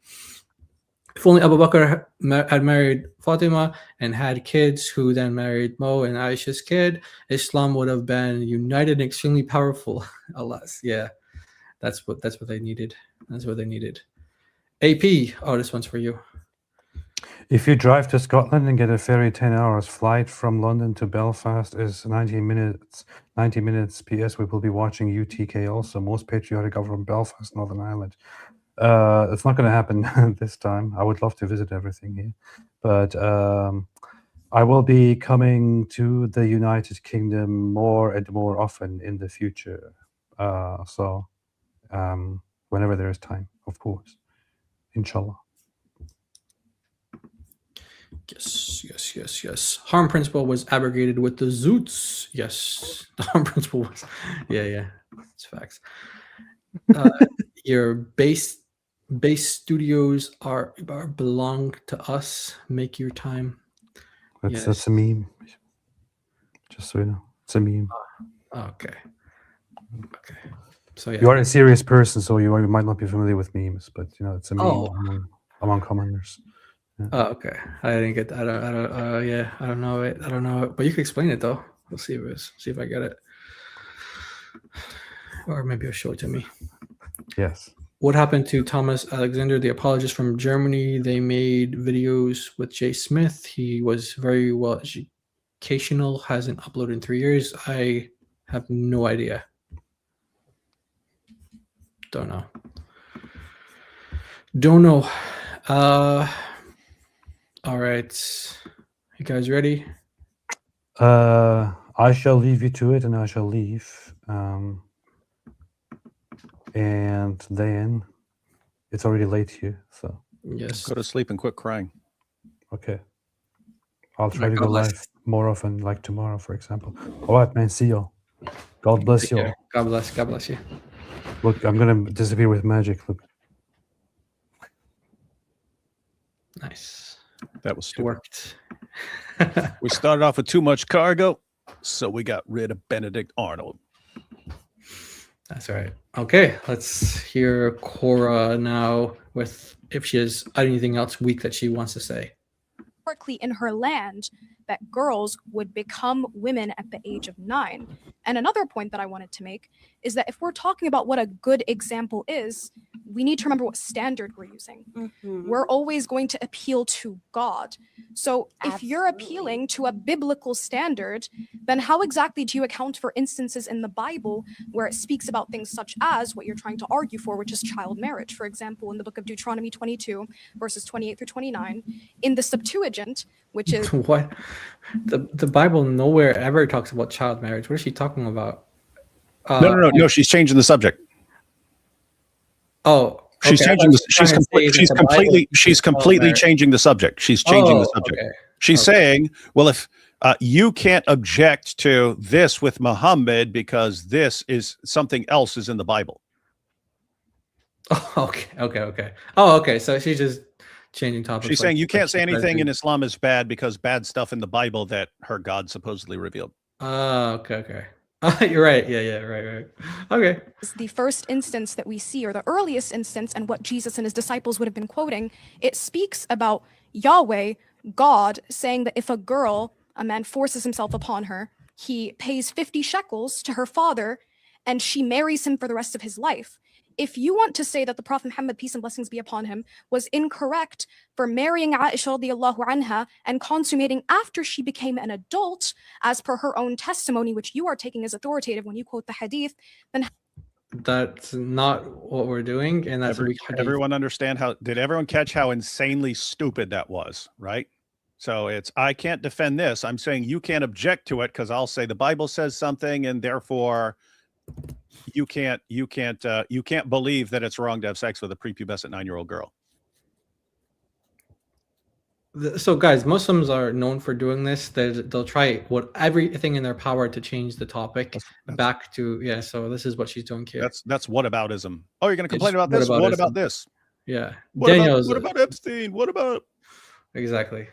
If only Abu Bakr had married Fatima and had kids who then married Mo and Aisha's kid, Islam would have been united and extremely powerful. Alas, yeah, that's what they needed. That's what they needed. AP, oh, this one's for you. If you drive to Scotland and get a ferry 10 hours, flight from London to Belfast is 90 minutes. 90 minutes. PS, we will be watching UTK also. Most patriotic government, Belfast, Northern Ireland. It's not going to happen this time. I would love to visit everything here, but I will be coming to the United Kingdom more and more often in the future. So whenever there is time, of course, inshallah. Yes. Harm principle was abrogated with the Zoots. Yes, the harm principle was. Yeah. It's facts. Your base studios are belong to us. Make your time. That's a meme. Just so you know, it's a meme. Okay. So yeah, you are a serious person, so you might not be familiar with memes, but it's a meme among commoners. Yeah. Oh, okay. I didn't get that. I don't know it. But you can explain it though. We'll see if I get it, or maybe you'll show it to me. Yes. What happened to Thomas Alexander, the apologist from Germany? They made videos with Jay Smith. He was very well educational, hasn't uploaded in 3 years. I have no idea. Don't know. All right. You guys ready? I shall leave you to it, and I shall leave. And then it's already late here, so yes, go to sleep and quit crying. Okay, I'll try to go live more often, like tomorrow, for example. All right, man. See y'all. God bless y'all. God bless you. Look, I'm gonna disappear with magic. Look. Nice. That was stupid. Worked. We started off with too much cargo, so we got rid of Benedict Arnold. That's right. Okay, let's hear Cora now with if she has anything else weak that she wants to say. Historically in her land, that girls would become women at the age of 9. And another point that I wanted to make is that if we're talking about what a good example is, we need to remember what standard we're using. We're always going to appeal to God. So if you're appealing to a biblical standard, then how exactly do you account for instances in the Bible where it speaks about things such as what you're trying to argue for, which is child marriage? For example, in the book of Deuteronomy 22, verses 28 through 29, in the Septuagint, which is What? The Bible nowhere ever talks about child marriage. What is she talking about? No. She's changing the subject. Oh, she's okay. changing. She's completely changing the subject. She's changing the subject. Okay. She's saying, well, if you can't object to this with Muhammad because this is something else is in the Bible. Oh, okay. Oh, okay. So she's just changing topics. She's saying you can't say anything in Islam is bad because bad stuff in the Bible that her God supposedly revealed. Okay. You're right. Yeah. Right. Okay. the first instance that we see, or the earliest instance, and what Jesus and his disciples would have been quoting. It speaks about Yahweh, God, saying that if a man forces himself upon her, he pays 50 shekels to her father, and she marries him for the rest of his life. If you want to say that the Prophet Muhammad, peace and blessings be upon him, was incorrect for marrying Aisha radiallahu anha and consummating after she became an adult, as per her own testimony, which you are taking as authoritative when you quote the hadith, then that's not what we're doing, and that's everyone understand how? Did everyone catch how insanely stupid that was? Right. So it's I can't defend this. I'm saying you can't object to it because I'll say the Bible says something, and therefore you can't believe that it's wrong to have sex with a prepubescent 9-year-old girl. So guys, Muslims are known for doing this. They'll try everything in their power to change the topic back to So this is what she's doing here. That's whataboutism. Oh, you're going to complain about this? What about this? Yeah. What about Epstein? What about? Exactly.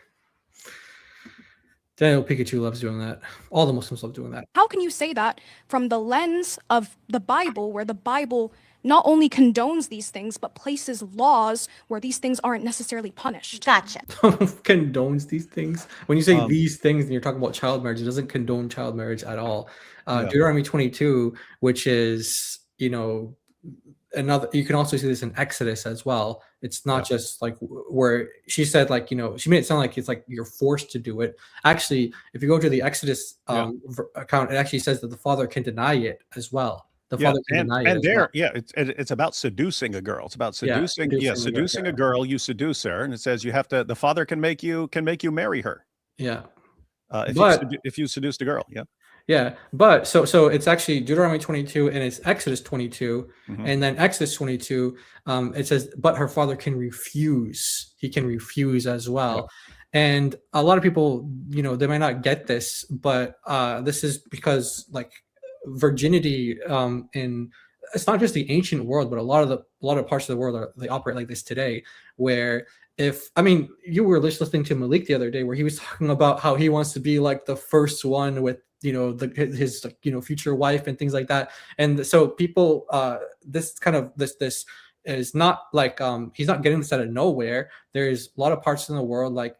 Daniel Pikachu loves doing that. All the Muslims love doing that. how can you say that from the lens of the Bible, where the Bible not only condones these things, but places laws where these things aren't necessarily punished? Gotcha. Condones these things. When you say these things and you're talking about child marriage, it doesn't condone child marriage at all. Deuteronomy 22, which is, another, you can also see this in Exodus as well. It's not just like where she said, like, she made it sound like it's like you're forced to do it. Actually, if you go to the Exodus account, it actually says that the father can deny it as well. The father can deny it. And it's about seducing a girl. It's about seducing a girl. You seduce her, and it says you have to. The father can make you marry her. Yeah. If you seduced a girl, Yeah, but so it's actually Deuteronomy 22 and it's Exodus 22, and then Exodus 22, it says, but her father can refuse. He can refuse as well. And a lot of people, they might not get this, but this is because like virginity in it's not just the ancient world, but a lot of parts of the world they operate like this today, where you were listening to Malik the other day where he was talking about how he wants to be like the first one with his future wife and things like that. And so people this is not like he's not getting this out of nowhere. There's a lot of parts in the world like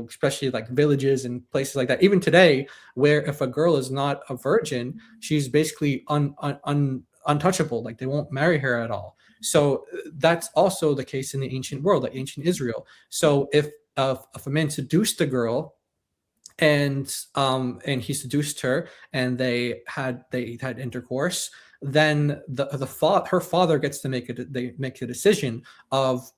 especially like villages and places like that even today, where if a girl is not a virgin, she's basically untouchable. Like they won't marry her at all. So that's also the case in the ancient world, like ancient Israel. So if a man seduced a girl and he seduced her and they had intercourse, then her father gets to make a decision of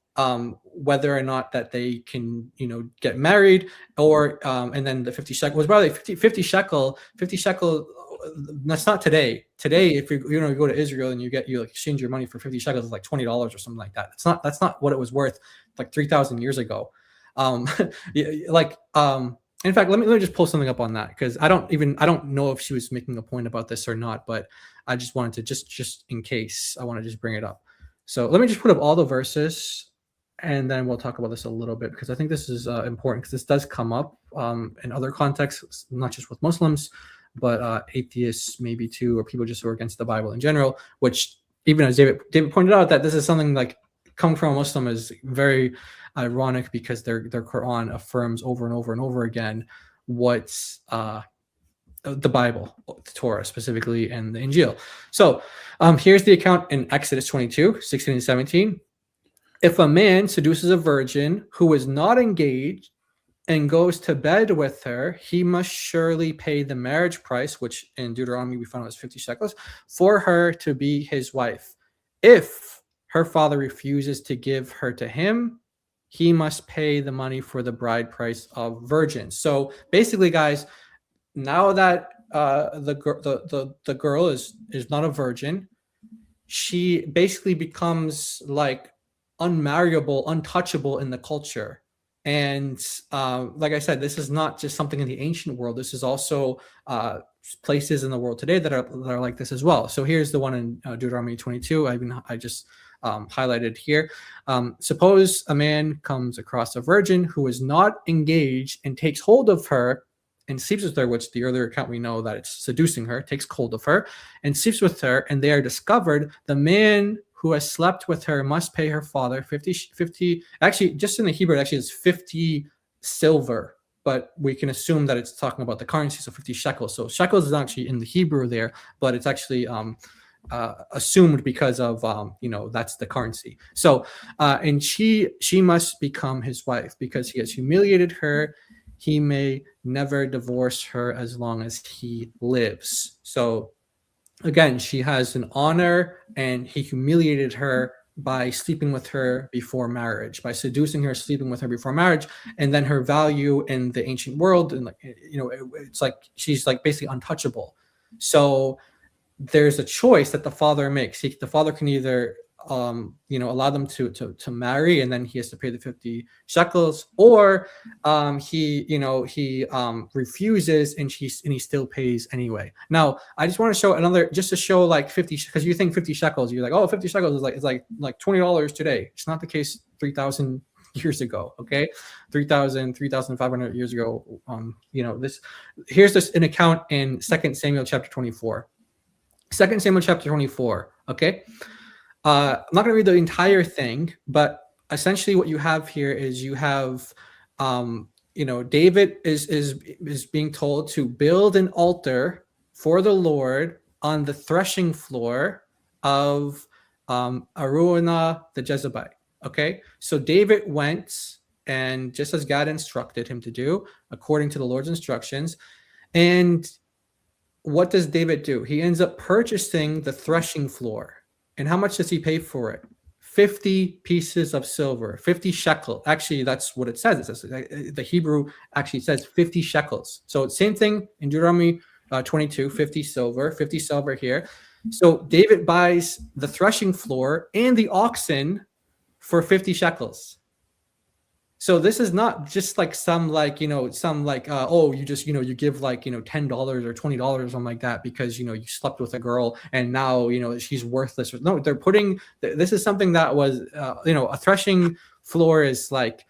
whether or not that they can get married, or and then the 50 shekel was probably 50 shekel. That's not today. Today, if you go to Israel and you exchange your money for 50 shekels, it's like $20 or something like that. That's not what it was worth like 3,000 years ago. In fact, let me just pull something up on that, because I don't know if she was making a point about this or not, but I just wanted to just in case, I want to just bring it up. So let me just put up all the verses, and then we'll talk about this a little bit, because I think this is important, because this does come up in other contexts, not just with Muslims, but atheists maybe too, or people just who are against the Bible in general, which even as David pointed out, that this is something like coming from a Muslim is very ironic, because their Quran affirms over and over and over again what's the Bible, the Torah specifically, and the Injil. So here's the account in Exodus 22, 16 and 17. If a man seduces a virgin who is not engaged and goes to bed with her, he must surely pay the marriage price, which in Deuteronomy we found was 50 shekels, for her to be his wife. If her father refuses to give her to him, he must pay the money for the bride price of virgins. So basically, guys, now that the girl is not a virgin, she basically becomes like unmarriable, untouchable in the culture. And like I said, this is not just something in the ancient world. This is also places in the world today that are like this as well. So here's the one in Deuteronomy 22. I just highlighted here. Suppose a man comes across a virgin who is not engaged and takes hold of her and sleeps with her, which the earlier account we know that it's seducing her, takes hold of her and sleeps with her, and they are discovered. The man who has slept with her must pay her father 50, actually, just in the Hebrew, it actually is 50 silver, but we can assume that it's talking about the currency, so 50 shekels. So shekels is actually in the Hebrew there, but it's actually assumed because of, that's the currency. So, and she must become his wife because he has humiliated her. He may never divorce her as long as he lives. So again, she has an honor, and he humiliated her by sleeping with her before marriage, by seducing her, sleeping with her before marriage, and then her value in the ancient world, and it's like she's like basically untouchable. So there's a choice that the father makes. The father can either allow them to marry, and then he has to pay the 50 shekels, or he refuses, and he still pays anyway. Now, I just want to show another, just to show like 50, because you think 50 shekels, you're like, oh, 50 shekels is like $20 today. It's not the case 3,000 years ago. Okay, 3,500 years ago. Here's this an account in 2 Samuel chapter 24. 2 Samuel chapter 24. Okay. I'm not going to read the entire thing, but essentially what you have here is you have, David is being told to build an altar for the Lord on the threshing floor of Araunah the Jezebite. Okay, so David went, and just as God instructed him to do, according to the Lord's instructions, and what does David do? He ends up purchasing the threshing floor. And how much does he pay for it? 50 pieces of silver, 50 shekel. Actually, that's what it says. It says the Hebrew actually says 50 shekels. So same thing in Deuteronomy 22, 50 silver here. So David buys the threshing floor and the oxen for 50 shekels. So this is not just like you give like, $10 or $20 or something like that because, you slept with a girl and now, she's worthless. No, they're putting, this is something that was, a threshing floor is like,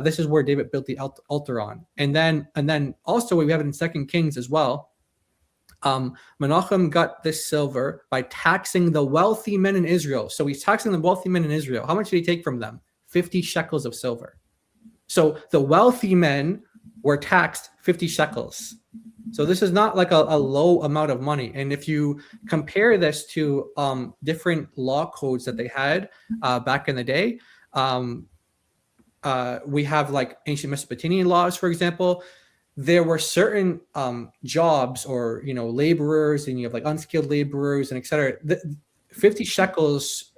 this is where David built the altar on. And then also we have it in 2 Kings as well. Menachem got this silver by taxing the wealthy men in Israel. So he's taxing the wealthy men in Israel. How much did he take from them? 50 shekels of silver. So the wealthy men were taxed 50 shekels. So this is not like a low amount of money. And if you compare this to different law codes that they had back in the day, we have like ancient Mesopotamian laws, for example. There were certain jobs or, laborers, and you have like unskilled laborers and et cetera. 50 shekels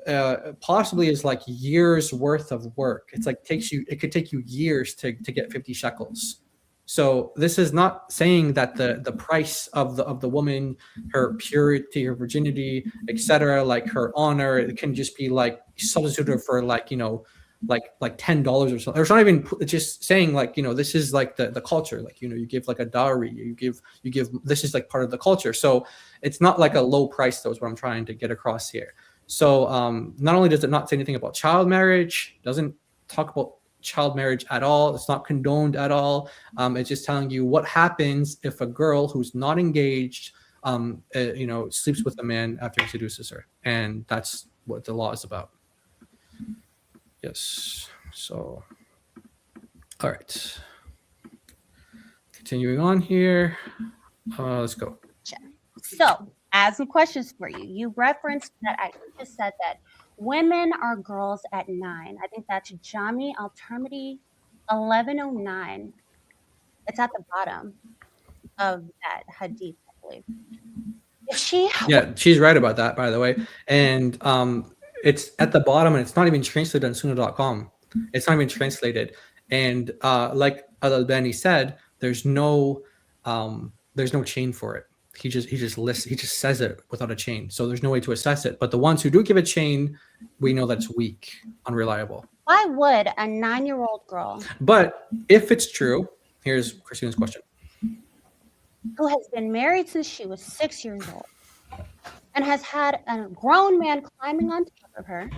possibly is like years worth of work. It's like it could take you years to get 50 shekels. So this is not saying that the price of the woman, her purity, her virginity, etc., like her honor, it can just be like substituted for like $10 or something. It's not even just saying like, this is like the culture, like, you give like a dowry, you give, this is like part of the culture. So it's not like a low price, though, is what I'm trying to get across here. So not only does it not say anything about child marriage, doesn't talk about child marriage at all. It's not condoned at all. It's just telling you what happens if a girl who's not engaged, sleeps with a man after he seduces her. And that's what the law is about. Yes. So, all right. Continuing on here. Let's go. So, I have some questions for you. You referenced that I just said that women are girls at 9. I think that's Jami Al-Tirmidhi 1109. It's at the bottom of that hadith, I believe. Yeah, she's right about that, by the way. And it's at the bottom, and it's not even translated on sunnah.com. It's not even translated. And like Al-Albani said, there's no chain for it. He just says it without a chain. So there's no way to assess it. But the ones who do give a chain, we know that's weak, unreliable. Why would a 9-year-old girl But if it's true, here's Christina's question. who has been married since she was 6 years old and has had a grown man climbing on top of her,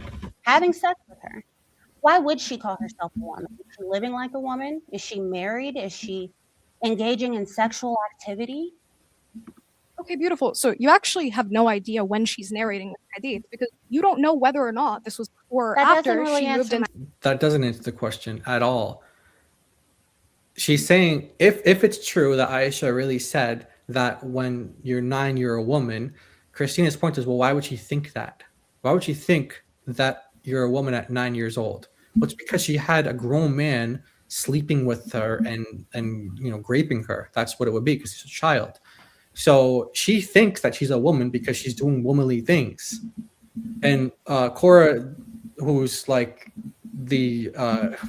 having sex with her, why would she call herself a woman? Is she living like a woman? Is she married? Is she engaging in sexual activity? Okay, beautiful. So you actually have no idea when she's narrating the hadith because you don't know whether or not this was before or That doesn't after really she moved in. That doesn't answer the question at all. She's saying if it's true that Aisha really said that when you're 9, you're a woman, Christina's point is, well, why would she think that? Why would she think that you're a woman at 9 years old? Well, it's because she had a grown man sleeping with her and raping her. That's what it would be because she's a child. So she thinks that she's a woman because she's doing womanly things. And Cora, who's like the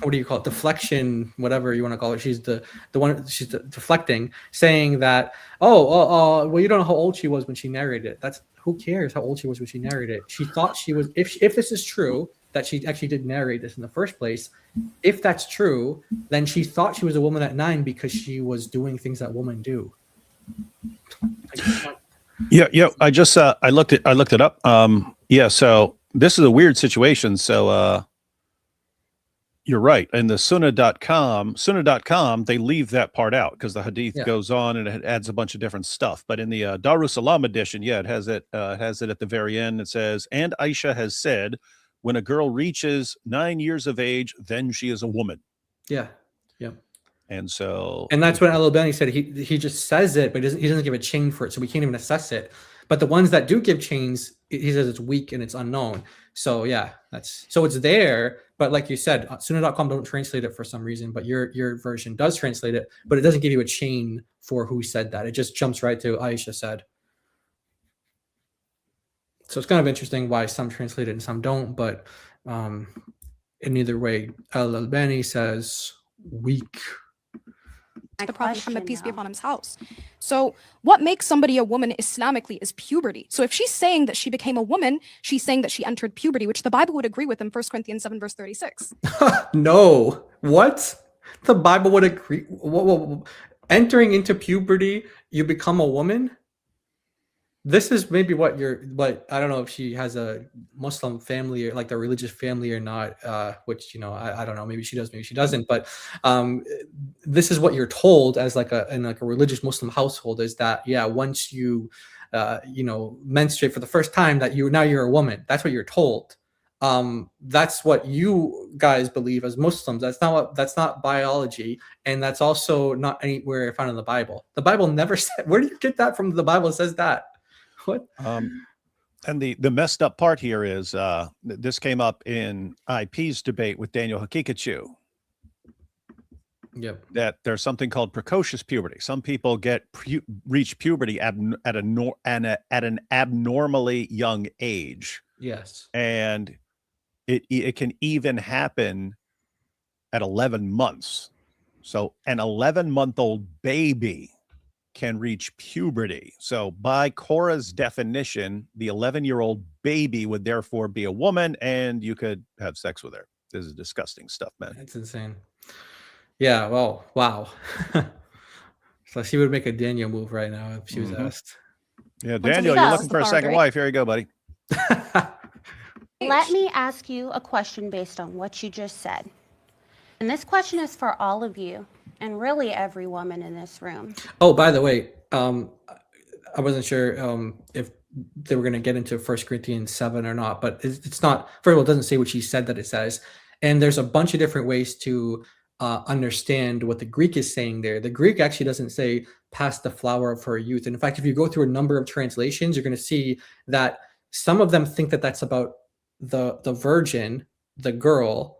what do you call it, deflection, whatever you want to call it, she's the one, she's deflecting, saying that well, you don't know how old she was when she narrated it. That's, who cares how old she was when she narrated it? She thought she was, if this is true that she actually did narrate this in the first place, if that's true, then she thought she was a woman at 9 because she was doing things that women do. Yeah. I just I looked it up. Yeah. So this is a weird situation. So you're right. In the Sunnah.com, they leave that part out because the hadith goes on and it adds a bunch of different stuff. But in the Darussalam edition, it has it at the very end. It says, and Aisha has said, when a girl reaches 9 years of age, then she is a woman. Yeah. And so, and that's what Al-Albani said. He just says it, but he doesn't give a chain for it, so we can't even assess it. But the ones that do give chains, he says it's weak and it's unknown. So yeah, so it's there. But like you said, Sunnah.com don't translate it for some reason, but your version does translate it, but it doesn't give you a chain for who said that. It just jumps right to Aisha said. So it's kind of interesting why some translate it and some don't. But in either way, Al-Albani says weak. The Prophet Muhammad, peace be upon him's house. So what makes somebody a woman Islamically is puberty. So if she's saying that she became a woman, she's saying that she entered puberty, which the Bible would agree with in 1 Corinthians 7 verse 36. No, what? The Bible would agree. Entering into puberty, you become a woman? This is maybe what I don't know if she has a Muslim family or like the religious family or not, which, I don't know, maybe she does, maybe she doesn't, but this is what you're told as in a religious Muslim household, is that, once you, menstruate for the first time, that you're a woman. That's what you're told. That's what you guys believe as Muslims. That's not biology. And that's also not anywhere found in the Bible. The Bible never said, where do you get that from? The Bible says that. What? And the messed up part here is this came up in IP's debate with Daniel Hakikachu. Yep. That there's something called precocious puberty. Some people reach puberty at an abnormally young age. Yes. And it can even happen at 11 months. So an 11-month-old baby can reach puberty. So by Cora's definition, the 11-year-old baby would therefore be a woman and you could have sex with her. This is disgusting stuff, man. It's insane. Yeah, well, wow. So she would make a Daniel move right now if she was asked. Yeah, Daniel, you're looking for a second wife. Here you go, buddy. Let me ask you a question based on what you just said. And this question is for all of you and really every woman in this room. Oh, by the way, I wasn't sure if they were going to get into 1 Corinthians 7 or not, but it's not, first of all, it doesn't say what she said that it says. And there's a bunch of different ways to understand what the Greek is saying there. The Greek actually doesn't say past the flower of her youth. And in fact, if you go through a number of translations, you're going to see that some of them think that that's about the virgin, the girl,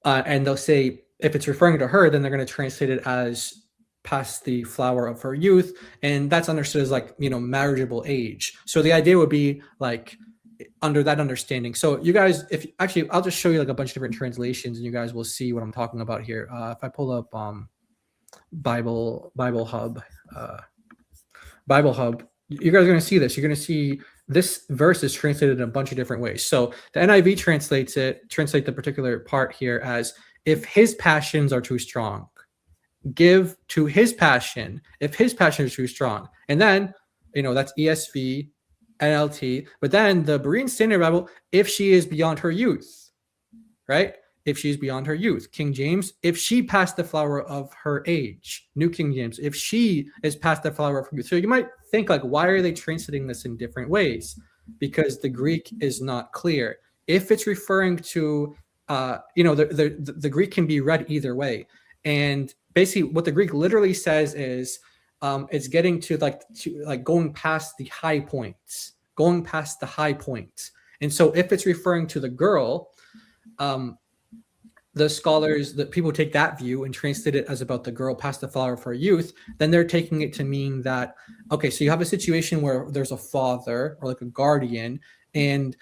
and they'll say if it's referring to her, then they're going to translate it as past the flower of her youth, and that's understood as marriageable age. So the idea would be under that understanding. So you guys, if actually, I'll just show you like a bunch of different translations, and you guys will see what I'm talking about here. If I pull up Bible Hub, you guys are going to see this. You're going to see this verse is translated in a bunch of different ways. So the NIV translate the particular part here as, if his passions are too strong, give to his passion, if his passion is too strong. And then, that's ESV, NLT, but then the Berean Standard Bible, if she is beyond her youth, right? If she's beyond her youth. King James, if she passed the flower of her age. New King James, if she is past the flower of her youth. So you might think, like, why are they translating this in different ways? Because the Greek is not clear. If it's referring to, the Greek can be read either way. And basically what the Greek literally says is, it's getting to going past the high points, And so if it's referring to the girl, the scholars, the people take that view and translate it as about the girl past the flower of her youth. Then they're taking it to mean that, okay, so you have a situation where there's a father or like a guardian, and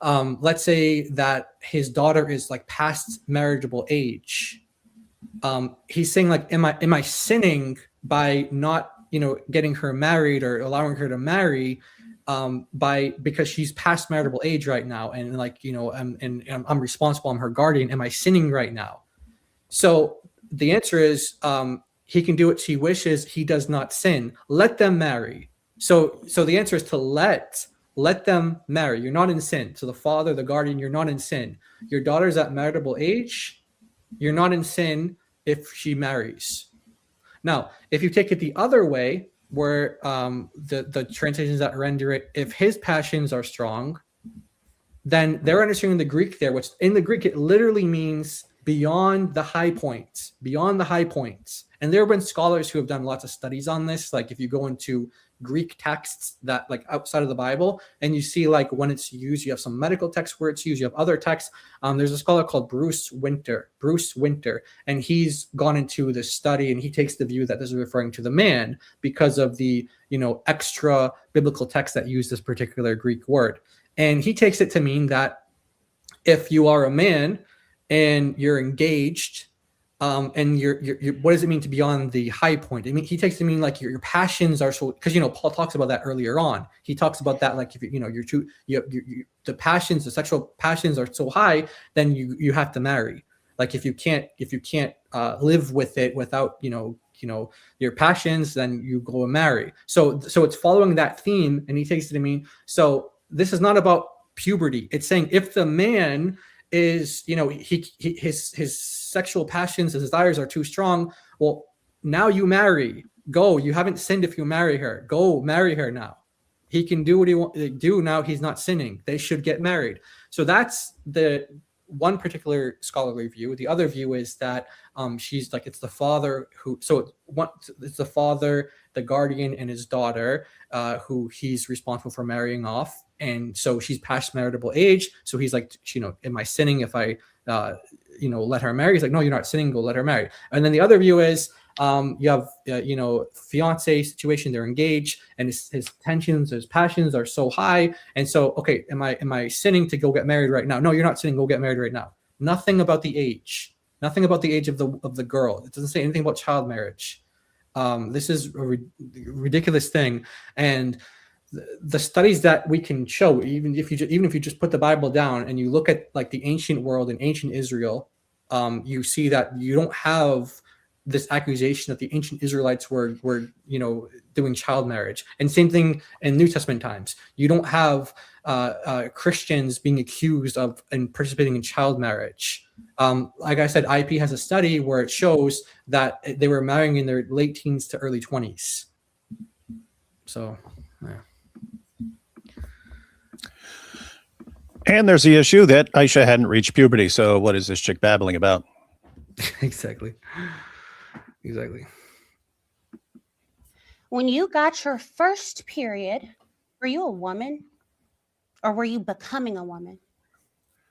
let's say that his daughter is like past marriageable age. He's saying, like, am I sinning by not, getting her married or allowing her to marry, because she's past marriageable age right now, and I'm responsible, I'm her guardian. Am I sinning right now? So the answer is, he can do what she wishes. He does not sin. Let them marry. So the answer is to let them marry. You're not in sin. So the father, the guardian, you're not in sin. Your daughter's at marriageable age. You're not in sin if she marries. Now, if you take it the other way, where the translations that render it, if his passions are strong, then they're understanding the Greek there, which in the Greek, it literally means beyond the high points, And there have been scholars who have done lots of studies on this. Like if you go into Greek texts that like outside of the Bible, and you see like when it's used, you have some medical texts where it's used, you have other texts. There's a scholar called Bruce Winter, and he's gone into this study, and he takes the view that this is referring to the man because of the, extra biblical texts that use this particular Greek word. And he takes it to mean that if you are a man and you're engaged, and you're what does it mean to be on the high point? I mean, he takes it to mean like your passions are so, because Paul talks about that earlier on. He talks about that, like if the passions, the sexual passions are so high, then you have to marry. Like if you can't live with it without your passions, then you go and marry. So it's following that theme, and he takes it to mean, so this is not about puberty. It's saying if the man is, his sexual passions, his desires are too strong, well, now you marry. Go. You haven't sinned if you marry her. Go marry her now. He can do what he wants to do now. He's not sinning. They should get married. So that's the one particular scholarly view. The other view is that she's like, it's the father who, so it's the father, the guardian, and his daughter who he's responsible for marrying off. And so she's past marriageable age. So he's like, am I sinning if I, let her marry? He's like, no, you're not sinning. Go let her marry. And then the other view is you have, fiance situation. They're engaged, and his tensions, his passions are so high. And so, okay, am I sinning to go get married right now? No, you're not sinning. Go get married right now. Nothing about the age. Nothing about the age of the girl. It doesn't say anything about child marriage. This is a ridiculous thing. And the studies that we can show, even if you just put the Bible down and you look at like the ancient world and ancient Israel, you see that you don't have this accusation that the ancient Israelites were doing child marriage. And same thing in New Testament times. You don't have Christians being accused of and participating in child marriage. Like I said, IP has a study where it shows that they were marrying in their late teens to early 20s. So, yeah. And there's the issue that Aisha hadn't reached puberty. So what is this chick babbling about? Exactly. When you got your first period, were you a woman or were you becoming a woman?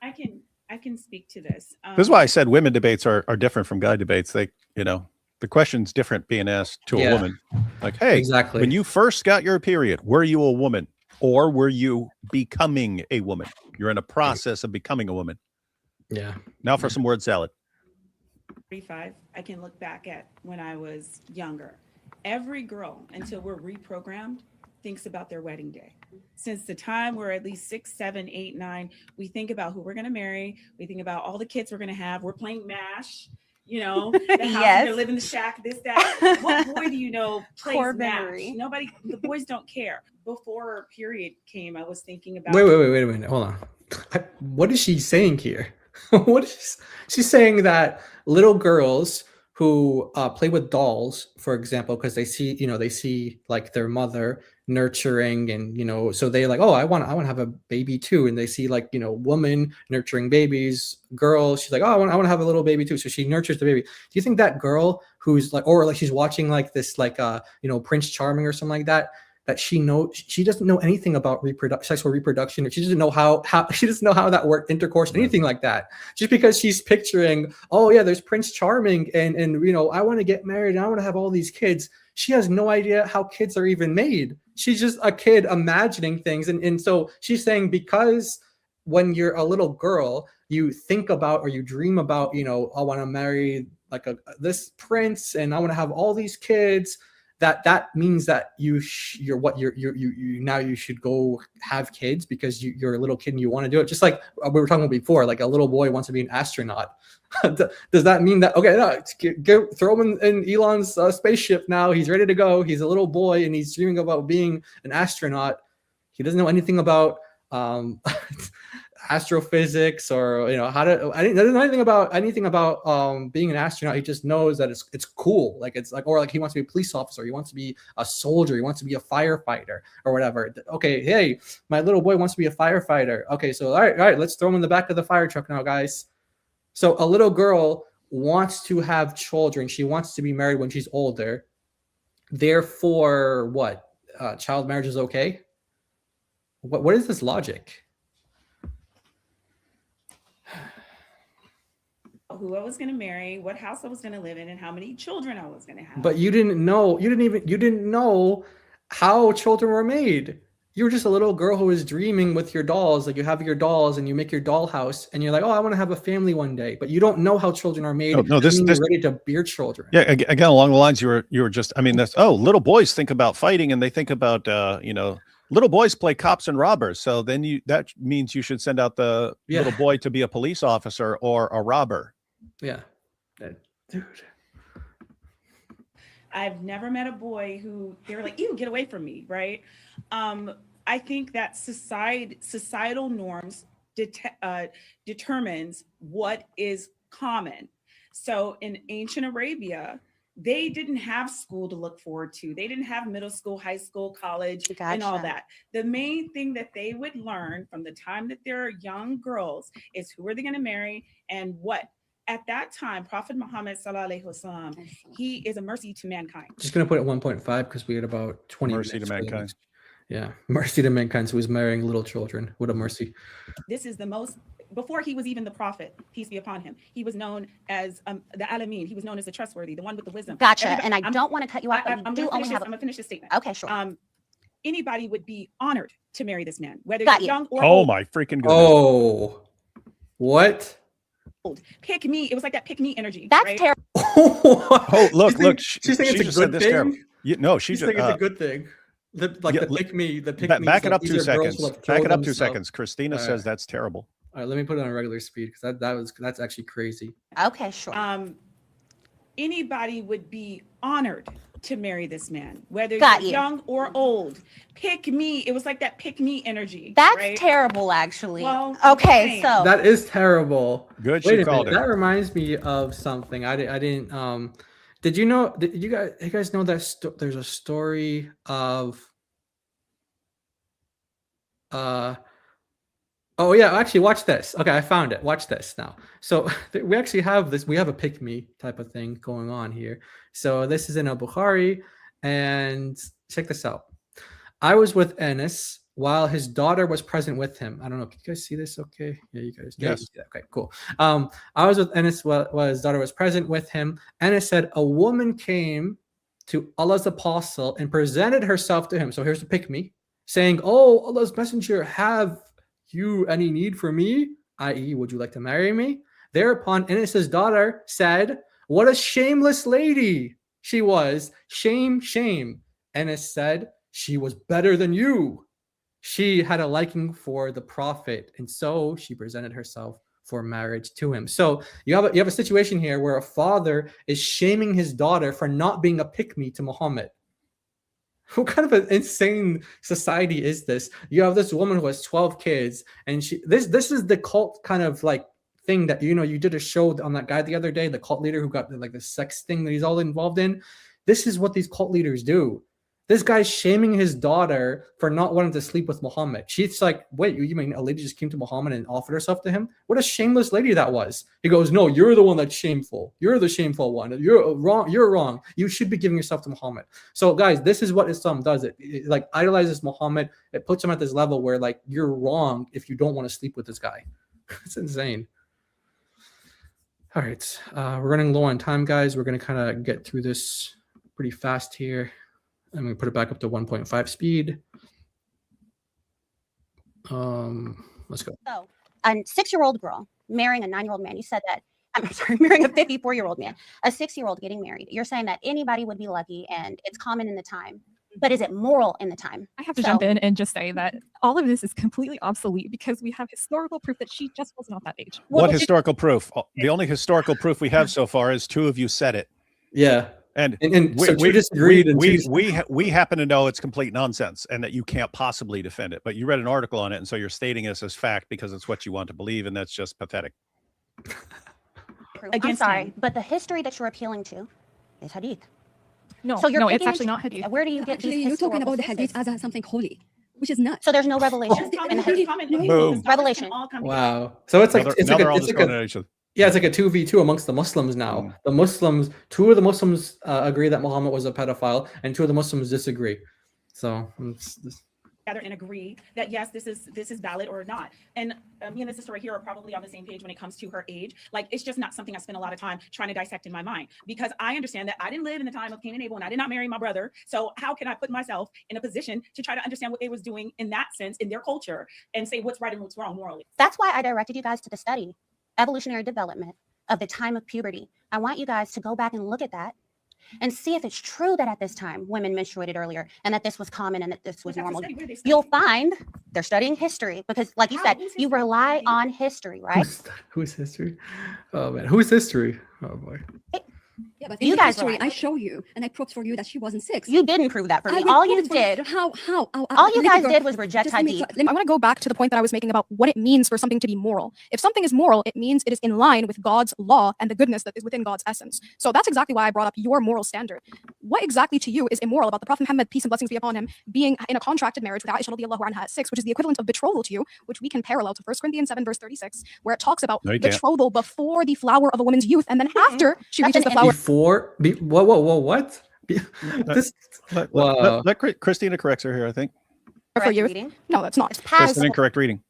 I can speak to this. This is why I said women debates are different from guy debates. They, the question's different being asked to a woman. Like, hey, exactly. When you first got your period, were you a woman? Or were you becoming a woman? You're in a process of becoming a woman. Yeah. Now for some word salad. 35, I can look back at when I was younger. Every girl, until we're reprogrammed, thinks about their wedding day. Since the time we're at least 6, 7, 8, 9, we think about who we're going to marry. We think about all the kids we're going to have. We're playing MASH, the house, we're Yes. going to live in the shack, this, that. What boy do you know plays Core MASH? memory. Nobody, the boys don't care. Before period came, I was thinking about. Wait a minute. Hold on. What is she saying here? What is she's saying that little girls who play with dolls, for example, because they see like their mother nurturing, and so they like, oh, I want to have a baby too, and they see like woman nurturing babies, girls, she's like, oh, I want to have a little baby too, so she nurtures the baby. Do you think that girl who's like, or like she's watching like this like Prince Charming or something like that she doesn't know anything about sexual reproduction, or she doesn't know how she doesn't know how that works, intercourse, anything like that, just because she's picturing, oh yeah, there's Prince Charming and I want to get married and I want to have all these kids. She has no idea how kids are even made. She's just a kid imagining things, and so she's saying, because when you're a little girl, you think about or you dream about, I want to marry like this prince and I want to have all these kids. That means that you should go have kids because you're a little kid and you want to do it. Just like we were talking about before, like a little boy wants to be an astronaut. Does that mean that, okay, no, throw him in Elon's spaceship now. He's ready to go. He's a little boy and he's dreaming about being an astronaut. He doesn't know anything about astrophysics or doesn't know anything about being an astronaut. He just knows that it's cool, like it's like, or like he wants to be a police officer, he wants to be a soldier, he wants to be a firefighter or whatever. Okay, hey, my little boy wants to be a firefighter. Okay, so all right, let's throw him in the back of the fire truck now, guys. So a little girl wants to have children, she wants to be married when she's older, therefore what, child marriage is okay? What is this logic? Who I was going to marry, what house I was going to live in, and how many children I was going to have. But you didn't know how children were made. You were just a little girl who was dreaming with your dolls. Like you have your dolls and you make your doll house and you're like, oh, I want to have a family one day. But you don't know how children are made. No, this you're ready to bear children. Yeah, again, along the lines you were just. I mean, that's little boys think about fighting and they think about little boys play cops and robbers. So then that means you should send out the little boy to be a police officer or a robber. Yeah, dude. I've never met a boy who they were like, ew, get away from me, right? I think that societal norms determines what is common. So in ancient Arabia, they didn't have school to look forward to. They didn't have middle school, high school, college, and all that. The main thing that they would learn from the time that they're young girls is who are they going to marry and what. At that time, Prophet Muhammad sallallahu alaihi wasallam, he is a mercy to mankind. Just gonna put it 1.5 because we had about 20 mercy minutes. To mankind. Yeah, mercy to mankind. So he was marrying little children. What a mercy. This is the most, before he was even the prophet, peace be upon him, he was known as the Alameen. He was known as the trustworthy, the one with the wisdom. Gotcha. And I don't want to cut you off, but I'm going to finish this statement. Okay, sure. Anybody would be honored to marry this man, whether Got you're you. young or oh old. my freaking goodness. Oh, what? Pick me. It was like that pick me energy. That's right? terrible. Oh, look. She's saying it's a good thing. No, she's saying it's a good thing. The pick me. Back it up 2 seconds. Back it up 2 seconds. Christina says that's terrible. All right, let me put it on regular speed because that's actually crazy. Okay, sure. Anybody would be honored to marry this man, whether Got you're you. young or old. Pick me. It was like that pick me energy. That's right? terrible, actually. Well, okay, so that is terrible. Good. Wait she a called minute. it. That reminds me of something. I didn't. Did you know? Did you guys know that there's a story of oh yeah, actually watch this. Okay, I found it. Watch this now. So we actually have this. We have a pick me type of thing going on here. So this is in Bukhari, and check this out. I was with Enes while his daughter was present with him. I don't know. Can you guys see this? Okay. Yeah, you guys. Yes. Yeah, okay, cool. I was with Enes while his daughter was present with him. Enes said, a woman came to Allah's apostle and presented herself to him. So here's the pick me. saying, "Oh, Allah's messenger, have you any need for me? I.e., would you like to marry me?" Thereupon, Enes's daughter said, "What a shameless lady she was! Shame, shame." Enes said, "She was better than you. She had a liking for the Prophet, and so she presented herself for marriage to him." So you have a situation here where a father is shaming his daughter for not being a pick-me to Muhammad. What kind of an insane society is this? You have this woman who has 12 kids, and this is the cult kind of like thing that you did a show on that guy the other day, the cult leader who got like the sex thing that he's all involved in. This is what these cult leaders do. This guy's shaming his daughter for not wanting to sleep with Muhammad. She's like, "Wait, you mean a lady just came to Muhammad and offered herself to him? What a shameless lady that was." He goes, "No, you're the one that's shameful. You're the shameful one. You're wrong. You're wrong. You should be giving yourself to Muhammad." So guys, this is what Islam does. It like idolizes Muhammad. It puts him at this level where like you're wrong if you don't want to sleep with this guy. It's insane. All right, we're running low on time, guys. We're going to kind of get through this pretty fast here. I'm going to put it back up to 1.5 speed. Let's go. So, a 6-year-old girl marrying a 9-year-old man. You said that. I'm sorry, marrying a 54-year-old man. A 6-year-old getting married. You're saying that anybody would be lucky and it's common in the time. But is it moral in the time? I have to jump in and just say that all of this is completely obsolete because we have historical proof that she just wasn't of that age. What historical proof? The only historical proof we have so far is 2 of you said it. Yeah. And so we disagreed. We happen to know it's complete nonsense and that you can't possibly defend it. But you read an article on it, and so you're stating this as fact because it's what you want to believe, and that's just pathetic. I'm sorry, but the history that you're appealing to is hadith. No, so you're no, it's actually not hadith. Where do you get Actually, these you're talking historical about the hadith sources? as something holy, which is not. So there's no revelation in the hadith. Boom. Revelation. Wow. So it's like Now they're all discriminating each other. Yeah, it's like a 2v2 amongst the Muslims now. The Muslims, 2 of the Muslims agree that Muhammad was a pedophile, and 2 of the Muslims disagree. So together and agree that yes, this is valid or not. And me and the sister right here are probably on the same page when it comes to her age. Like, it's just not something I spend a lot of time trying to dissect in my mind, because I understand that I didn't live in the time of Cain and Abel, and I did not marry my brother. So how can I put myself in a position to try to understand what they was doing in that sense, in their culture, and say what's right and what's wrong morally? That's why I directed you guys to the study, evolutionary development of the time of puberty. I want you guys to go back and look at that and see if it's true that at this time women menstruated earlier and that this was common and that this was normal. You'll find they're studying history because, like you said, you rely on history, right? Who's history? Oh man, who's history? Oh boy. Yeah, but You in guys history, are- I show you and I proved for you that she wasn't 6. You didn't prove that for me. I All you proved for did, How? all you guys did was reject hadith. I want to go back to the point that I was making about what it means for something to be moral. If something is moral, it means it is in line with God's law and the goodness that is within God's essence. So that's exactly why I brought up your moral standard. What exactly to you is immoral about the Prophet Muhammad, peace and blessings be upon him, being in a contracted marriage with Aisha radiallahu anha at 6, which is the equivalent of betrothal to you, which we can parallel to 1 Corinthians 7 verse 36, where it talks about No, you can't. betrothal before the flower of a woman's youth, and then after she reaches the flower. Whoa, what? This, Let Christina corrects her here, I think. For youth. No, that's not. That's an incorrect reading.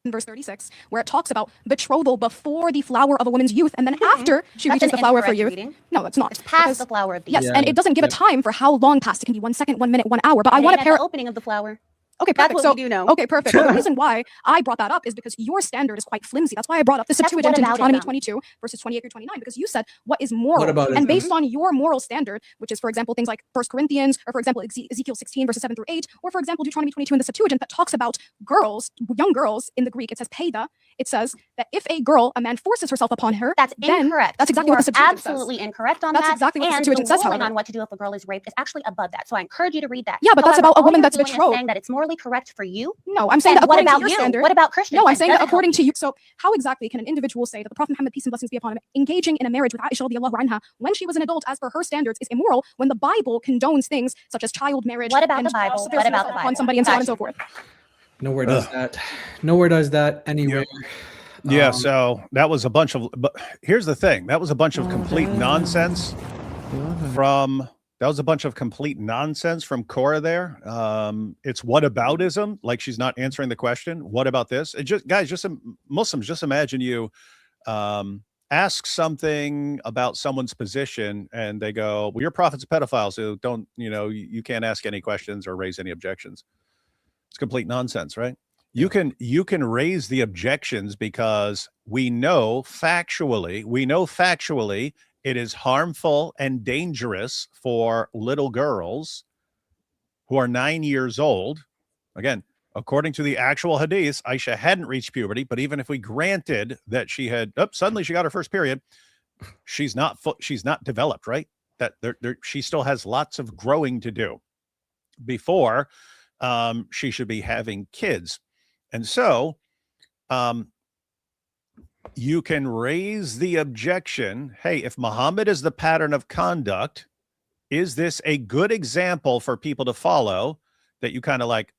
In verse 36, where it talks about betrothal before the flower of a woman's youth, and then after she That's reaches an the flower of her incorrect youth. reading. No, that's not. It's past Because- the flower of the Yes, youth. and it doesn't give a time for how long past. It can be 1 second, 1 minute, 1 hour. But I want to at the pair. opening of the flower. Okay, That's perfect. what So we do know. okay, perfect. Well, the reason why I brought that up is because your standard is quite flimsy. That's why I brought up the That's what Septuagint in about it, Deuteronomy then? 22 verses 28 through 29, because you said what is moral, What about it, and then? based on your moral standard, which is, for example, things like 1 Corinthians, or for example Ezekiel 16 verses 7 through 8, or for example Deuteronomy 22 in the Septuagint that talks about girls, young girls in the Greek. It says peida. It says that if a man forces herself upon her, That's then incorrect. That's exactly You what the are Septuagint says. absolutely incorrect on That's that. exactly what the and Septuagint the says, ruling however. on what to do if a girl is raped is actually above that. So I encourage you to read that. Yeah, but that's However, about a all woman you're that's doing is betrothed. saying that it's morally correct for you. No, I'm saying And that what according about to your you? standard. What about Christians? No, I'm That saying that doesn't according to you. So how exactly can an individual say that the Prophet Muhammad, peace and blessings be upon him, engaging in a marriage with Aisha radiallahu anha when she was an adult as per her standards is immoral, when the Bible condones things such as child marriage? What about and the Bible? forcing What about yourself the upon Bible? somebody and so on and Gotcha. so forth? Nowhere does that. Nowhere does that anywhere. Yeah, so that was a bunch of, but here's the thing. That was a bunch of complete nonsense from Cora there. It's whataboutism, like she's not answering the question. What about this? It just, guys, Muslims, just imagine you ask something about someone's position and they go, well, your prophet's a pedophile, so don't, you can't ask any questions or raise any objections. It's complete nonsense, right? You can raise the objections because we know factually it is harmful and dangerous for little girls who are 9 years old. Again, according to the actual hadith, Aisha hadn't reached puberty, but even if we granted that she had, suddenly she got her first period, she's not developed, right? That she still has lots of growing to do before she should be having kids. And so you can raise the objection, hey, if Muhammad is the pattern of conduct, is this a good example for people to follow, that you kind of like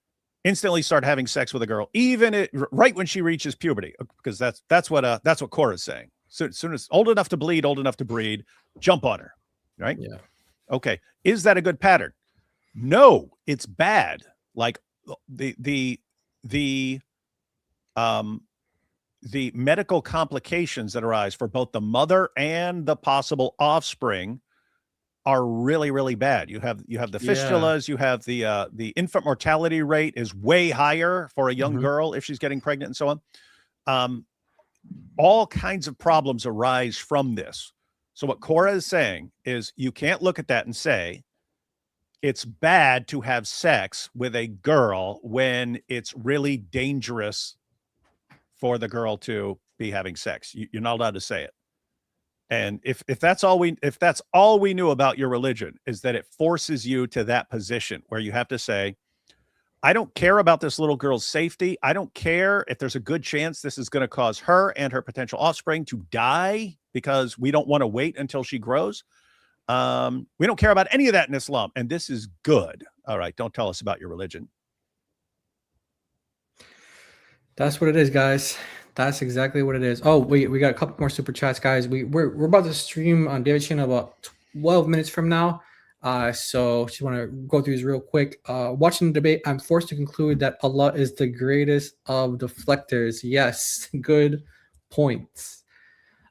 instantly start having sex with a girl, even right when she reaches puberty? Because that's what Cora is saying. So as soon as old enough to bleed, old enough to breed, jump on her, right? Yeah. Okay. Is that a good pattern? No, it's bad. Like the medical complications that arise for both the mother and the possible offspring are really, really bad. You have the fistulas, you have the infant mortality rate is way higher for a young girl if she's getting pregnant and so on. All kinds of problems arise from this. So what Cora is saying is you can't look at that and say it's bad to have sex with a girl when it's really dangerous for the girl to be having sex. You're not allowed to say it. And if that's all we knew about your religion, is that it forces you to that position where you have to say, I don't care about this little girl's safety. I don't care if there's a good chance this is going to cause her and her potential offspring to die because we don't want to wait until she grows. We don't care about any of that in Islam. And this is good. All right. Don't tell us about your religion. That's what it is, guys. That's exactly what it is. Oh, we got a couple more super chats, guys. We're about to stream on David's channel about 12 minutes from now. So just want to go through these real quick. Watching the debate, I'm forced to conclude that Allah is the greatest of deflectors. Yes, good points.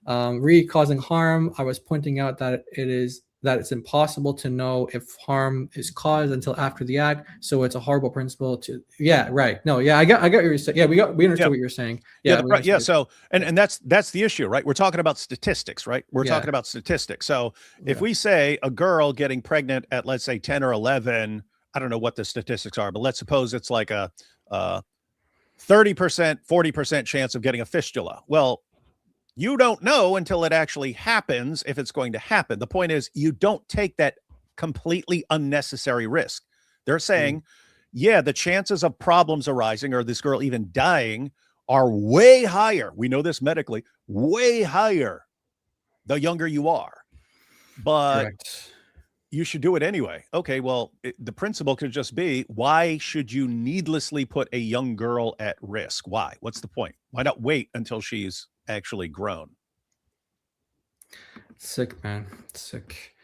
Causing harm. I was pointing out that it's impossible to know if harm is caused until after the act. So it's a horrible principle to. Yeah, right. No, yeah, I got what you're saying. Yeah, we understood what you're saying. Yeah, right. Yeah. So and that's the issue, right? We're talking about statistics, right? We're talking about statistics. So if we say a girl getting pregnant at, let's say, 10 or 11, I don't know what the statistics are, but let's suppose it's like a 30%, 40% chance of getting a fistula. Well, you don't know until it actually happens if it's going to happen. The point is, you don't take that completely unnecessary risk. They're saying, yeah, the chances of problems arising or this girl even dying are way higher. We know this medically, way higher the younger you are. But Correct. You should do it anyway. Okay, well, the principle could just be, why should you needlessly put a young girl at risk? Why? What's the point? Why not wait until she's actually grown? Sick, man. Sick.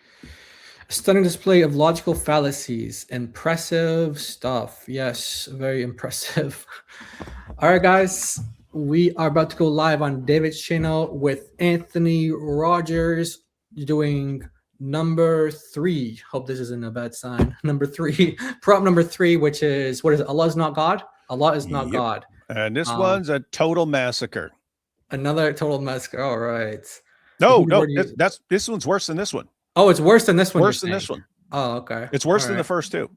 A stunning display of logical fallacies. Impressive stuff. Yes, very impressive. All right, guys. We are about to go live on David's channel with Anthony Rogers doing number 3. Hope this isn't a bad sign. Number 3. Prop number 3, which is, what is it? Allah is not God? Allah is not God. And this one's a total massacre. Another total massacre. All right. No, this one's worse than this one. Oh, it's worse than this one. Worse than this one. Oh, okay. It's worse than the first two.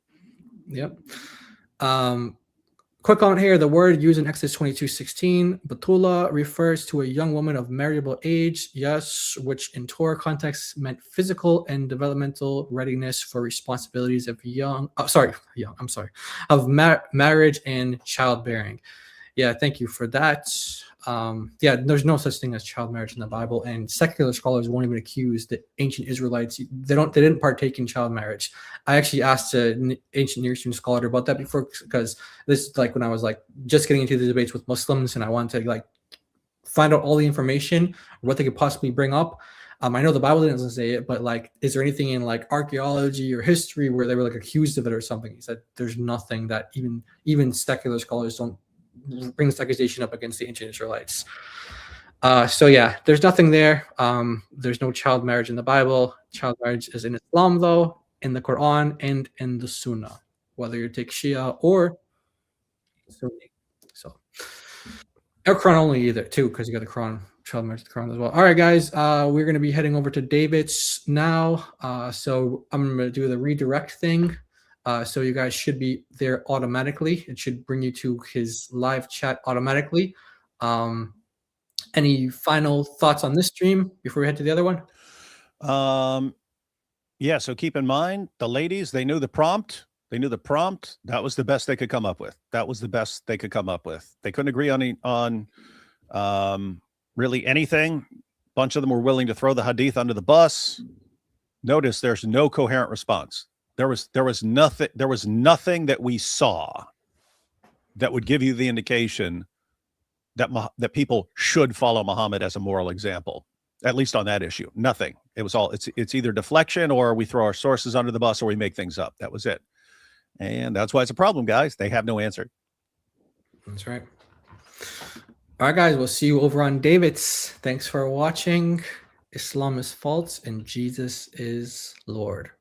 Yep. Quick on here, the word used in Exodus 22:16, Batula, refers to a young woman of marriageable age, yes, which in Torah context meant physical and developmental readiness for responsibilities of marriage and childbearing. Yeah, thank you for that. Yeah, there's no such thing as child marriage in the Bible, and secular scholars won't even accuse the ancient Israelites. They didn't partake in child marriage. I actually asked an ancient Near Eastern scholar about that before, because this is like when I was like just getting into the debates with Muslims, and I wanted to like find out all the information, what they could possibly bring up. I know the Bible doesn't say it, but like, is there anything in like archaeology or history where they were like accused of it or something? He said there's nothing, that even secular scholars don't bring this accusation up against the ancient Israelites. So yeah, there's nothing there. There's no child marriage in the Bible. Child marriage is in Islam, though, in the Quran and in the Sunnah, whether you take Shia or Sunni. So, or Quran only either too, because you got the Quran, child marriage, the Quran as well. All right, guys, we're gonna be heading over to David's now. So I'm gonna do the redirect thing. So you guys should be there automatically. It should bring you to his live chat automatically. Any final thoughts on this stream before we head to the other one? Yeah, so keep in mind, the ladies, they knew the prompt. They knew the prompt. That was the best they could come up with. That was the best they could come up with. They couldn't agree on really anything. A bunch of them were willing to throw the hadith under the bus. Notice there's no coherent response. There was nothing that we saw that would give you the indication that people should follow Muhammad as a moral example, at least on that issue. Nothing. It was all, it's either deflection, or we throw our sources under the bus, or we make things up. That was it. And that's why it's a problem, guys. They have no answer. That's right. All right, guys, we'll see you over on David's. Thanks for watching. Islam is false and Jesus is Lord.